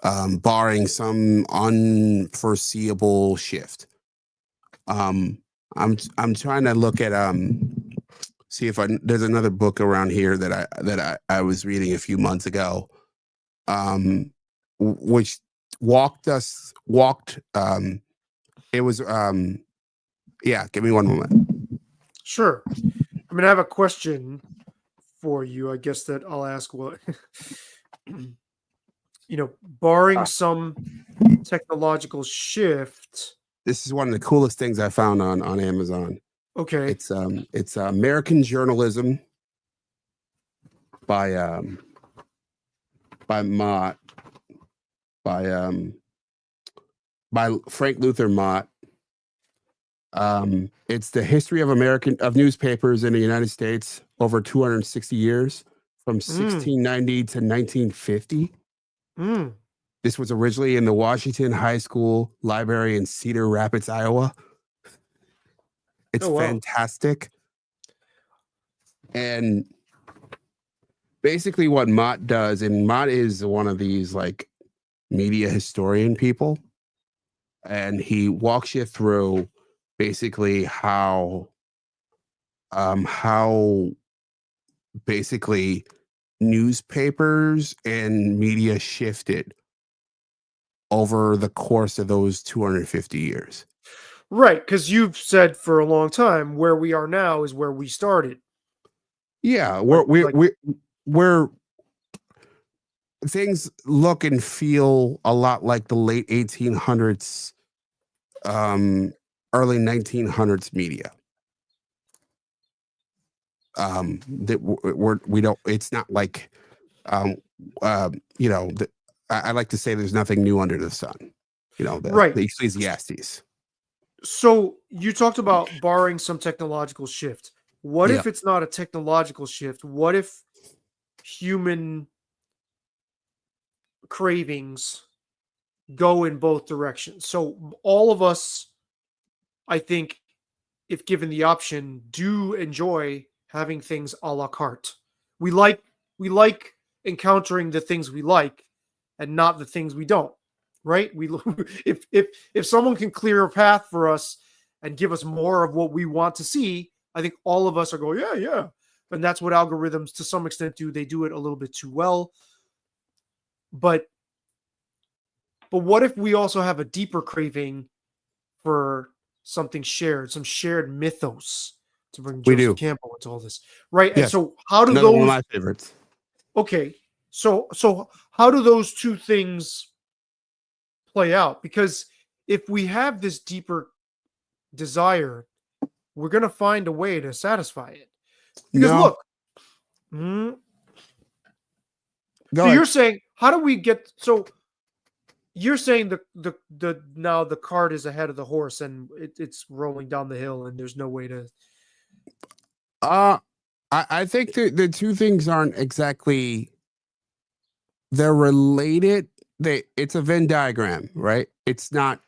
Barring some unforeseeable shift. I'm trying to look at see if there's another book around here that I was reading a few months ago, which walked it was yeah, give me one moment. Sure. I mean, I have a question for you. I guess that I'll ask what barring some technological shift. This is one of the coolest things I found on Amazon. Okay. It's American Journalism by Mott, by Frank Luther Mott. It's the history of newspapers in the United States over 260 years, from 1690 to 1950. This was originally in the Washington High School Library in Cedar Rapids, Iowa. It's fantastic. And basically what Mott does, and Mott is one of these like media historian people, and he walks you through basically how basically newspapers and media shifted over the course of those 250 years. Right, because you've said for a long time where we are now is where we started. Yeah, we're things look and feel a lot like the late 1800s, early 1900s media. That we don't. It's not like, I like to say there's nothing new under the sun. Right. The Ecclesiastes. So you talked about barring some technological shift. What if it's not a technological shift? What if human cravings go in both directions? So all of us, I think, if given the option, do enjoy having things a la carte. We like encountering the things we like and not the things we don't. Right? If someone can clear a path for us and give us more of what we want to see, I think all of us are going, yeah. And that's what algorithms to some extent do. They do it a little bit too well. But what if we also have a deeper craving for something shared, some shared mythos to bring We Joseph do. Campbell into all this, right? And Yes. so, how do Another one of those? my favorites. Okay, so how do those two things play out? Because if we have this deeper desire, we're going to find a way to satisfy it. Because No, look, go so ahead. you're saying, how do we get? So you're saying the now the cart is ahead of the horse and it's rolling down the hill and there's no way to. I think the two things aren't exactly. They're related. It's a Venn diagram, right? It's not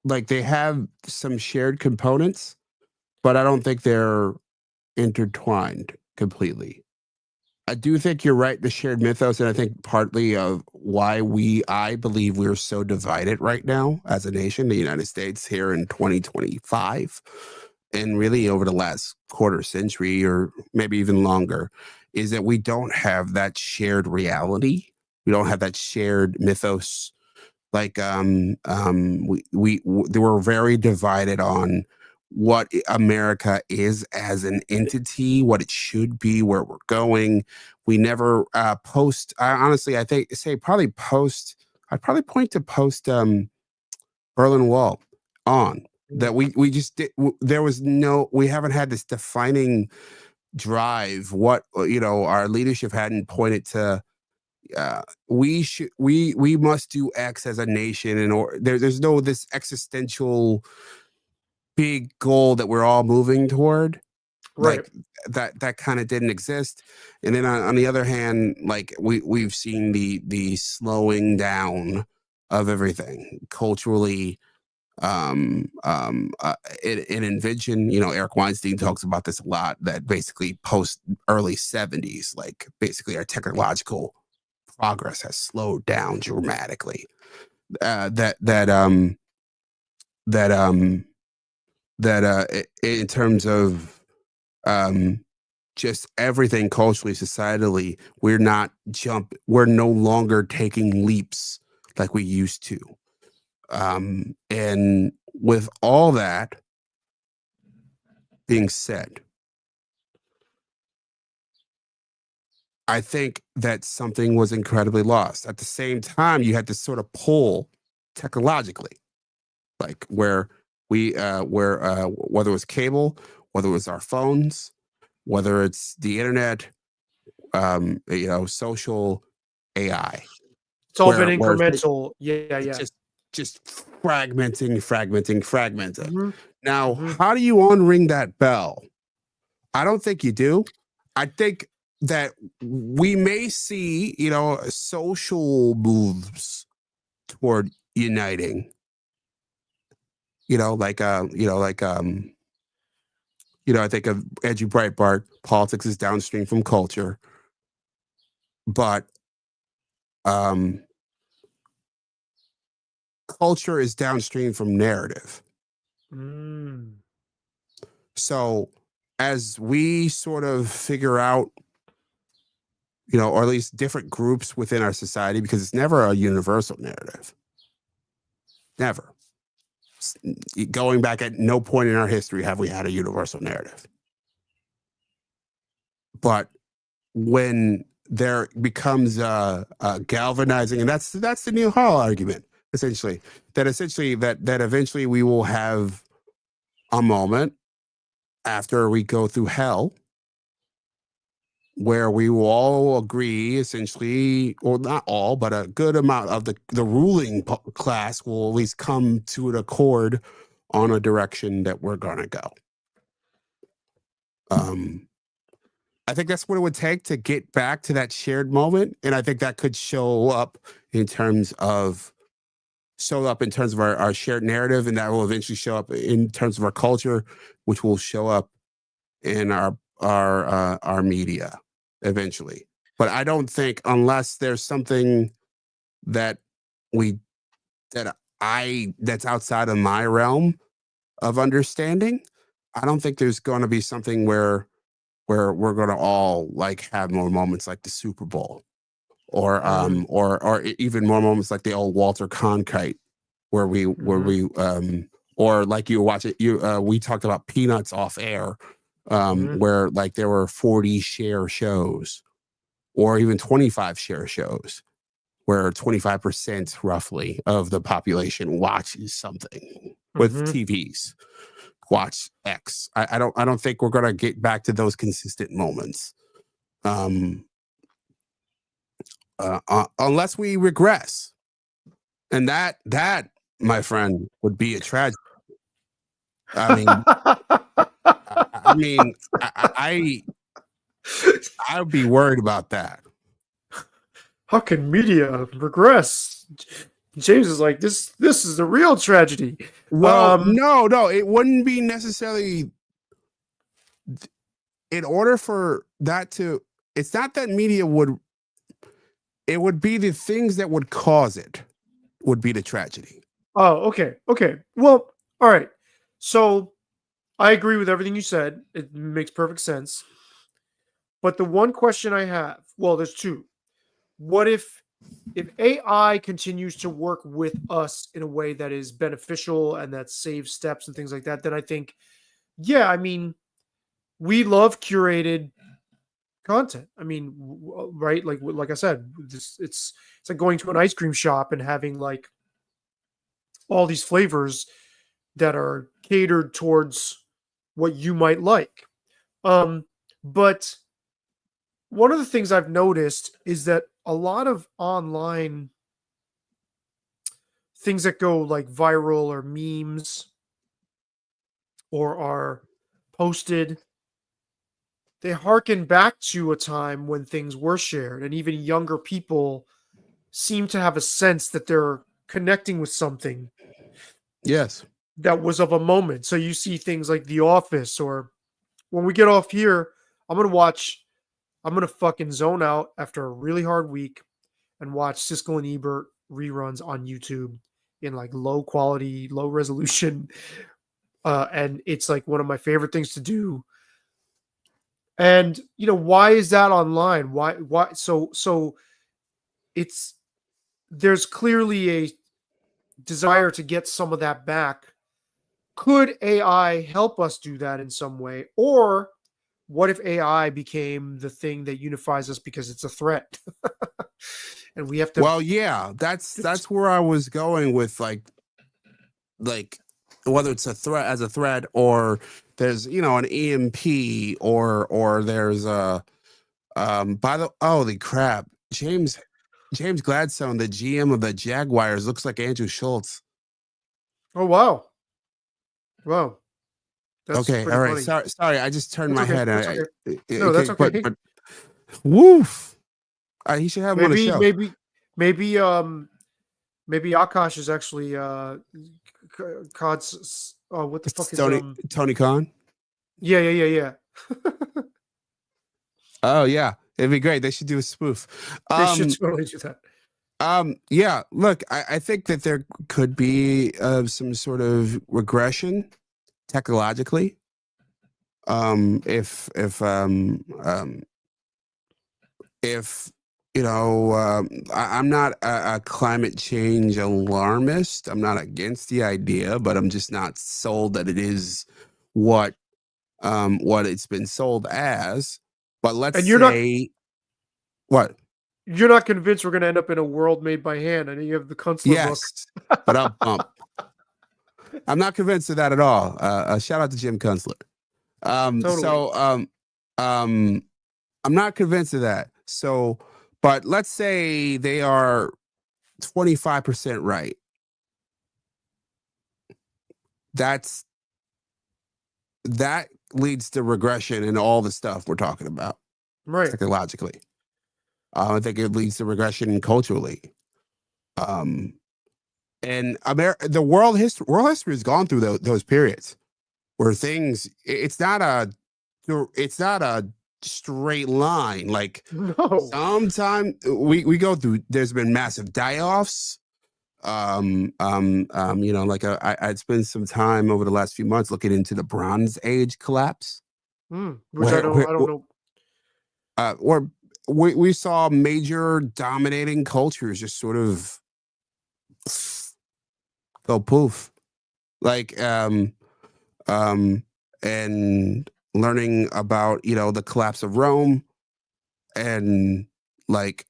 like they have some shared components, but I don't think they're intertwined completely. I do think you're right, the shared mythos, and I think partly of why I believe we're so divided right now as a nation, the United States here in 2025, and really over the last quarter century or maybe even longer, is that we don't have that shared reality. We don't have that shared mythos. Like we were very divided on what America is as an entity, what it should be, where we're going. We never post. Honestly, I think probably post. I'd probably point to post Berlin Wall on that. We just did. There was no. We haven't had this defining drive. What our leadership hadn't pointed to. We must do X as a nation, and there's no this existential big goal that we're all moving toward. Right. Like that kind of didn't exist. And then on the other hand, like we've seen the slowing down of everything culturally, in invention. Eric Weinstein talks about this a lot, that basically post early 70s, like basically our technological progress has slowed down dramatically. In terms of just everything culturally, societally, we're no longer taking leaps like we used to. And with all that being said, I think that something was incredibly lost. At the same time, you had to sort of pull technologically, like whether it was cable, whether it was our phones, whether it's the internet, social AI. It's all been incremental. Yeah. Just fragmenting. Mhm. Now, how do you unring that bell? I don't think you do. I think that we may see, social moves toward uniting. I think of Andrew Breitbart. Politics is downstream from culture, but culture is downstream from narrative. So as we sort of figure out, or at least different groups within our society, because it's never a universal narrative. Never. Going back, at no point in our history have we had a universal narrative. But when there becomes a galvanizing, and that's the Neil Hall argument, essentially that eventually we will have a moment after we go through hell where we will all agree, essentially, or not all, but a good amount of the ruling class will at least come to an accord on a direction that we're going to go. I think that's what it would take to get back to that shared moment. And I think that could show up in terms of our shared narrative, and that will eventually show up in terms of our culture, which will show up in our media eventually. But I don't think, unless there's something that's outside of my realm of understanding, I don't think there's going to be something where we're going to all like have more moments like the Super Bowl, or even more moments like the old Walter Cronkite, where we or like you watch it. We talked about Peanuts off air, where like there were 40 share shows, or even 25 share shows, where 25% roughly of the population watches something with TVs. Watch X. I don't think we're gonna get back to those consistent moments. Unless we regress, and that my friend would be a tragedy. I mean, I would be worried about that. How can media regress? James is like, this is a real tragedy. Well, no, it wouldn't be necessarily. In order for that to, it's not that media would. It would be the things that would cause it would be the tragedy. Oh, okay. Well, all right. So I agree with everything you said. It makes perfect sense. But the one question I have, well, there's two. What if AI continues to work with us in a way that is beneficial and that saves steps and things like that? Then I think, yeah, I mean, we love curated content. I mean, right? Like I said, it's like going to an ice cream shop and having like all these flavors that are catered towards what you might like. But one of the things I've noticed is that a lot of online things that go like viral or memes or are posted, they harken back to a time when things were shared, and even younger people seem to have a sense that they're connecting with something Yes. that was of a moment. So you see things like The Office, or when we get off here, I'm gonna fucking zone out after a really hard week and watch Siskel and Ebert reruns on YouTube in like low quality, low resolution. And it's like one of my favorite things to do. And why is that online? Why so it's there's clearly a desire to get some of that back. Could AI help us do that in some way? Or what if AI became the thing that unifies us because it's a threat? And we have to. Well, yeah, that's where I was going with like whether it's a threat or there's an EMP or there's a holy crap, James Gladstone, the GM of the Jaguars, looks like Andrew Schultz. Oh wow. That's Okay, pretty all right. funny. Sorry, I just turned That's my okay, head. that's okay. No, that's okay. But woof. He should have him on the show. Maybe Akash is actually Cod's. Oh, what the fuck is Tony Khan? Yeah. Oh yeah, it'd be great. They should do a spoof. They should totally do that. Yeah. Look, I think that there could be some sort of regression technologically. If I'm not a climate change alarmist. I'm not against the idea, but I'm just not sold that it is what it's been sold as. But let's say what? You're not convinced we're going to end up in a world made by hand, and you have the Kunstler book. But I'm not convinced of that at all. Shout out to Jim Kunstler. Totally. So I'm not convinced of that. So, but let's say they are 25% right. That leads to regression in all the stuff we're talking about, right? Technologically, I think it leads to regression culturally. And the world history has gone through those periods where things. It's not a straight line. Like sometimes we go through. There's been massive die-offs. I'd spent some time over the last few months looking into the Bronze Age collapse, which I don't know. Or we saw major dominating cultures just sort of go poof. like and learning about, you know, the collapse of Rome, and like,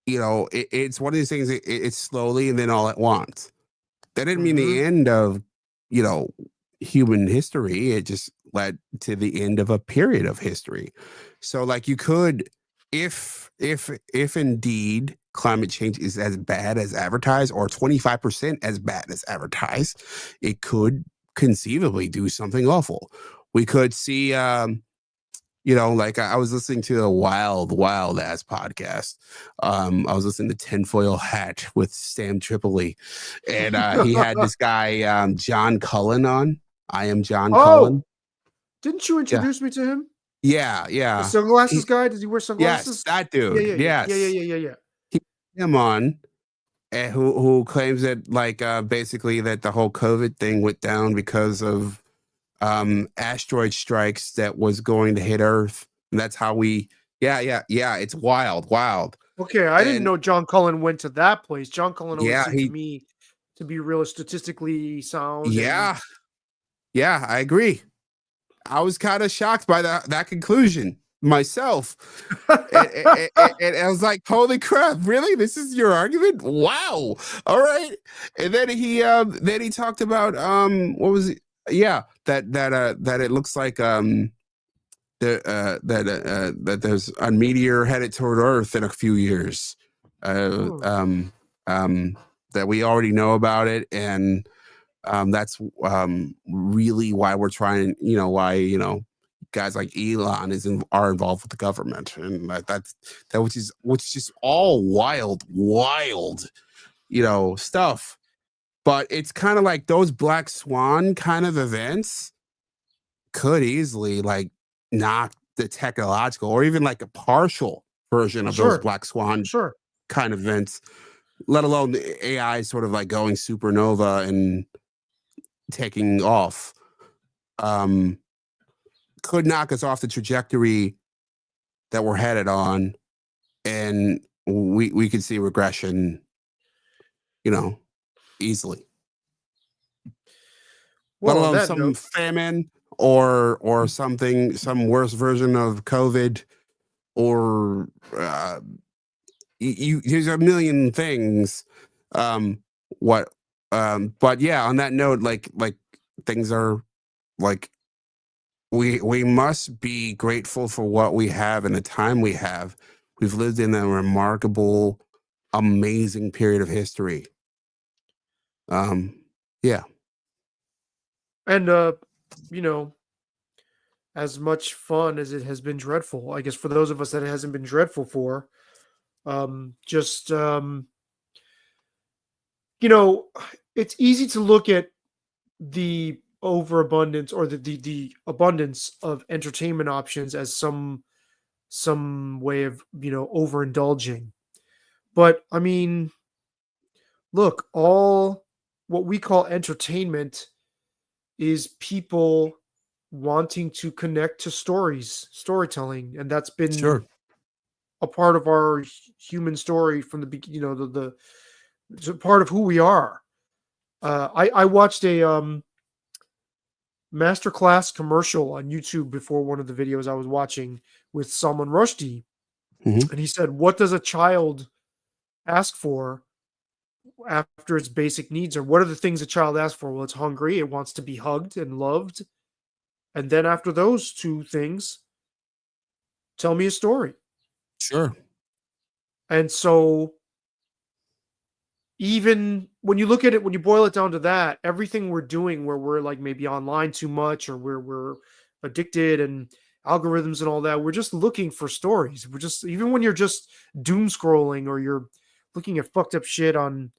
you know, it's one of these things. It's slowly and then all at once. That didn't mean the end of, you know, human history. It just led to the end of a period of history. So like you could, if indeed climate change is as bad as advertised, or 25% as bad as advertised, it could conceivably do something awful. We could see you know, like I was listening to a wild ass podcast. I was listening to Tinfoil Hat with Sam Tripoli, and he had this guy John Cullen on. I am John Cullen. Didn't you introduce me to him? Yeah, The yeah. sunglasses guy? Does he wear sunglasses? Yes, that Yeah, dude. yeah, Yes, yeah. him on. Who claims that like basically that the whole COVID thing went down because of asteroid strikes that was going to hit Earth. And that's how we it's wild. Okay, I didn't And know John Cullen went to that place. John Cullen always yeah, seemed to me to be real statistically sound. yeah, I agree. I was kind of shocked by that conclusion myself. And I was like, holy crap, really? This is your argument? Wow. All right. And then he talked about what was it? Yeah, that it looks like that there's a meteor headed toward Earth in a few years. That we already know about it, and that's really why we're trying. You know why, you know, guys like Elon are involved with the government, and which is just all wild, you know, stuff. But it's kind of like those black swan kind of events could easily like knock the technological, or even like a partial version of those black swan kind of events, let alone the AI sort of like going supernova and taking off, could knock us off the trajectory that we're headed on, and we could see regression, you know, easily. Well, Let on alone that some note, famine or something, some worse version of COVID, or there's a million things. What but yeah, on that note, like things are like, we must be grateful for what we have and the time we have. We've lived in a remarkable, amazing period of history. Yeah. and you know, as much fun as it has been dreadful, I guess for those of us that it hasn't been dreadful for, just you know, it's easy to look at the overabundance or the abundance of entertainment options as some way of, you know, overindulging. But I mean, look, all what we call entertainment is people wanting to connect to storytelling, and that's been Sure. a part of our human story from the beginning. You know, it's a part of who we are. I watched a masterclass commercial on YouTube before one of the videos I was watching with Salman Rushdie, Mhm. and he said, "What does a child ask for after its basic needs? Or what are the things a child asks for? Well, it's hungry. It wants to be hugged and loved. And then after those two things, tell me a story." Sure. And so, even when you look at it, when you boil it down to that, everything we're doing where we're like maybe online too much, or where we're addicted and algorithms and all that, we're just looking for stories. We're just, even when you're just doom scrolling or you're looking at fucked up shit on,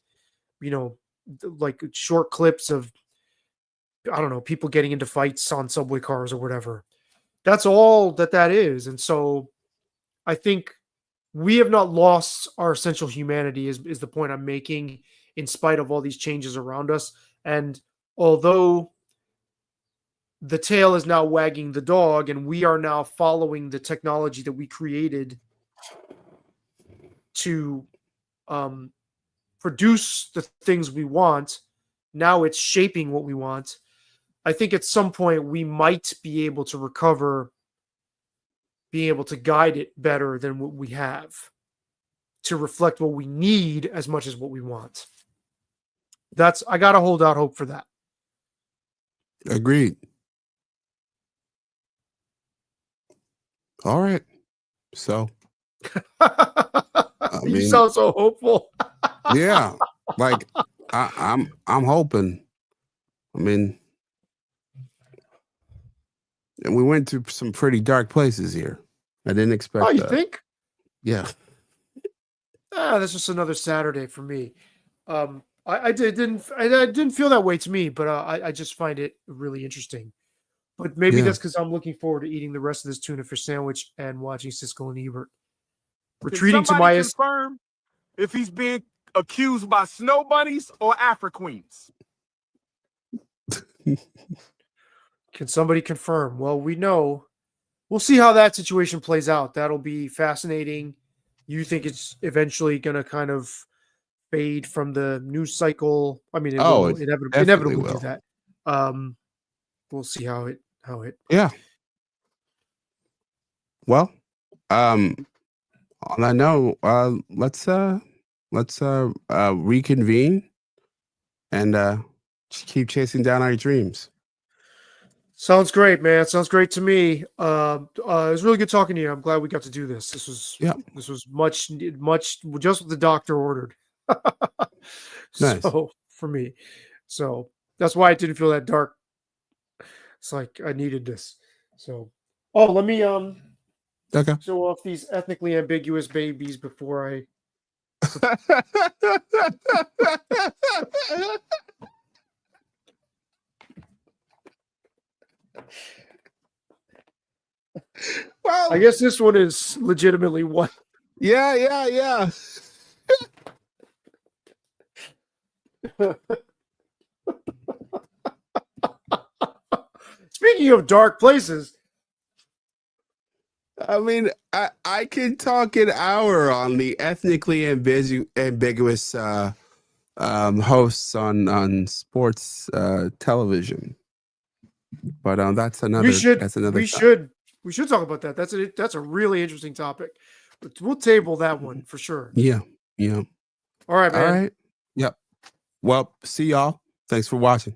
you know, like short clips of, I don't know, people getting into fights on subway cars or whatever. That's all that is. And so I think we have not lost our essential humanity, is the point I'm making, in spite of all these changes around us. And although the tail is now wagging the dog and we are now following the technology that we created to produce the things we want, Now it's shaping what we want. I think at some point we might be able to recover, being able to guide it better than what we have, to reflect what we need as much as what we want. I got to hold out hope for that. Agreed. All right. So, You mean- sound so hopeful. yeah, like I'm hoping. I mean, and we went to some pretty dark places here. I didn't expect Oh, you that. think? Yeah. That's just another Saturday for me. I didn't feel that way to me, but I just find it really interesting. But maybe Yeah. that's because I'm looking forward to eating the rest of this tuna fish sandwich and watching Siskel and Ebert. Retreating to my confirm if he's being accused by snow bunnies or Afro queens. Can somebody confirm? Well, we know. We'll see how that situation plays out. That'll be fascinating. You think it's eventually going to kind of fade from the news cycle? I mean, it will it inevitably will. do that. We'll see how it. Yeah. Well, on that note, let's reconvene and just keep chasing down our dreams. Sounds great, man. Sounds great to me. It was really good talking to you. I'm glad we got to do this. This was much just what the doctor ordered. Nice. So for me, so that's why it didn't feel that dark. It's like I needed this. So, let me Okay. show off these ethnically ambiguous babies before I. Well, I guess this one is legitimately one. yeah. Speaking of dark places, I mean, I can talk an hour on the ethnically ambiguous hosts on sports television, but that's another. we should topic. we should talk about that. That's a really interesting topic. But we'll table that one for sure. Yeah. All right, man. All right. Yep. Well, see y'all. Thanks for watching.